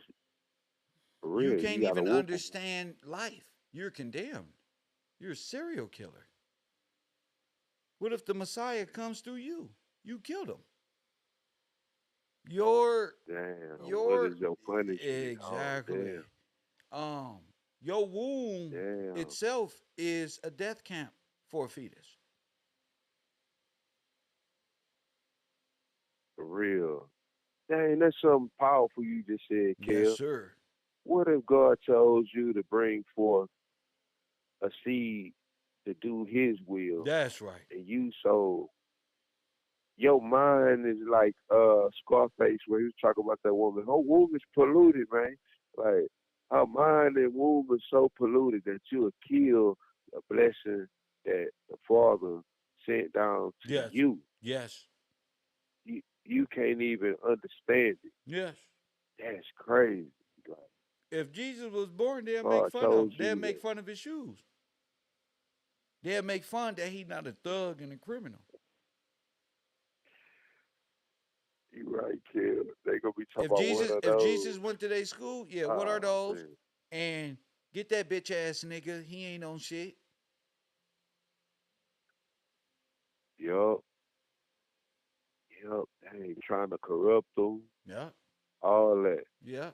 For real. You can't gotta even whoop 'em. understand life. You're condemned. You're a serial killer. What if the Messiah comes through you? You killed him. Your Damn. What is your punishment? exactly. Oh, Your womb damn. itself is a death camp for a fetus. For real. Dang, that's something powerful you just said, Kev. Yes, sir. What if God chose you to bring forth a seed to do his will? That's right. And you so your mind is like Scarface where he was talking about that woman. Her womb is polluted, man. Like her mind and womb is so polluted that you'll kill a blessing that the Father sent down to Yes. you. Yes. You can't even understand it. Yes. That's crazy. Like, If Jesus was born, they'll God make fun of told him. They'll you make that. fun of his shoes. They'll make fun that he's not a thug and a criminal. You right, kid. They gonna be talking If about Jesus, one of if those. Jesus went to their school, yeah, what are those? Man. And get that bitch ass nigga. He ain't on shit. Yup. They ain't trying to corrupt them. Yeah. All that. Yeah.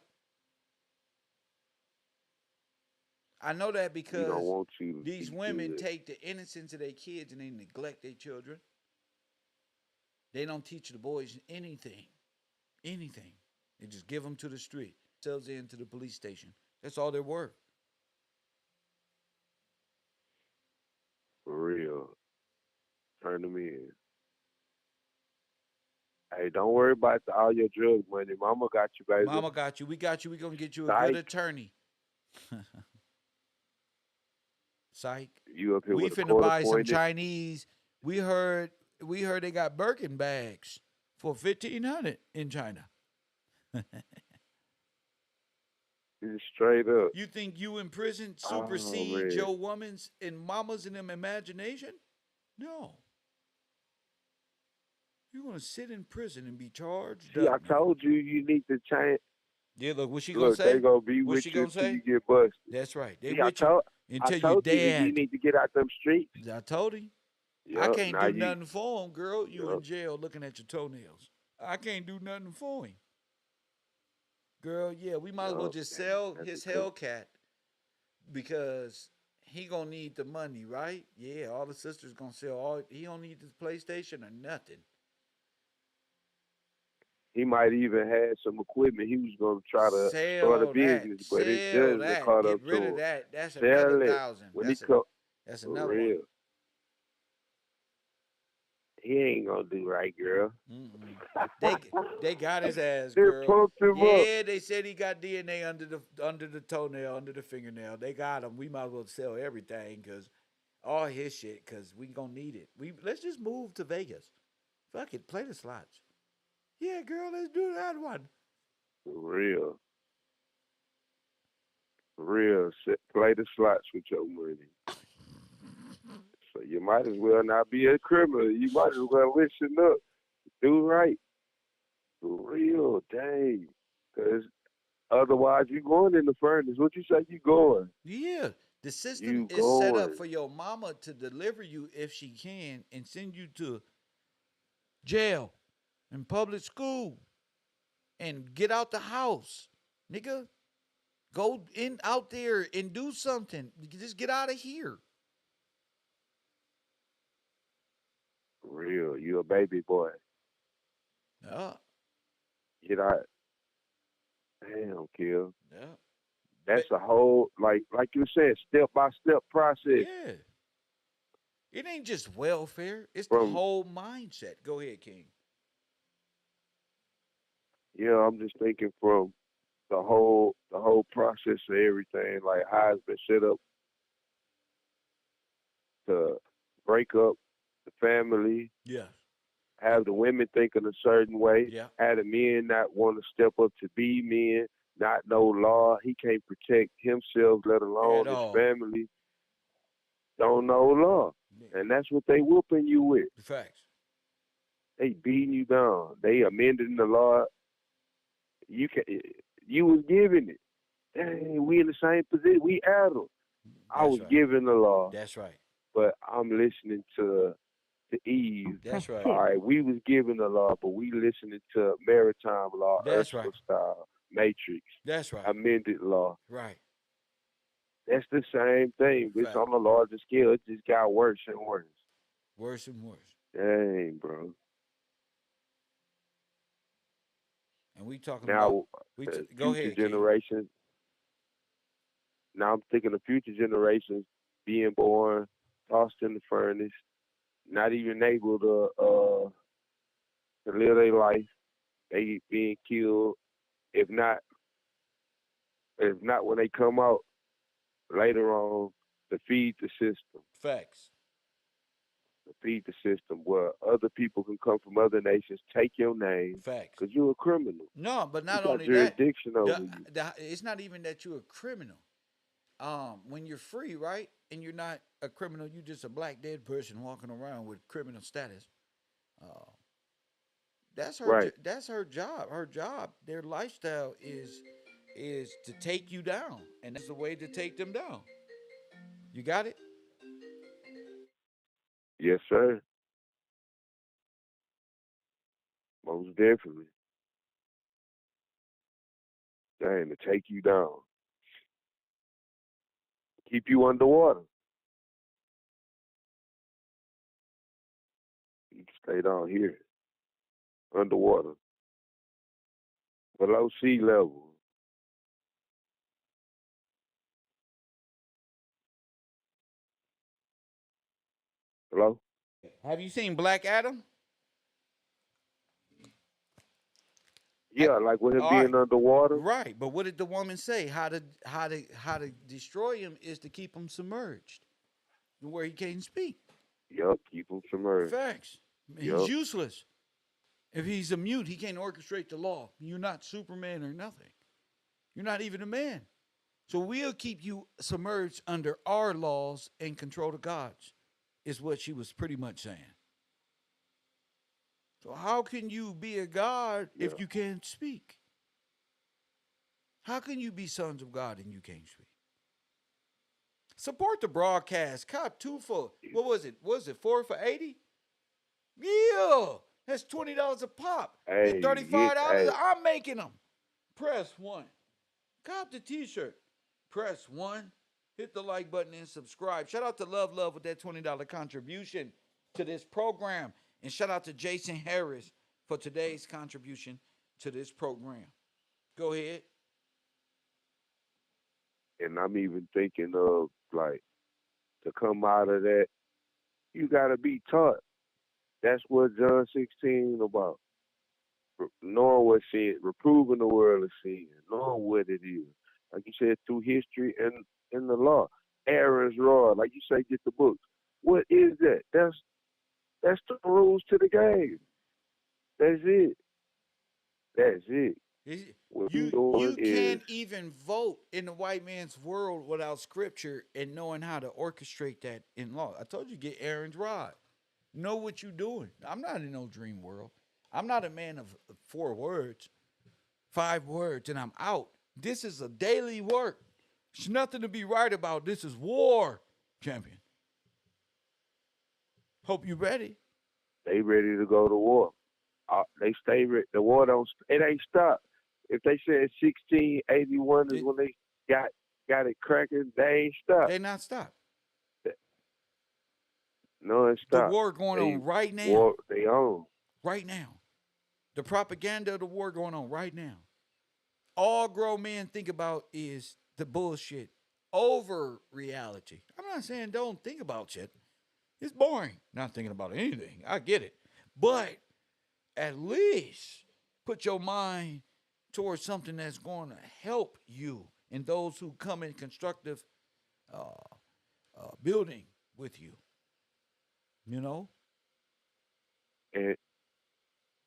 I know that We don't because want you to these be women good. take the innocence of their kids and they neglect their children. They don't teach the boys anything. Anything. They just give them to the street. Sells into the police station. That's all they're worth. For real. Turn them in. Hey, don't worry about all your drug money. Mama got you, baby. Mama got you. We got you. We gonna get you a Psych. good attorney. Psych. You up here We with a finna quarter buy some pointed. Chinese. We heard they got Birkin bags for $1,500 in China. Just straight up. You think you in prison Oh, supersede man. your woman's and mamas in them imagination? No. You're gonna sit in prison and be charged See, up, I man. told you you need to change. Yeah, look, what she gonna Look, they say? gonna be What with she you gonna until you say? get busted. That's right. They See, I with you told until you you that you dead. need to get out them streets. I told him. I Yup, can't now do you. nothing for him, girl. You in Yup. jail looking at your toenails. I can't do nothing for him. Girl, yeah, we might as well Yup. just sell That's his because Hellcat because he gonna need the money, right? Yeah, all the sisters gonna sell all. He don't need this PlayStation or nothing. he might even had some equipment he was gonna try to start a Sell that. business, but his Sell judgment that. caught Get up rid to of him. that. That's another Sell it 1,000. when he That's come that's for another real. one. He ain't gonna do right, girl. They got his ass, They girl. pumped him up. Yeah, they said he got DNA under the toenail, under the fingernail. They got him. We might as well sell everything because all his shit because we gonna need it. Let's just move to Vegas. Fuck it, play the slots. Yeah, girl, let's do that one. For real. For real. Play the slots with your money. So you might as well not be a criminal. You might as well listen up. Do right. For real, dang. Because otherwise you going in the furnace. What you say you going? Yeah, the system You is set up going. for your mama to deliver you if she can and send you to jail and public school and get out the house, nigga. Go in out there and do something. Just get out of here. For real. You a baby boy. Yeah, Get out. Damn, Kill. yeah, That's a whole, like you said, step-by-step process. yeah. It ain't just welfare. It's the From, whole mindset. Go ahead, King. I'm just thinking from the whole process of everything, like how it's been set up to break up the family, Yeah, have the women thinking a certain way, yeah. have the men not want to step up to be men, not know law. He can't protect himself, let alone At his all. family. Don't know law. And that's what they whooping you with. Facts. They beating you down. They amending the law. You was giving it. Dang, we in the same position. We Adam. I That's was right. given the law, That's right. but I'm listening to Eve. That's right. All right, we was given the law, but we listening to maritime law, That's Ursula right. style, Matrix, That's right. amended law. Right. That's the same thing, but it's Fact. on a larger scale. It just got worse and worse. Worse and worse. Dang, bro. And we talking Now, about go future ahead, King. generations. Now I'm thinking of future generations being born, tossed in the furnace, not even able to live their life. They being killed. If not when they come out later on, to feed the system. Facts. To feed the system where other people can come from other nations, take your name, Facts. because you're a criminal. No, but You not got only that, jurisdiction over you. it's not even that you're a criminal. When you're free, right, and you're not a criminal, you're just a black dead person walking around with criminal status. That's her. Right. That's her job. Her job, their lifestyle is to take you down, and that's the way to take them down. You got it? Yes, sir. Most definitely. Dang, to take you down. Keep you underwater. You can stay down here, underwater, below sea level. Hello? Have you seen Black Adam? Yeah, like with him All being right. underwater. Right, but what did the woman say? How to destroy him is to keep him submerged, where he can't speak. Yup, keep him submerged. Facts. He's Yup. useless. If he's a mute, he can't orchestrate the law. You're not Superman or nothing. You're not even a man. So we'll keep you submerged under our laws and control of God's, is what she was pretty much saying. So how can you be a God if you can't speak? How can you be sons of God and you can't speak? Support the broadcast. Cop 2 for, what was it? Was it 4 for 80? Yeah. That's $20 a pop. Hey, Get $35. hey. I'm making them. Press 1. Cop the t-shirt. Press 1. Hit the like button and subscribe. Shout out to Love with that $20 contribution to this program. And shout out to Jason Harris for today's contribution to this program. Go ahead. And I'm even thinking of, like, to come out of that, you got to be taught. That's what John 16 about. Knowing what sin, reproving the world of sin, knowing what it is. Like you said, through history and in the law. Aaron's rod, like you say, get the books. What is that? That's the rules to the game. That's it. That's it. You can't even vote in the white man's world without scripture and knowing how to orchestrate that in law. I told you, get Aaron's rod. Know what you're doing. I'm not in no dream world. I'm not a man of 4 words, 5 words, and I'm out. This is a daily work. There's nothing to be right about. This is war, champion. Hope you ready. They ready to go to war. They stay ready. The war don't. It ain't stopped. If they said 1681 is when they got it cracking, they ain't stopped. They not stopped. No, it's stopped. The war going on right now. War they own. Right now. The propaganda of the war going on right now. All grown men think about is the bullshit over reality. I'm not saying don't think about shit. It's boring not thinking about anything. I get it. But at least put your mind towards something that's going to help you and those who come in constructive building with you. You know? And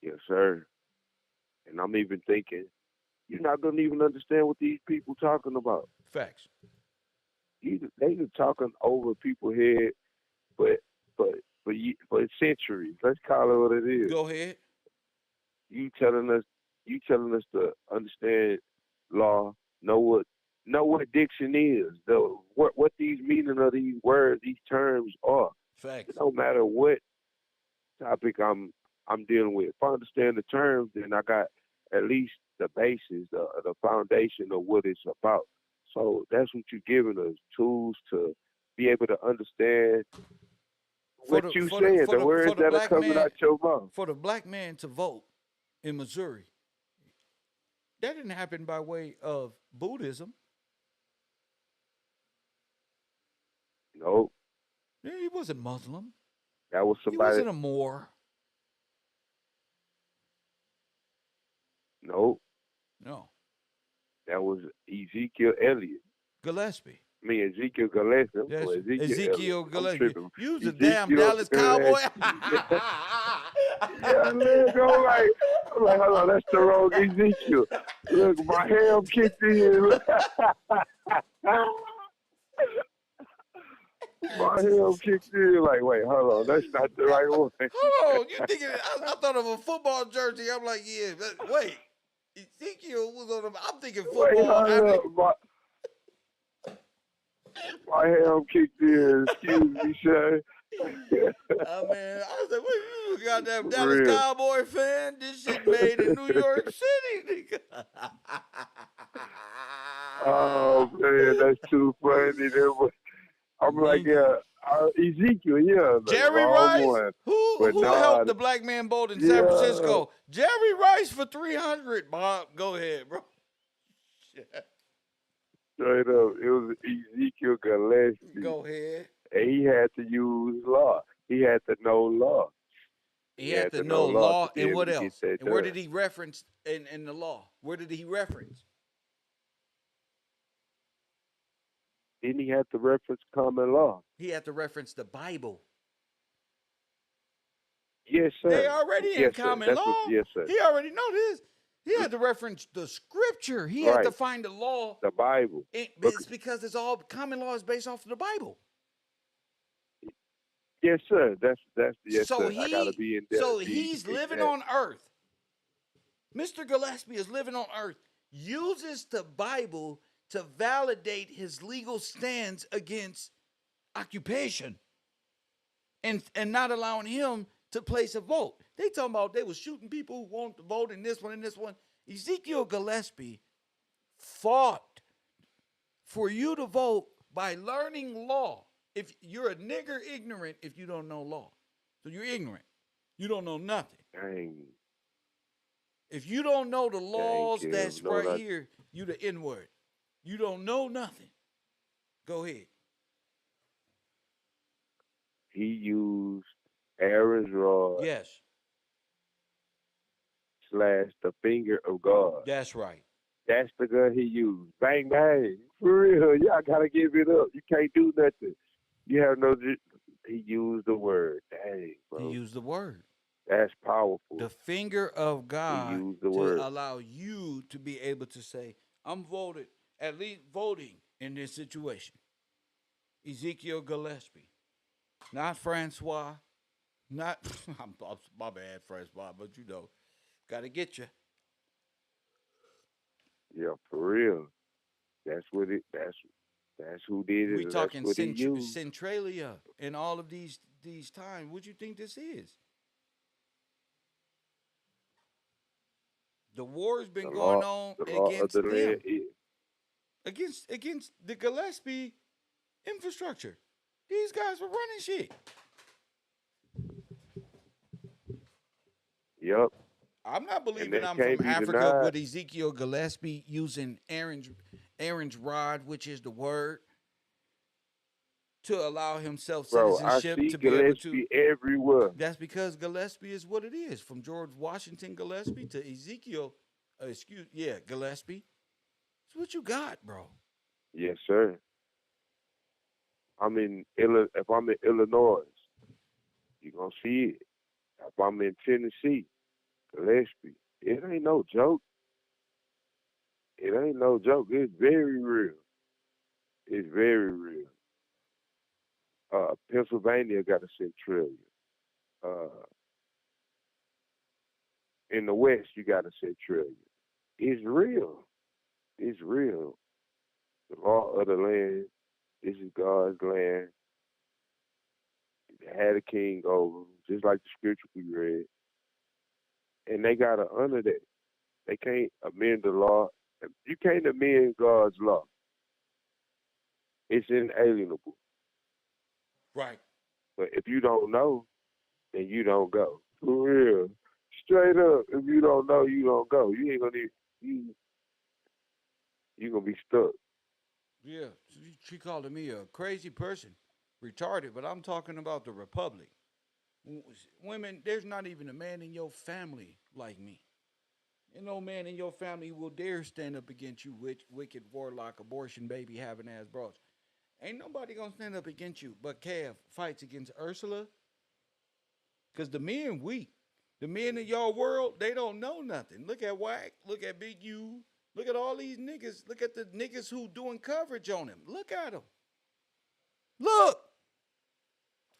yes, sir. And I'm even thinking, you're not gonna even understand what these people talking about. Facts. They been talking over people's head, but for centuries. Let's call it what it is. Go ahead. You telling us to understand law, know what diction is, what these meaning of these words, these terms are. Facts. No matter what topic I'm dealing with. If I understand the terms, then I got at least the basis, the foundation of what it's about. So that's what you're giving us, tools to be able to understand what you saying, the words that are coming out your mouth. For the black man to vote in Missouri, that didn't happen by way of Buddhism. Nope. He wasn't Muslim. That was somebody. He wasn't a Moor. Nope. No. That was Ezekiel Elliott. Gillespie. I mean, Ezekiel Gillespie. Yes. Ezekiel Gillespie. You was a damn Dallas Cowboy. Yeah, look, I'm like, hold on, that's the wrong Ezekiel. Look, my ham kicked in. My ham kicked in. Like, wait, hold on, that's not the right one. Hold on, you thinking? I thought of a football jersey. I'm like, yeah, wait. Ezekiel was on the. I'm thinking football. Wait, hold up, my ham kicked in. Excuse me, sir. Oh man, I was like, what you goddamn Dallas Cowboy fan? This shit made in New York City, nigga. Oh man, that's too funny. I'm like, yeah, Ezekiel, yeah. Jerry Rice? Who helped the black man boat in San Francisco? Jerry Rice for 300. Bob, go ahead, bro. Straight up, it was Ezekiel Gillespie. Go ahead. And he had to use law. He had to know law. He had to know law and what else? And where did he reference in the law? Where did he reference? Didn't he have to reference common law? He had to reference the Bible. Yes, sir. They already in Yes, sir. common That's law. what. Yes, sir. He already know this. He had to reference the scripture. He had to Right. find the law. The Bible. It's because it's all common law is based off of the Bible. Yes, sir. That's yes, So sir. I gotta be in there. he's living on earth. Mr. Gillespie is living on earth, uses the Bible to validate his legal stance against occupation and not allowing him to place a vote. They talking about they was shooting people who wanted to vote in this one and this one. Ezekiel Gillespie fought for you to vote by learning law. If you're a nigger ignorant if you don't know law. So you're ignorant. You don't know nothing. Dang. If you don't know the laws Kev, that's no, right that- here, you the N-word. You don't know nothing. Go ahead. He used Aaron's rod Yes, / the finger of God. that's right. That's the gun he used. Bang, bang. For real. Y'all got to give it up. You can't do nothing. You have no... He used the word. Dang, bro. He used the word. That's powerful. The finger of He God used the to word. allow you to be able to say, I'm at least voting in this situation. Ezekiel Gillespie. Not Francois. Not, my bad, Francois, but you know, got to get you. Yeah, for real. That's what it... That's who did it. We And talking that's what he used. Centralia and all of these times. What do you think this is? The war's been going on the law against of the them, land is... against the Gillespie infrastructure. These guys were running shit. Yep. I'm not believing that I'm can't from be Africa denied. with Ezekiel Gillespie using Aaron's rod, which is the word, to allow himself Bro, I citizenship see to be able to. Gillespie everywhere. That's because Gillespie is what it is. From George Washington Gillespie to Ezekiel, Gillespie. That's what you got, bro. Yes, sir. If I'm in Illinois, you're going to see it. If I'm in Tennessee, Gillespie, it ain't no joke. It ain't no joke. It's very real. It's very real. Pennsylvania got a centrillion. In the West, you got a centrillion. It's real. It's real. The law of the land. This is God's land. They had a king over them, just like the scripture we read. And they got to honor that. They can't amend the law. You can't amend God's law. It's inalienable. Right. But if you don't know, then you don't go. For real. Straight up. If you don't know, you don't go. You ain't gonna you're gonna be stuck. Yeah, she called me a crazy person, retarded, but I'm talking about the Republic. Women, there's not even a man in your family like me. And no man in your family will dare stand up against you, wicked warlock, abortion baby having ass bros. Ain't nobody gonna stand up against you, but Kev fights against Ursula. Cause the men weak. The men in your world, they don't know nothing. Look at Wack, look at Big U, look at all these niggas. Look at the niggas who doing coverage on him. Look at them. Look.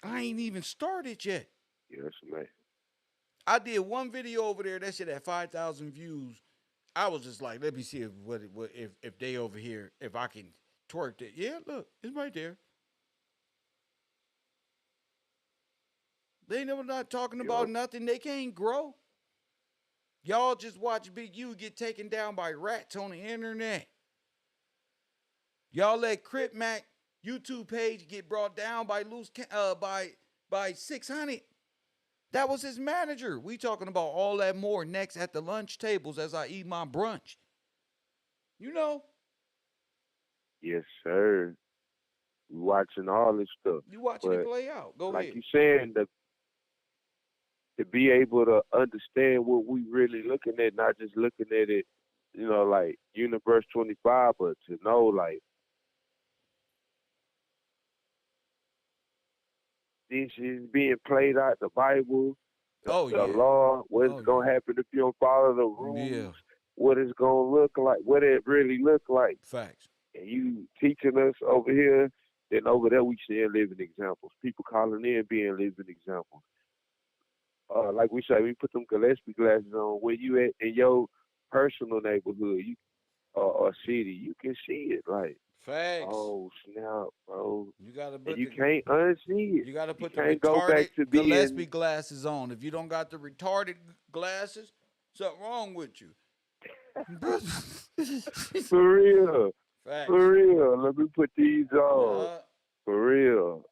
I ain't even started yet. Yes, man. I did one video over there. That shit had 5,000 views. I was just like, let me see if they over here, if I can twerk it. Yeah, look, it's right there. They never not talking about nothing. They can't grow. Y'all just watch Big U get taken down by rats on the internet. Y'all let Crip Mac YouTube page get brought down by by 600. That was his manager. We talking about all that more next at the lunch tables as I eat my brunch. You know. Yes, sir. We watching all this stuff. You watching it play out. Go like ahead. you saying, to be able to understand what we really looking at, not just looking at it, like Universe 25, but to know, like, this is being played out the Bible. Oh the yeah. law, what's Oh gonna yeah. happen if you don't follow the Yeah. rules, what it's gonna look like, what it really look like. Facts. And you teaching us over here, then over there we seeing living examples. People calling in being living examples. Like we say, we put them Gillespie glasses on. Where you at in your personal neighborhood, or city, you can see it. Like, Facts. oh snap, bro! You gotta And put you the can't unsee it. you gotta You put the can't go retarded back to Gillespie being glasses on. If you don't got the retarded glasses, something wrong with you. for real. Facts. For real. Let me put these on. Yeah. For real.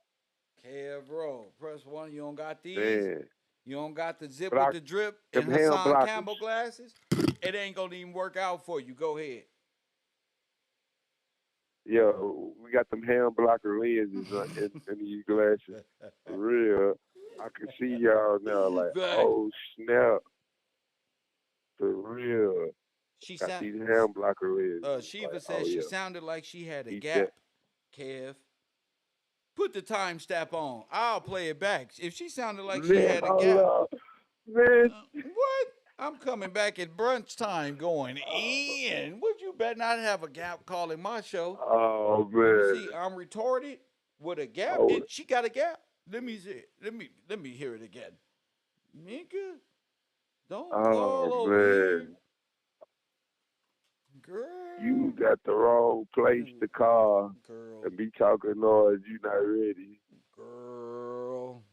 KevRow. Press 1. You don't got these. Man. You don't got the zip with Block the drip and them hand Hassan blockers. Campbell glasses. It ain't gonna even work out for you. Go ahead. Yeah, we got them hand blocker lenses in these glasses. For real. I can see y'all now like, Facts. oh snap. For real. She Got sound. these hand blocker lenses. Shiva Like, says oh she yeah. sounded like she had a He gap. said, Kev, put the time stamp on. I'll play it back. If she sounded like she man, had a hold gap, up. Man. what? I'm coming back at brunch time going in. Would you better not have a gap calling my show? Oh Let me see. man. I'm retarded with a gap. Oh, She got a gap. Let me see. Let me hear it again. Nigga, don't call oh over here. man. Girl. You got the wrong place to call Girl. and be talking noise. You not ready. Girl.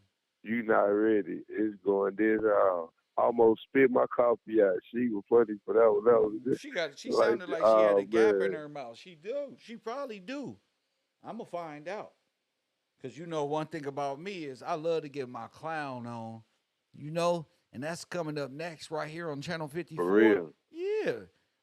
You not ready. It's going this out. Almost spit my coffee out. She was funny for that one. That was She like, sounded like she had oh a gap in man. her mouth. She do. She probably do. I'm gonna find out. Cause you know one thing about me is I love to get my clown on. You know, and that's coming up next right here on Channel For 54. real. Yeah.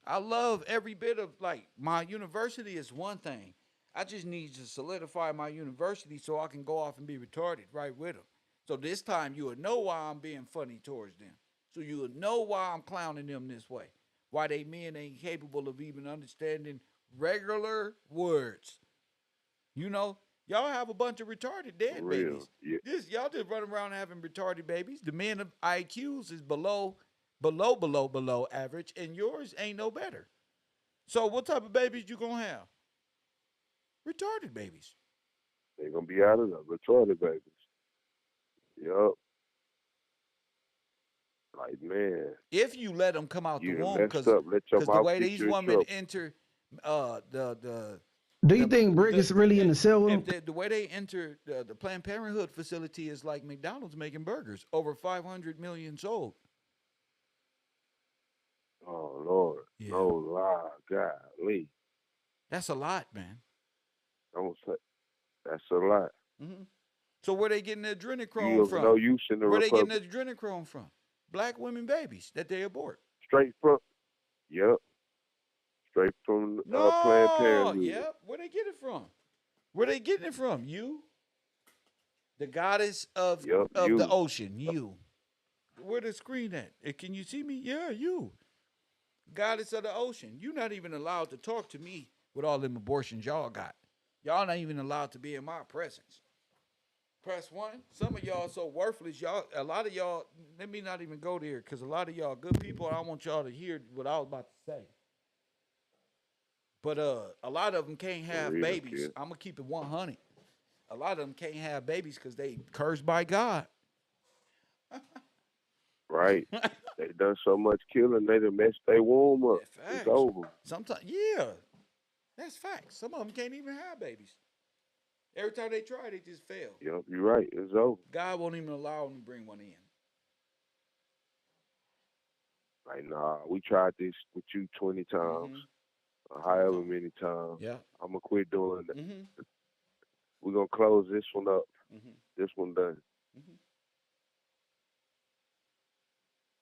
I love every bit of like my university is one thing. I just need to solidify my university so I can go off and be retarded right with them. So this time you will know why I'm being funny towards them. So you will know why I'm clowning them this way. Why they men ain't capable of even understanding regular words. You know, y'all have a bunch of retarded For dead real. babies. Yeah. Y'all just run around having retarded babies. The men of IQs is below average, and yours ain't no better. So what type of babies you gonna have? Retarded babies. They gonna be out of the retarded babies. Yup. Like man. If you let them come out the You done womb, messed up. Let your the mouth way get these you in women trouble. enter Do you think Brick is really in the cell room? the way they enter the Planned Parenthood facility is like McDonald's making burgers. Over 500 million sold. Oh Lord. Yeah. No lie. Golly. That's a lot, man. Don't say that's a lot. Mm-hmm. So where they getting the You adrenochrome have from? no use in the Where they getting the Republic. adrenochrome from? Black women babies that they abort. Straight from Yep. Straight from Planned No, Parenthood. yep. Where they get it from? Where they getting it from? You, the goddess of Yep, the you. ocean. You. Where the screen at? Can you see me? Yeah, you. Goddess of the ocean. You not even allowed to talk to me with all them abortions y'all got. Y'all not even allowed to be in my presence. Press 1. Some of y'all so worthless. Y'all, a lot of y'all, let me not even go there because a lot of y'all good people. I want y'all to hear what I was about to say. But a lot of them can't For have real, babies. kid. I'm going to keep it 100. A lot of them can't have babies because they cursed by God. Right. They done so much killing, they done messed their womb up. Yeah, It's facts. over. Sometimes, yeah, that's facts. Some of them can't even have babies. Every time they try, they just fail. Yep, you're right. It's over. God won't even allow them to bring one in. Like, nah, we tried this with you 20 times, or however many times. Yeah. I'm going to quit doing that. Mm-hmm. We're going to close this one up. Mm-hmm. This one done. Mm-hmm.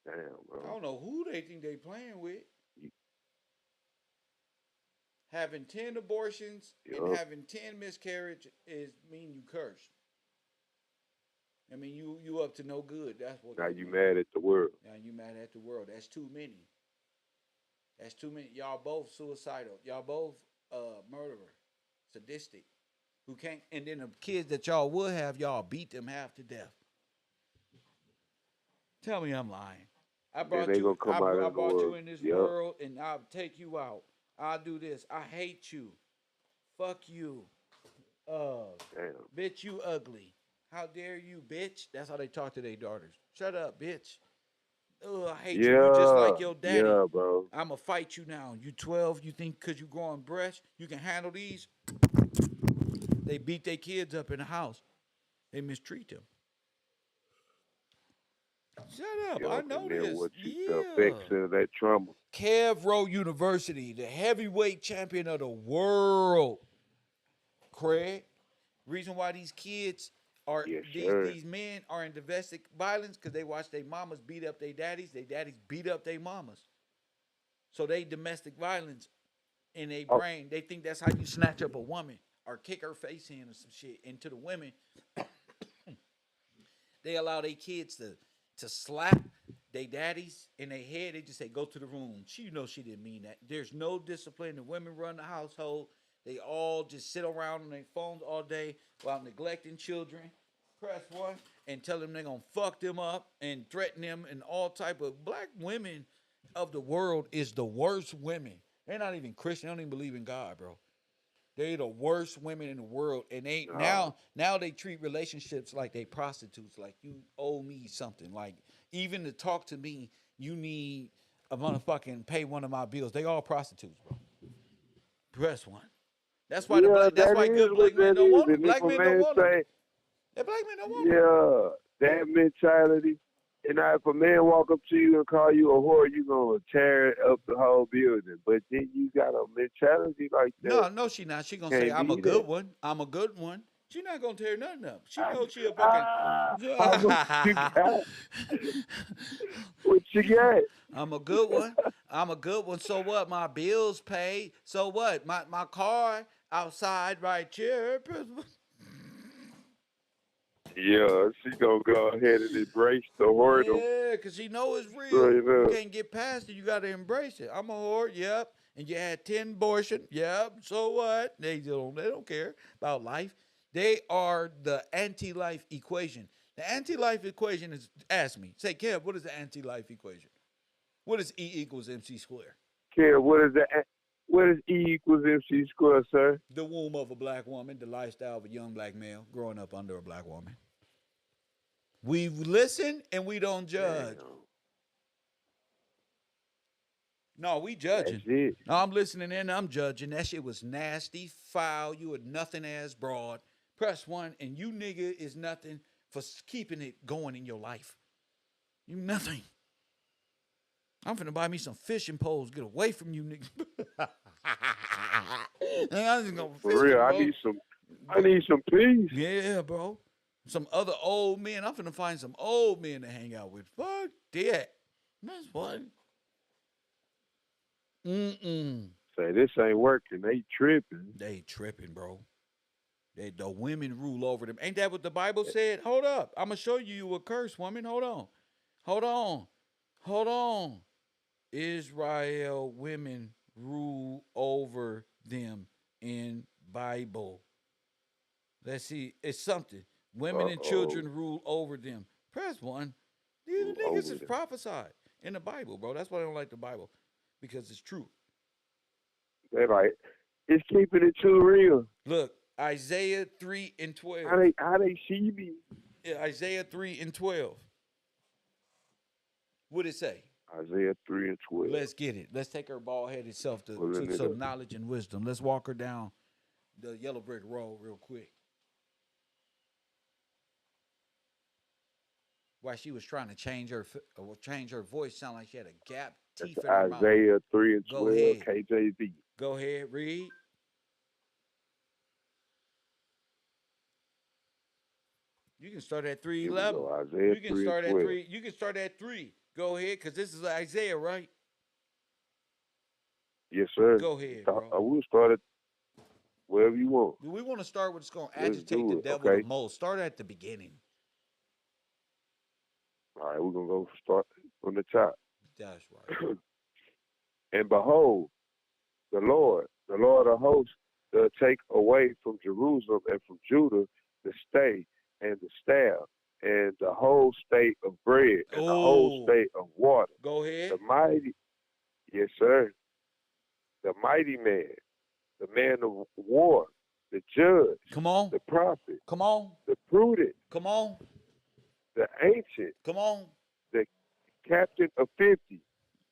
Damn, bro. I don't know who they think they playing with. Having 10 abortions and Yup. having 10 miscarriages is mean you cursed. I mean, you up to no good. That's what. Now you mad at the world. Now you mad at the world. That's too many. That's too many. Y'all both suicidal. Y'all both murderer, sadistic. Who can't? And then the kids that y'all would have, y'all beat them half to death. Tell me I'm lying. I Then brought they you. gonna come out I in the brought you world. in this Yep. world, and I'll take you out. I'll do this. I hate you. Fuck you. Damn. Bitch, you ugly. How dare you, bitch? That's how they talk to their daughters. Shut up, bitch. Ugh, I hate you. You just like Yeah. your daddy. Yeah, bro. I'ma fight you now. You 12. You think because you growing breasts, you can handle these? They beat their kids up in the house. They mistreat them. Shut up. I Yep. know And then this. what you the Yeah. effects of that trauma. KevRow University, the heavyweight champion of the world. Craig, reason why these kids are Yes, these sir. these men are in domestic violence because they watch their mamas beat up their daddies. Their daddies beat up their mamas. So they domestic violence in their Oh, brain. They think that's how you snatch up a woman or kick her face in or some shit. And to the women, they allow their kids to slap their daddies in their head. They just say, go to the room. She knows she didn't mean that. There's no discipline. The women run the household. They all just sit around on their phones all day while neglecting children. Press one and tell them they're gonna fuck them up and threaten them and all type of black women of the world is the worst women. They're not even Christian. They don't even believe in God, bro. They the worst women in the world, and they now they treat relationships like they prostitutes. Like you owe me something. Like even to talk to me, you need a motherfucking pay one of my bills. They all prostitutes, bro. Press one. That's why the yeah, black. That's that why is good what black men that don't is. want them. And if Black a men don't man want them. say, The black men don't want them. yeah, that mentality. And now if a man walk up to you and call you a whore, you gonna tear up the whole building. But then you got a mentality like that. No, she not. She gonna say Can't I'm a be good that. one. I'm a good one. She not gonna tear nothing up. She Ah, knows she a fucking. how much you got? What you got? I'm a good one. I'm a good one. So what? My bills paid. So what? My car outside right here. Yeah, she gonna go ahead and embrace the whoredom Yeah, cause she know it's real. straight You up. can't get past it. You gotta embrace it. I'm a whore. Yep. And you had 10 abortions. Yep. So what? They don't care about life. They are the anti-life equation. The anti-life equation is ask me. Say, Kev, what is the anti-life equation? What is E equals MC squared? Kid, what is E equals MC squared, sir? The womb of a black woman, the lifestyle of a young black male growing up under a black woman. We listen and we don't judge. Damn. No, we That's judging. it. No, I'm listening and I'm judging. That shit was nasty, foul. You a nothing ass broad. Press one, and you nigga is nothing for keeping it going in your life. You nothing. I'm finna buy me some fishing poles. Get away from you, nigga. I'm just gonna For fish, real, bro. I need some peace. Yeah, bro. Some other old men. I'm finna find some old men to hang out with. Fuck that. That's fun. Say this ain't working. They tripping. They tripping, bro. The women rule over them. Ain't that what the Bible said? Hold up. I'm gonna show you a curse, woman. Hold on. Hold on. Hold on. Israel women rule over them in Bible. Let's see. It's something. Women and children rule over them. Press one. These Rule niggas over is them. prophesied in the Bible, bro. That's why I don't like the Bible. Because it's true. They like, it's keeping it too real. Look, Isaiah 3 and 12. How they see me? Yeah, Isaiah 3 and 12. What it say? Isaiah 3 and 12. Let's get it. Let's take her bald-headed self to Pulling it some up. knowledge and wisdom. Let's walk her down the yellow brick road real quick. While she was trying to change her voice, sound like she had a gap teeth That's in her mouth. Isaiah 3 and Go 12, ahead. KJV. Go ahead, read. You can start at 3:11. Here we go, Isaiah You can 3 and start at 12. 3. You can start at 3. Go ahead, because this is Isaiah, right? Yes, sir. Go ahead, I bro. will start it wherever you want. We want to start with what's going to Let's agitate do the it, devil okay? the most. Start at the beginning. All right, we're going to go start from the top. That's right. And behold, the Lord of hosts, doth take away from Jerusalem and from Judah the stay and the staff and the whole state of bread and the whole state of water. Go ahead. The mighty, yes, sir. The mighty man, the man of war, the judge, come on, the prophet, come on, the prudent, come on, the ancient, come on, the captain of 50,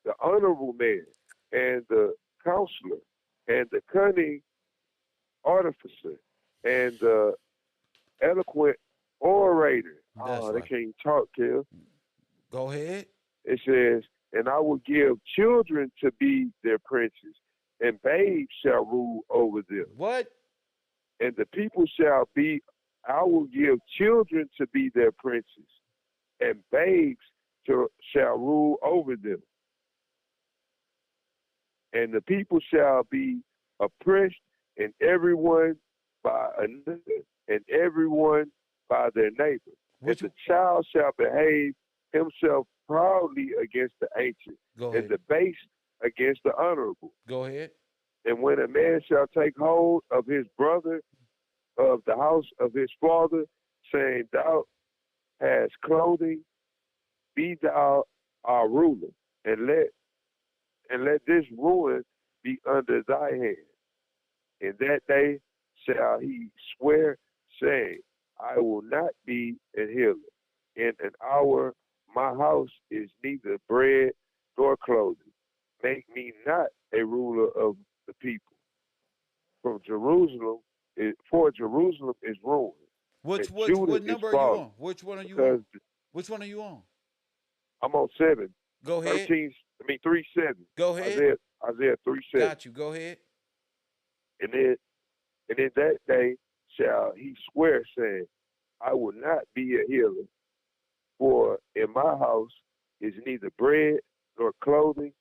the honorable man, and the counselor, and the cunning artificer, and the eloquent orator. That's They right. can't even talk, Kev. Go ahead. It says, and I will give children to be their princes, and babes shall rule over them. What? And the people shall be, I will give children to be their princes, and babes shall rule over them. And the people shall be oppressed, and everyone by another, and everyone by their neighbor. And the child shall behave himself proudly against the ancient, and the base against the honorable. Go ahead. And when a man shall take hold of his brother of the house of his father, saying, Thou hast clothing, be thou our ruler, and let this ruin be under thy hand. In that day shall he swear, saying, I will not be an healer. In an hour my house is neither bread nor clothing. Make me not a ruler of the people. For Jerusalem is ruined. What number are you on? Which one are you on? Which one are you on? I'm on 7. Go ahead. 3:7. Go ahead. Isaiah 3:7. Got you. Go ahead. And in that day shall he swear, saying, I will not be a healer, for in my house is neither bread nor clothing.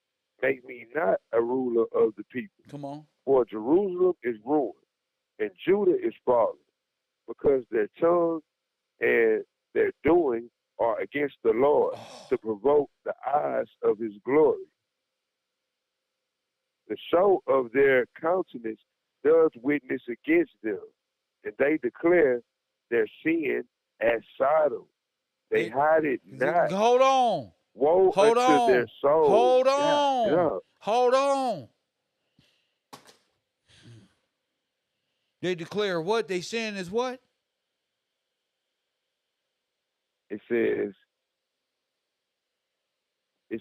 Make me not a ruler of the people. Come on. For Jerusalem is ruined, and Judah is fallen, because their tongue and their doing are against the Lord, to provoke the eyes of his glory. The show of their countenance does witness against them, and they declare their sin as Sodom. They hide it not. Hold on. Woe Hold unto on. their soul. Hold on. Yeah. Hold on. They declare what? They sin is what? It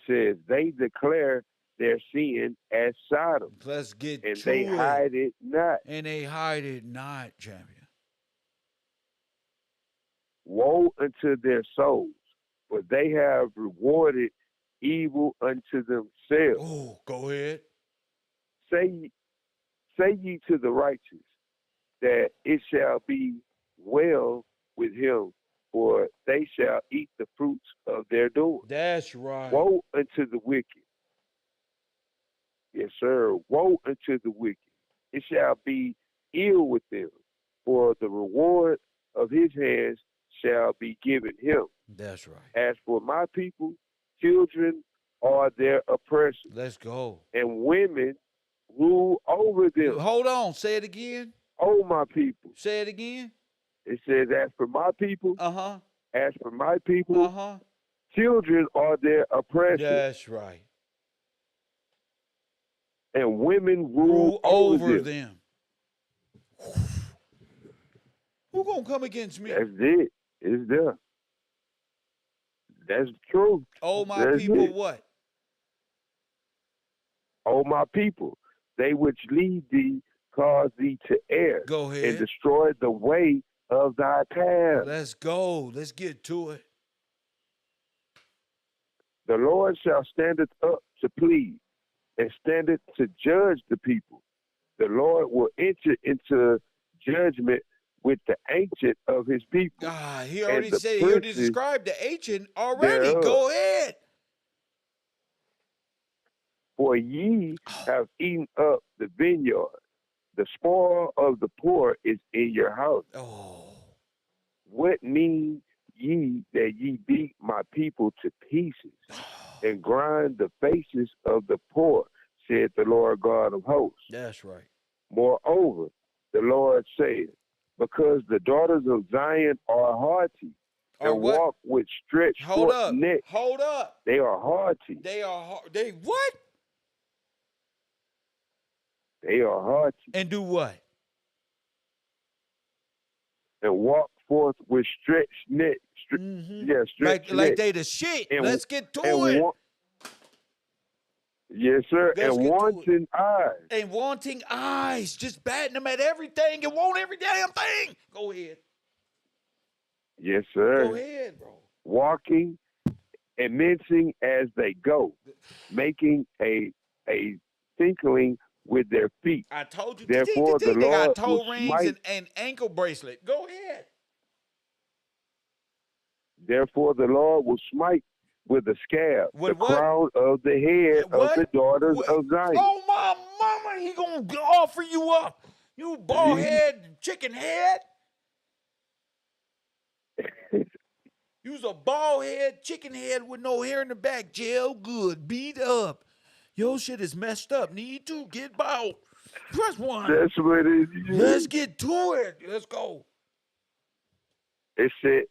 says they declare their sin as Sodom. Let's get and to they it. hide it not. And they hide it not, champion. Woe unto their souls, for they have rewarded evil unto themselves. Oh, go ahead. Say ye to the righteous, that it shall be well with him, for they shall eat the fruits of their doing. That's right. Woe unto the wicked. Yes, sir. Woe unto the wicked. It shall be ill with them, for the reward of his hands shall be given him. That's right. As for my people, children are their oppressors. Let's go. And women rule over them. Hold on. Say it again. Oh, my people. Say it again. It says, as for my people, as for my people, children are their oppressors. That's right. And women rule over them. Who gonna come against me? That's it. It's there. That's true. Oh, my That's people, it. what? Oh, my people, they which lead thee cause thee to err. Go ahead. And destroy the way of thy path. Let's go. Let's get to it. The Lord shall standeth up to plead, and standeth to judge the people. The Lord will enter into judgment with the ancient of his people. He already said, he already described the ancient already. thereof. Go ahead. For ye have eaten up the vineyard. The spoil of the poor is in your house. Oh. What mean ye that ye beat my people to pieces and grind the faces of the poor, said the Lord God of hosts. That's right. Moreover, the Lord said, because the daughters of Zion are haughty, Or and what? walk with stretched Hold forth up. necks. Hold up. They are haughty. They are they what? They are haughty. And do what? And walk forth with stretched necks. Yeah, stretched Like necks. they the shit. And, Let's get to and it. Yes, sir. Let's and get to wanting eyes. And wanting eyes, just batting them at everything and want every damn thing. Go ahead. Yes, sir. Go ahead, bro. Walking and mincing as they go, making a tinkling with their feet. I told you. Therefore, the They got Lord toe will rings smite. and ankle bracelet. Go ahead. Therefore, the Lord will smite with a scab With the what? crown of the head of the daughters of Zion. Oh, my mama, he going to offer you up. You bald head, chicken head. You's a bald head, chicken head with no hair in the back. Jail good, beat up. Your shit is messed up. Need to get out. Press one. That's what it is. Let's get to it. Let's go. It said,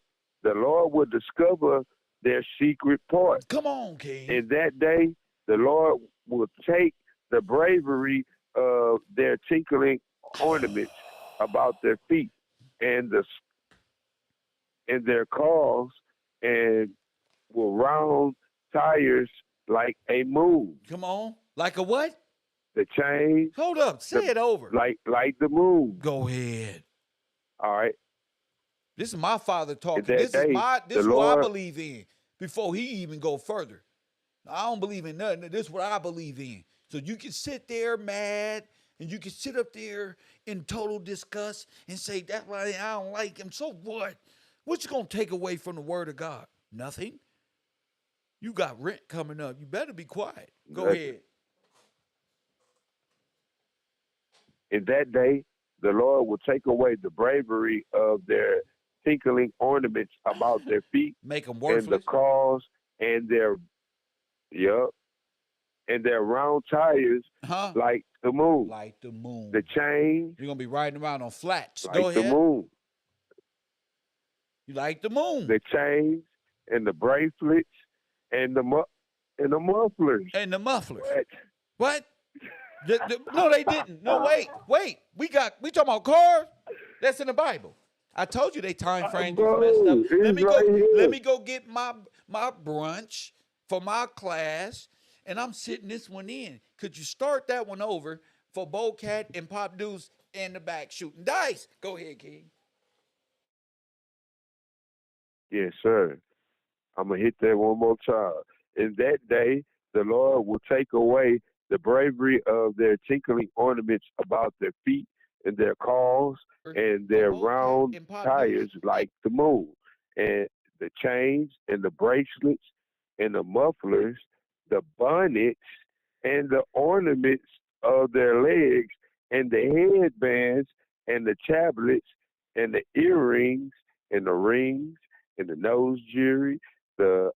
the Lord will discover their secret part. Come on, King. In that day, the Lord will take the bravery of their tinkling ornaments about their feet and their calls, and will round tires like a moon. Come on. Like a what? The chains. Hold up. Say it over. Like the moon. Go ahead. All right. This is my father talking. This is what I believe in before he even go further. I don't believe in nothing. This is what I believe in. So you can sit there mad and you can sit up there in total disgust and say, that's why I don't like him. So what? What you going to take away from the word of God? Nothing. You got rent coming up. You better be quiet. Go ahead. In that day, the Lord will take away the bravery of their tinkling ornaments about their feet, make them worthless, and the cause, and their and their round tires like the moon. Like the moon. The chains. You're gonna be riding around on flats. Like Go ahead. the moon. You like the moon. The chains and the bracelets and the mufflers. And the mufflers. What? No, they didn't. No, wait. We talking about cars? That's in the Bible. I told you they time frame is messed up. Let me go get my brunch for my class, and I'm sitting this one in. Could you start that one over for Bocat and Pop Deuce in the back shooting dice? Go ahead, King. Yes, sir. I'm going to hit that one more time. In that day, the Lord will take away the bravery of their tinkling ornaments about their feet and their calls and their round tires like the moon, and the chains and the bracelets and the mufflers, the bonnets and the ornaments of their legs, and the headbands and the chaplets and the earrings and the rings and the nose jewelry, the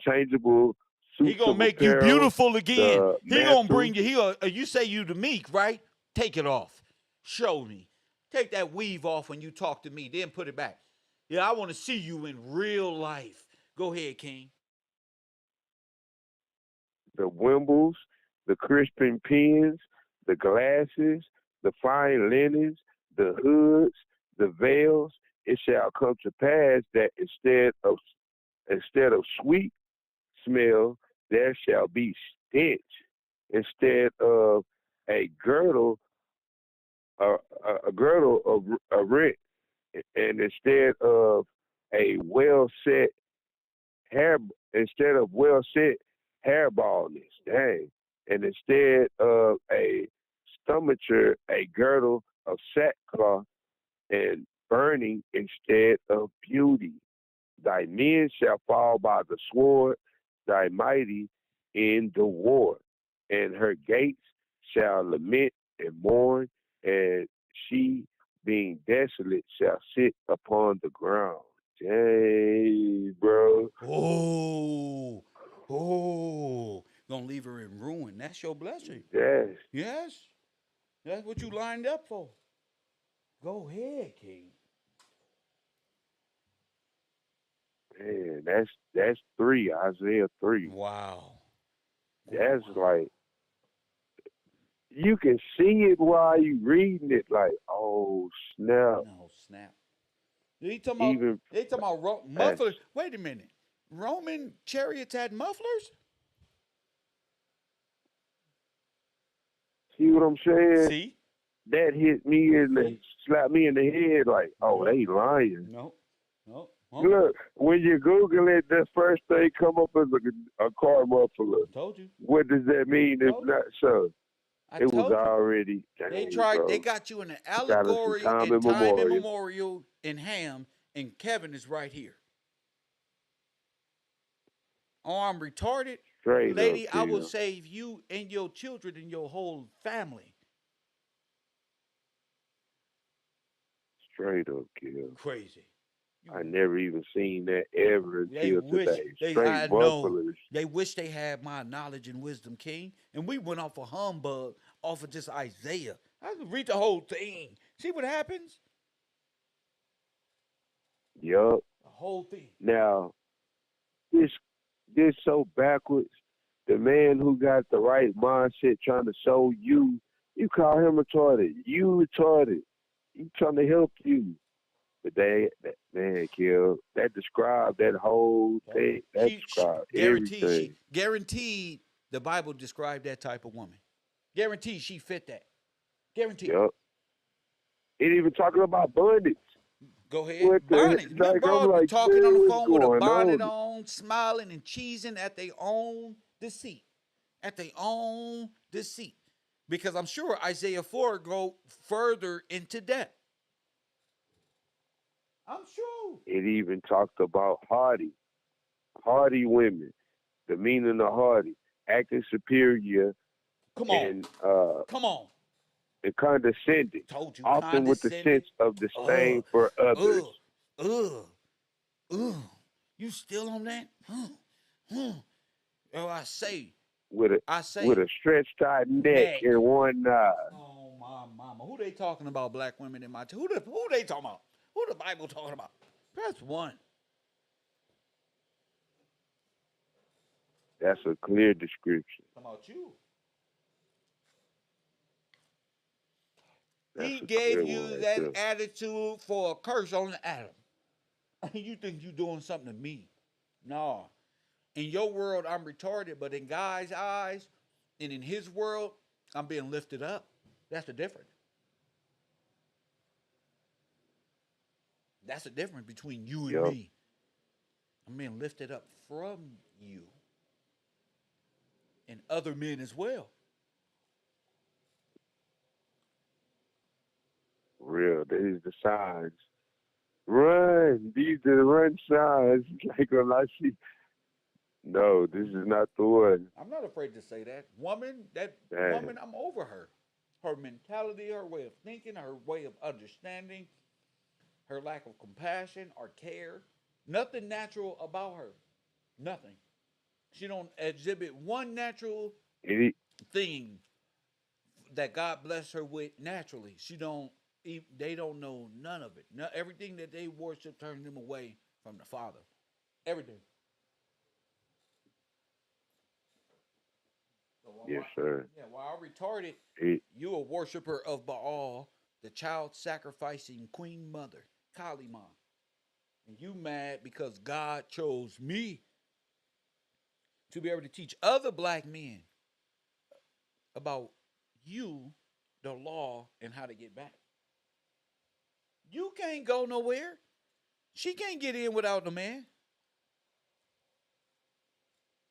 changeable suits. He gonna make apparel, you beautiful again. He gonna bring you. You say you the meek, right? Take it off. Show me. Take that weave off when you talk to me. Then put it back. Yeah, I want to see you in real life. Go ahead, King. The wimbles, the crisping pins, the glasses, the fine linens, the hoods, the veils. It shall come to pass that instead of sweet smell, there shall be stench. Instead of a girdle, a girdle of rent, and instead of well set hair baldness, dang, and instead of a stomacher, a girdle of sackcloth, and burning instead of beauty. Thy men shall fall by the sword, thy mighty in the war, and her gates shall lament and mourn, and she, being desolate, shall sit upon the ground. Dang, bro. Gonna leave her in ruin. That's your blessing. Yes. Yes. That's what you lined up for. Go ahead, King. Man, that's 3, Isaiah 3. Wow. That's like, you can see it while you reading it, like, oh, snap. No, snap. They talking Even about mufflers. Wait a minute. Roman chariots had mufflers? See what I'm saying? See? That hit me slapped me in the head like, oh, they lying. No. Look, when you Google it, the first thing come up as a car muffler. Told you. What does that mean if not so? It was told you. already. They Bro. got you in an Got us allegory in time and time immemorial. immemorial in Ham, and Kevin is right here. Oh, I'm retarded. Straight Lady, up, I will Kel. save you and your children and your whole family. Straight up, Kel. Crazy. I never even seen that ever until today. Straight mufflers. They wish they had my knowledge and wisdom, King. And we went off a humbug off of just Isaiah. I can read the whole thing. See what happens? Yup. The whole thing. Now, this so backwards. The man who got the right mindset trying to show you, you call him retarded. You retarded. He trying to help you. But man, Kel, that described that whole thing. That described everything. Guaranteed the Bible described that type of woman. Guaranteed she fit that. Guaranteed. Yep. It even talking about bondage. Go ahead. Bonnet. Like, I'm like, talking on the phone with a bonnet on? smiling and cheesing at their own deceit. Because I'm sure Isaiah 4 go further into that. I'm sure. It even talked about haughty women. The meaning of haughty, acting superior. Come on. And condescending. Told you. Often with the sense of disdain for others. You still on that? Oh, I say. With a stretched out neck and one eye. Oh my mama. Who they talking about, black women in my who they talking about? Who the Bible talking about? Press 1. That's a clear description. Talking about you. He gave you that attitude for a curse on Adam. You think you doing something to me? No. In your world, I'm retarded, but in God's eyes and in his world, I'm being lifted up. That's the difference. That's the difference between you and me. I'm being lifted up from you and other men as well. Real. These the signs. Run. These are the run signs. Like when I see. No, this is not the one. I'm not afraid to say that. Woman, I'm over her. Her mentality, her way of thinking, her way of understanding, her lack of compassion or care. Nothing natural about her. Nothing. She don't exhibit one natural thing that God blessed her with naturally. They don't know none of it. Everything that they worship turned them away from the Father. Everything. So yes, sir. Yeah, while retarded, you a worshiper of Baal, the child sacrificing queen mother, Kali Ma. And you mad because God chose me to be able to teach other black men about you, the law, and how to get back. You can't go nowhere. She can't get in without the man.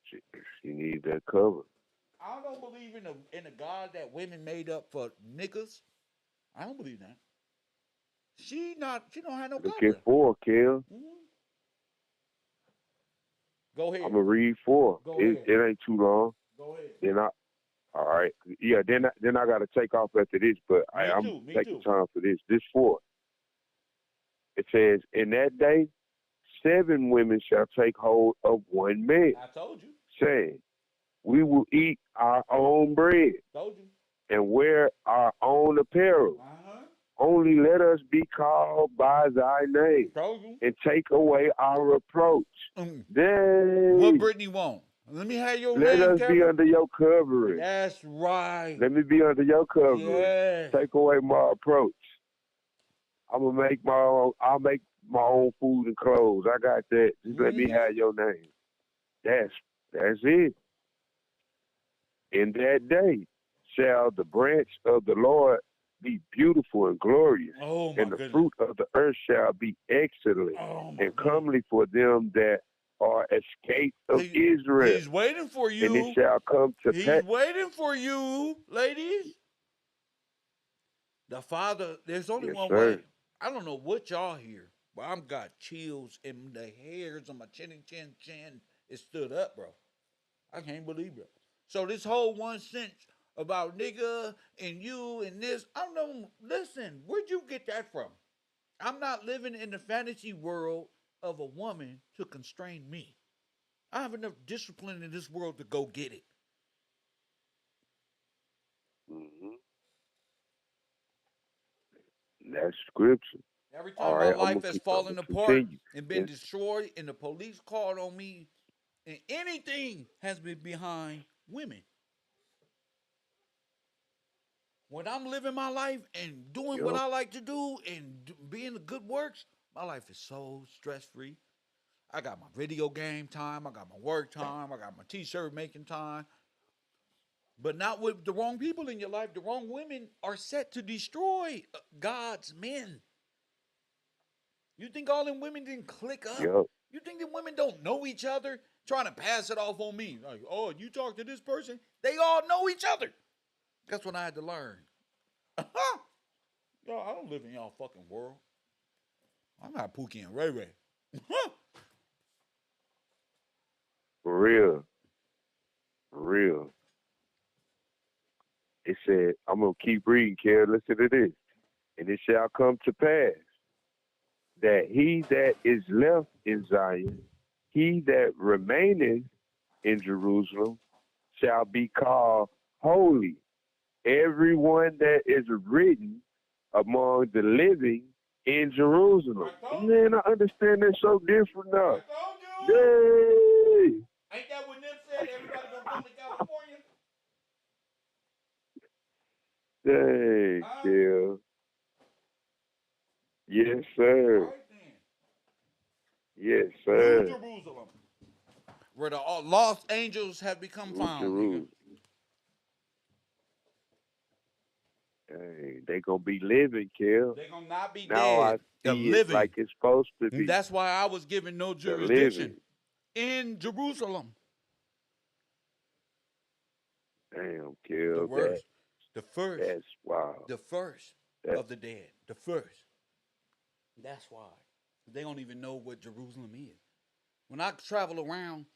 She needs that cover. I don't believe in a God that women made up for niggas. I don't believe that. She don't have no cover. Look at 4, Kel. Mm-hmm. Go ahead. I'm gonna read 4. It ain't too long. Go ahead. Then all right. Yeah. Then I gotta take off after this, but I'm taking time for this. This 4. It says, "In that day, 7 women shall take hold of one man." I told you. Saying, "We will eat our own bread." Told you. And wear our own apparel. Only let us be called by thy name and take away our reproach. What Brittany want? Let me have your Let name, us be Kevin. under your covering. That's right. Let me be under your covering. Yeah. Take away my approach. I'll make my own food and clothes. I got that. Just let me have your name. That's it. In that day shall the branch of the Lord be beautiful and glorious, and the fruit of the earth shall be excellent and comely for them that are escaped of Israel. He's waiting for you. And it shall come to pass. He's waiting for you, ladies. The Father, there's only one way. I don't know what y'all hear, but I've got chills and the hairs on my chin. It stood up, bro. I can't believe it. So this whole 1 cent about nigga and you and this, I don't know. Listen, where'd you get that from? I'm not living in the fantasy world of a woman to constrain me. I have enough discipline in this world to go get it. Mm-hmm. That's scripture. Every time my life has fallen apart and been destroyed, and the police called on me, and anything has been behind women. When I'm living my life and doing what I like to do and being the good works, my life is so stress-free. I got my video game time. I got my work time. I got my t-shirt making time. But not with the wrong people in your life. The wrong women are set to destroy God's men. You think all them women didn't click up? Yep. You think them women don't know each other? Trying to pass it off on me. Like, oh, you talk to this person? They all know each other. That's what I had to learn. Yo, I don't live in y'all fucking world. I'm not Pookie and Ray Ray. For real. For real. It said, I'm going to keep reading, Kev. Listen to this. And it shall come to pass that he that is left in Zion, he that remaineth in Jerusalem, shall be called holy. Everyone that is written among the living in Jerusalem. Man, I understand that so different now. Yay! Ain't that what Nip said? Everybody gonna come to California? Dang, Kev. Yes, sir. Right then. Yes, sir. New Jerusalem. Where the lost angels have become found. Nigga. Hey, they gonna be living, Kev. They gonna not be now dead. I see living. it like it's supposed to be. That's why I was given no jurisdiction in Jerusalem. Damn, Kev. The worst. The first. That's wild. The first of the dead. The first. That's why. They don't even know what Jerusalem is. When I travel around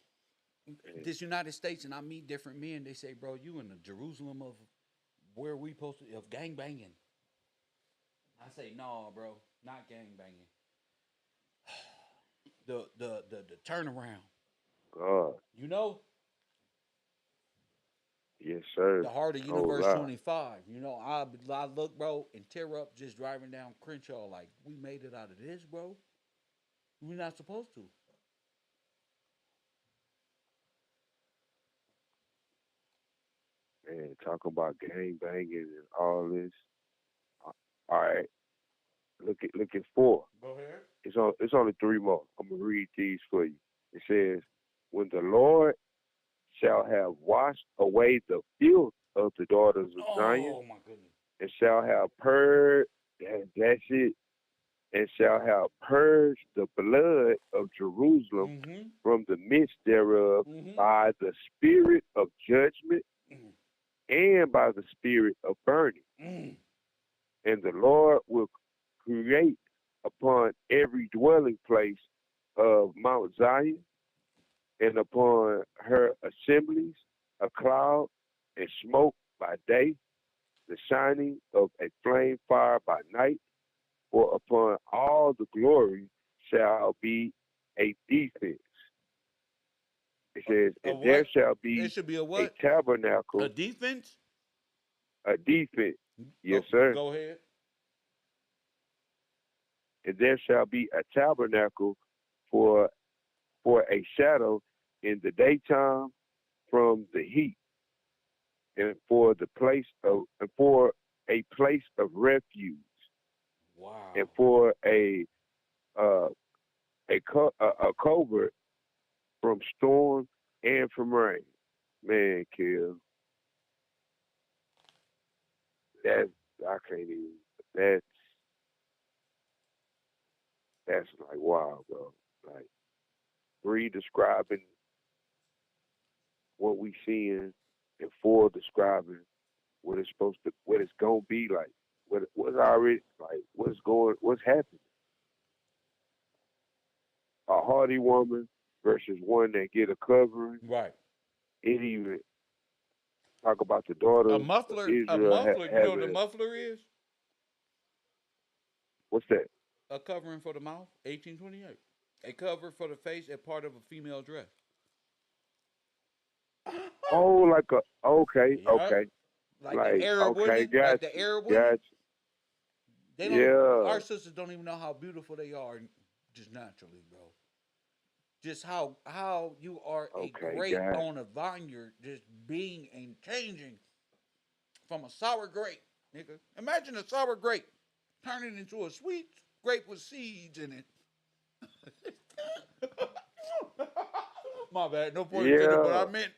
this United States and I meet different men, they say, bro, you in the Jerusalem of where we supposed to, of gang banging. I say, no, bro, not gang banging. The turnaround. God. You know? Yes, sir. The heart of Universe 25. You know, I look, bro, and tear up just driving down Crenshaw like, we made it out of this, bro. We're not supposed to. Man, talking about gang banging and all this. All right. Look at 4. Go ahead. It's only 3 more. I'm gonna read these for you. It says, when the Lord shall have washed away the filth of the daughters of Zion, my goodness. and shall have purged, that's it, and shall have purged the blood of Jerusalem from the midst thereof by the spirit of judgment and by the spirit of burning. And the Lord will create upon every dwelling place of Mount Zion and upon her assemblies a cloud and smoke by day, the shining of a flame fire by night, for upon all the glory shall be a defense. It says, and there shall be, a tabernacle. A defense? A defense. Yes, sir. Go ahead. and there shall be a tabernacle for a shadow in the daytime from the heat, and for a place of refuge, Wow. and for a covert from storm and from rain. Man, kill. That I can't even. That's like wow, bro. Like three describing what we seeing, and four describing what it's gonna be like, what's already like, what's happening. A hardy woman versus one that get a covering. Right. It even talk about the daughters A of muffler. Israel You know what a having muffler is? what's that? A covering for the mouth. 1828. A cover for the face and part of a female dress. Oh, like a okay, Yeah. okay, Like the Arab okay, women. Like the Arab women. They don't. Our Yeah. sisters don't even know how beautiful they are, just naturally, bro. Just how you are a Okay, grape got on a vineyard, just being and changing from a sour grape, nigga. Imagine a sour grape turning into a sweet grape with seeds in it. My bad, no point intended, but I Yeah. meant,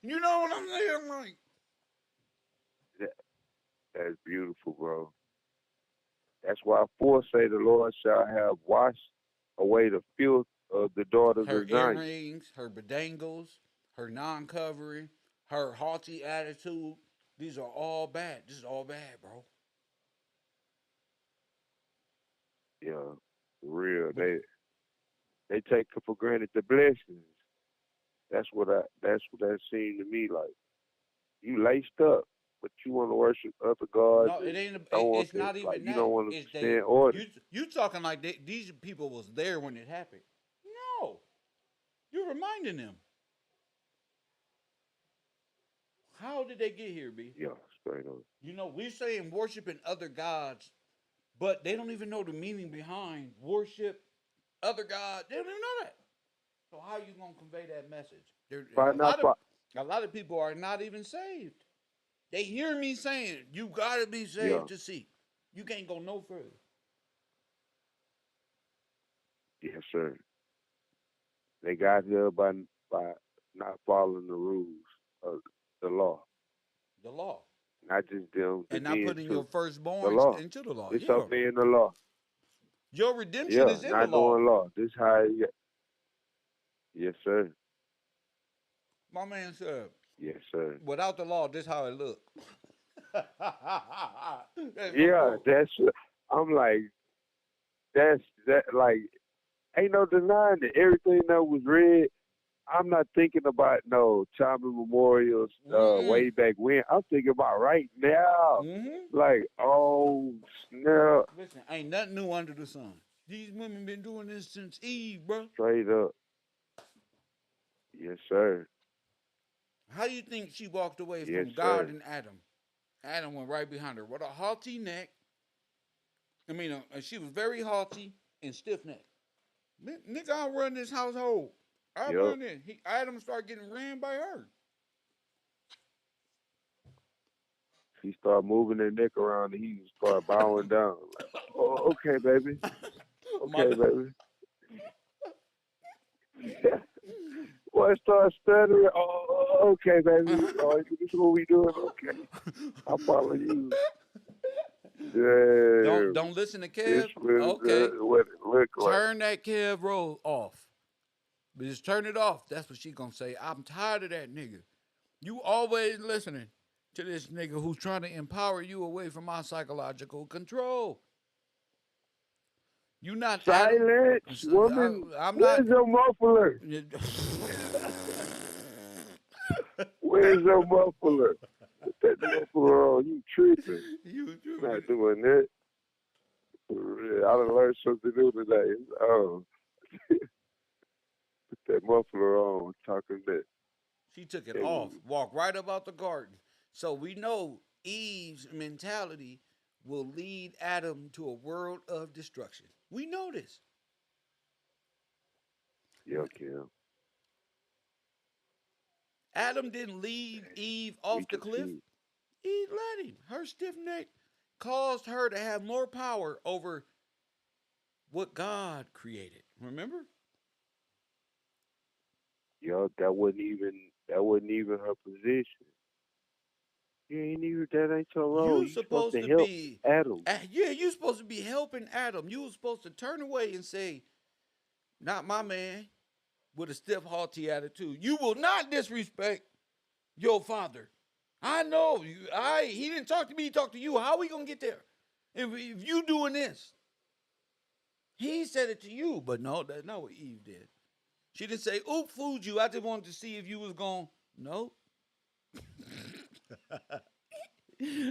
you know what I'm saying, like. That, that's beautiful, bro. That's why 4 say the Lord shall have washed away the filth of the daughters Her of Zion. earrings, her bedangles, her non-covering, her haughty attitude. These are all bad. This is all bad, bro. Yeah, for real. But They take for granted the blessings. That's what that seemed to me like. You laced up, but you want to worship other gods no, it and ain't. don't want It's to, not like, even you don't that. want It's to stand they. order. You talking like these people was there when it happened? No, you're reminding them. How did they get here, B? Yeah, straight up. You know, we saying worshiping other gods, but they don't even know the meaning behind worship other gods. They don't even know that. So how you gonna convey that message? By not by, A lot of people are not even saved. They hear me saying you gotta be yeah, saved to see. You can't go no further. yes, sir. They got here by not following the rules of the law. The law. Not just them, the And not men putting your too. The firstborns law. into the law. It's Yeah. obeying the law. Your redemption Yeah, is in the not law. doing law. This how yes, sir. My man said, Yes, sir. without the law, this how it look. That's my Yeah, quote. I'm like, that like ain't no denying that everything that was read. I'm not thinking about no time immemorials way back when. I'm thinking about right now. Like, oh snap. Listen, ain't nothing new under the sun. These women been doing this since Eve, bro. Straight up. Yes, sir. How you think she walked away Yes, from God sir. and Adam? Adam went right behind her with a haughty neck. I mean, she was very haughty and stiff necked. Nigga, I run this household. I Yep. run it. Adam started getting ran by her. She started moving her neck around and he started bowing down. Like, oh, okay, baby. Okay, baby. Boy, start stuttering. Oh, okay, baby. Oh, this is what we doing. Okay, I'll follow you. Damn. Don't listen to This Kev. was Okay, what it looked like. turn that KevRow off. But just turn it off. That's what she gonna say. I'm tired of that nigga. You always listening to this nigga who's trying to empower you away from my psychological control. You not Adam. Silence, woman. I'm not. Where's your muffler? Where's your muffler? Put that muffler on. You tripping? You Not doing that. For real. I done learned something new today. Oh, put that muffler on. Talking that. She took it off, walked right up out the garden. So we know Eve's mentality will lead Adam to a world of destruction. We know this. Yeah, Kim. Adam didn't leave Eve We off the can cliff. see. Eve let him. Her stiff neck caused her to have more power over what God created. Remember? Yo, that wasn't even her position. You ain't even that ain't your role. You You supposed to help be Adam. yeah, you supposed to be helping Adam. You were supposed to turn away and say, not my man, with a stiff, haughty attitude. You will not disrespect your father. I know. He didn't talk to me, he talked to you. How are we gonna get there? If you doing this. He said it to you, but no, that's not what Eve did. She didn't say, oop, fooled you. I just wanted to see if you was going, no. For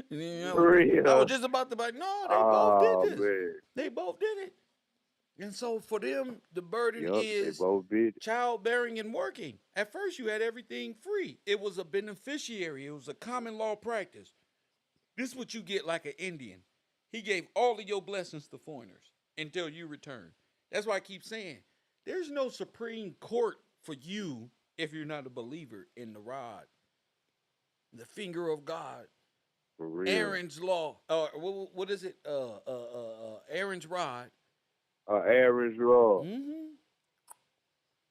real. I was just about to be like, no, they both did this. Man. They both did it. And so for them, the burden Yup, they is both did it. childbearing and working. At first, you had everything free. It was a beneficiary. It was a common law practice. This is what you get like an Indian. He gave all of your blessings to foreigners until you return. That's why I keep saying, there's no Supreme Court for you if you're not a believer in the rod, the finger of God, For real. Aaron's law. What is it? Aaron's rod. Aaron's law. Mm-hmm.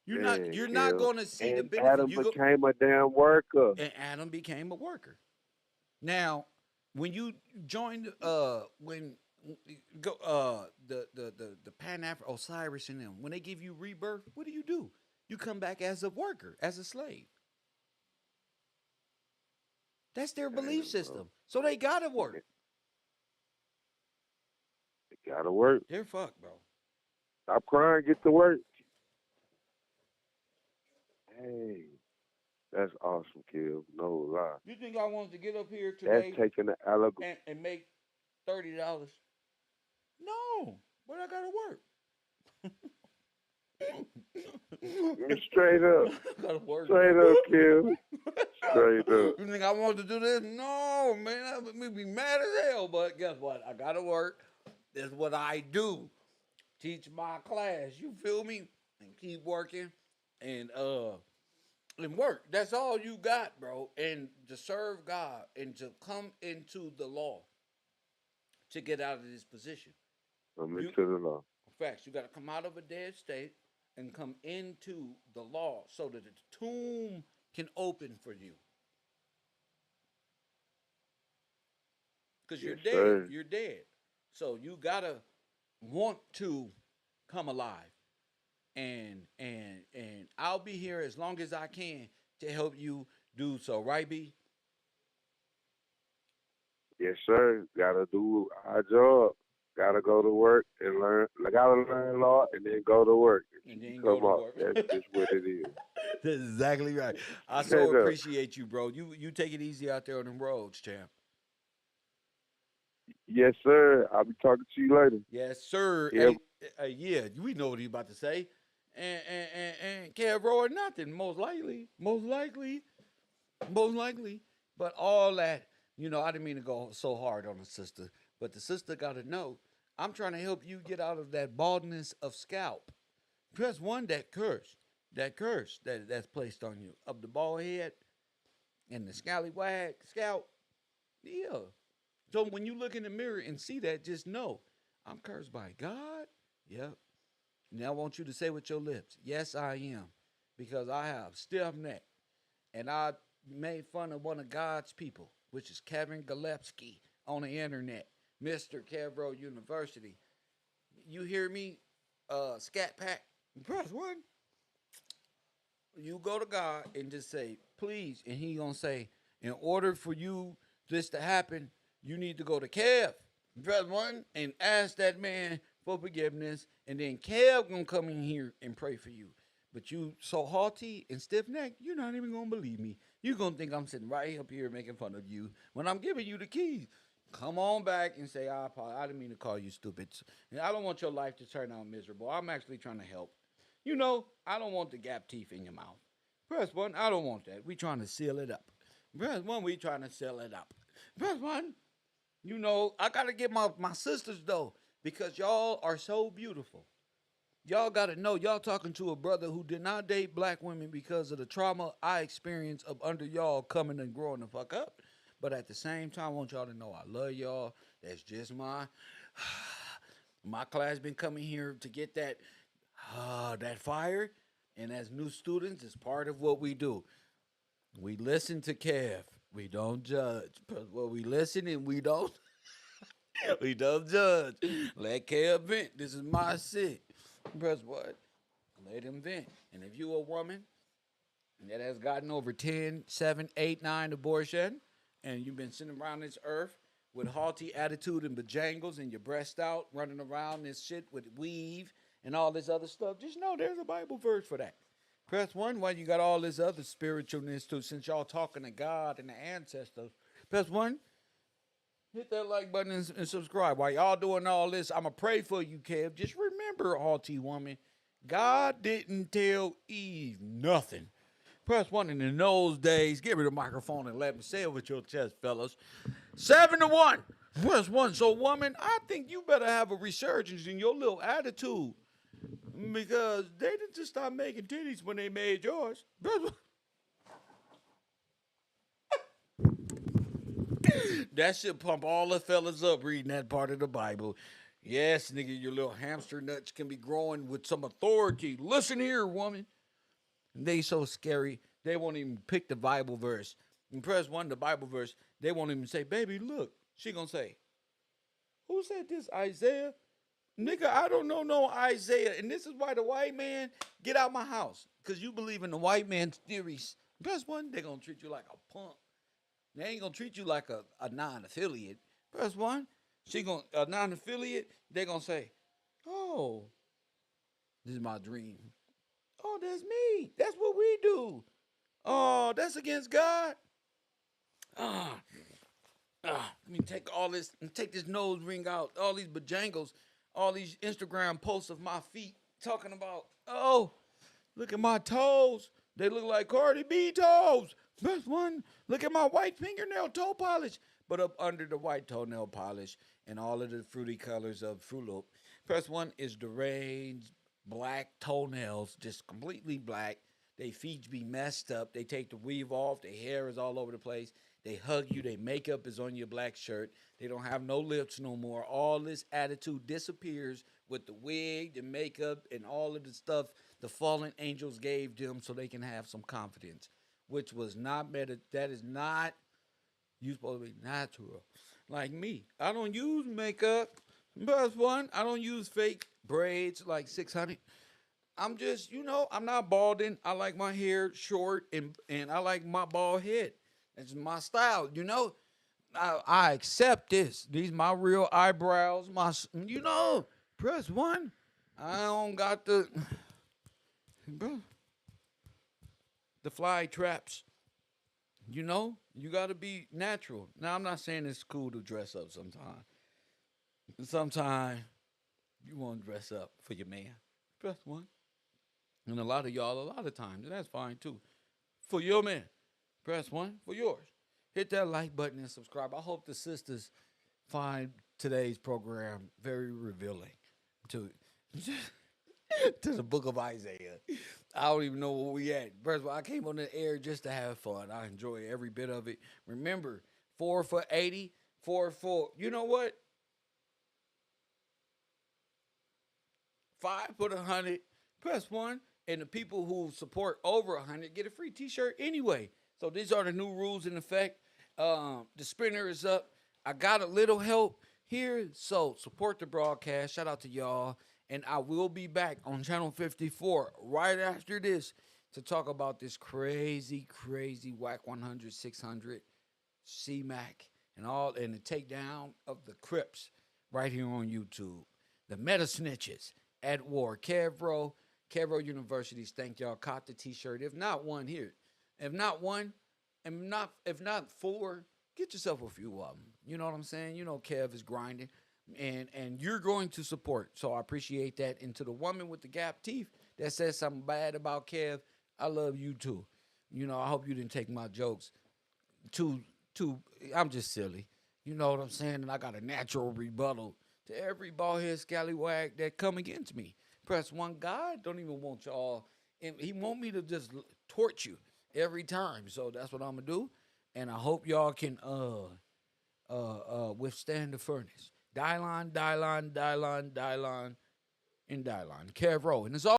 Man, You're not going to see the and benefit. Adam became a damn worker. And Adam became a worker. Now, when you joined, when go the Pan-African Osiris and them, when they give you rebirth, what do? You come back as a worker, as a slave. That's their belief system. So they gotta work. They gotta work. They're fucked, bro. Stop crying, get to work. Hey, that's awesome, Kev. No lie. You think I wanted to get up here today That's taking the allegory. and make $30? No, but I gotta work. Straight up. I gotta work. Straight up, Kev. Straight up. You think I want to do this? No, man. I would be mad as hell. But guess what? I gotta work. That's what I do. Teach my class. You feel me? And keep working. And work. That's all you got, bro. And to serve God and to come into the law to get out of this position. I'm into the law. Facts. You got to come out of a dead state and come into the law so that the tomb can open for you. Because you're dead. Sir. You're dead. So you got to want to come alive. And I'll be here as long as I can to help you do so. Right, B? Yes, sir. Gotta do our job. Gotta go to work and learn. Gotta learn law and then go to work. And then come go to up. work. That's just what it is. That's exactly right. I so Straight up. appreciate you, bro. You take it easy out there on the roads, champ. Yes, sir. I'll be talking to you later. Yes, sir. Yeah. Hey, yeah, we know what he's about to say. And KevRow or nothing, most likely. But all that, I didn't mean to go so hard on the sister, but the sister got to know, I'm trying to help you get out of that baldness of scalp. Press one, that curse that's placed on you, of the bald head and the scallywag scalp. Yeah. So when you look in the mirror and see that, just know, I'm cursed by God. Yep. Now I want you to say with your lips, yes, I am. Because I have stiff neck. And I made fun of one of God's people, which is Kevin Gillespie on the internet, Mr. KevRow University. You hear me, Scat Pack? Press one. You go to God and just say, please. And he going to say, in order for you this to happen, you need to go to Kev. Press one and ask that man for forgiveness. And then Kev going to come in here and pray for you. But you so haughty and stiff-necked, you're not even going to believe me. You're going to think I'm sitting right up here making fun of you when I'm giving you the keys. Come on back and say, I apologize. I didn't mean to call you stupid. And I don't want your life to turn out miserable. I'm actually trying to help. I don't want the gap teeth in your mouth. Press one, I don't want that. We trying to seal it up. Press one, we trying to seal it up. Press one. You know, I gotta get my sisters though, because y'all are so beautiful. Y'all gotta know, y'all talking to a brother who did not date black women because of the trauma I experienced of under y'all coming and growing the fuck up. But at the same time, I want y'all to know I love y'all. That's just my class been coming here to get that fire. And as new students, it's part of what we do. We listen to Kev. We don't judge. Well, we listen and we don't we don't judge. Let Kev vent. This is my shit. Press what? Let him vent. And if you a woman that has gotten over 10, 7, 8, 9 abortion, and you've been sitting around this earth with haughty attitude and bejangles and your breast out, running around this shit with weave and all this other stuff, just know there's a Bible verse for that. Press 1 while you got all this other spiritualness too, since y'all talking to God and the ancestors. Press 1. Hit that like button and subscribe. While y'all doing all this, I'ma pray for you, Kev. Just remember, haughty woman, God didn't tell Eve nothing. Press 1. And in those days, give me the microphone and let me say it with your chest, fellas. 7-1. Press 1. So, woman, I think you better have a resurgence in your little attitude, because they didn't just stop making titties when they made yours. That should pump all the fellas up reading that part of the Bible. Yes, nigga, your little hamster nuts can be growing with some authority. Listen here, woman. They so scary, they won't even pick the Bible verse. And press 1, the Bible verse, they won't even say, baby, look. She gonna say, who said this, Isaiah? Nigga, I don't know no Isaiah. And this is why the white man, get out my house. Because you believe in the white man's theories. Press 1, they gonna treat you like a punk. They ain't gonna treat you like a non-affiliate. Press 1, a non-affiliate, they gonna say, oh, this is my dream. Oh, that's me. That's what we do. Oh, that's against God. Let me take all this and take this nose ring out. All these bejangles, all these Instagram posts of my feet talking about, oh, look at my toes. They look like Cardi B toes. Press 1. Look at my white fingernail toe polish. But up under the white toenail polish and all of the fruity colors of Fruit Loop, press 1 is deranged black toenails, just completely black. They feet be messed up. They take the weave off. Their hair is all over the place. They hug you. Their makeup is on your black shirt. They don't have no lips no more. All this attitude disappears with the wig, the makeup, and all of the stuff the fallen angels gave them so they can have some confidence, which was not better. That is not, you supposed to be natural. Like me, I don't use makeup. Plus 1, I don't use fake braids like 600. I'm just, I'm not balding. I like my hair short and I like my bald head. It's my style, I accept this. These my real eyebrows. Press 1. I don't got the fly traps. You got to be natural. Now, I'm not saying it's cool to dress up sometimes. Sometimes you want to dress up for your man. Press 1. And a lot of y'all, a lot of times, and that's fine too. For your man, press 1 for yours. Hit that like button and subscribe. I hope the sisters find today's program very revealing to the book of Isaiah. I don't even know where we at. First of all, I came on the air just to have fun. I enjoy every bit of it. Remember, 4 for 80, 4 for, you know what? 5 for the 100. Press 1. And the people who support over 100 get a free t-shirt anyway. So these are the new rules in effect. The spinner is up. I got a little help here. So support the broadcast. Shout out to y'all. And I will be back on Channel 54 right after this to talk about this crazy, crazy WAC 100, 600, C-Mac, and the takedown of the Crips right here on YouTube. The Meta Snitches at war. KevRow Universities. Thank y'all. Caught the t-shirt. If not one, here. If not one, if not 4, get yourself a few of them. You know what I'm saying? Kev is grinding. And you're going to support. So I appreciate that. And to the woman with the gap teeth that says something bad about Kev, I love you too. I hope you didn't take my jokes too I'm just silly. You know what I'm saying? And I got a natural rebuttal to every bald-head scallywag that come against me. Press one. God don't even want y'all. And he want me to just torch you every time. So that's what I'm gonna do. And I hope y'all can withstand the furnace. Dylon, and KevRow. And it's all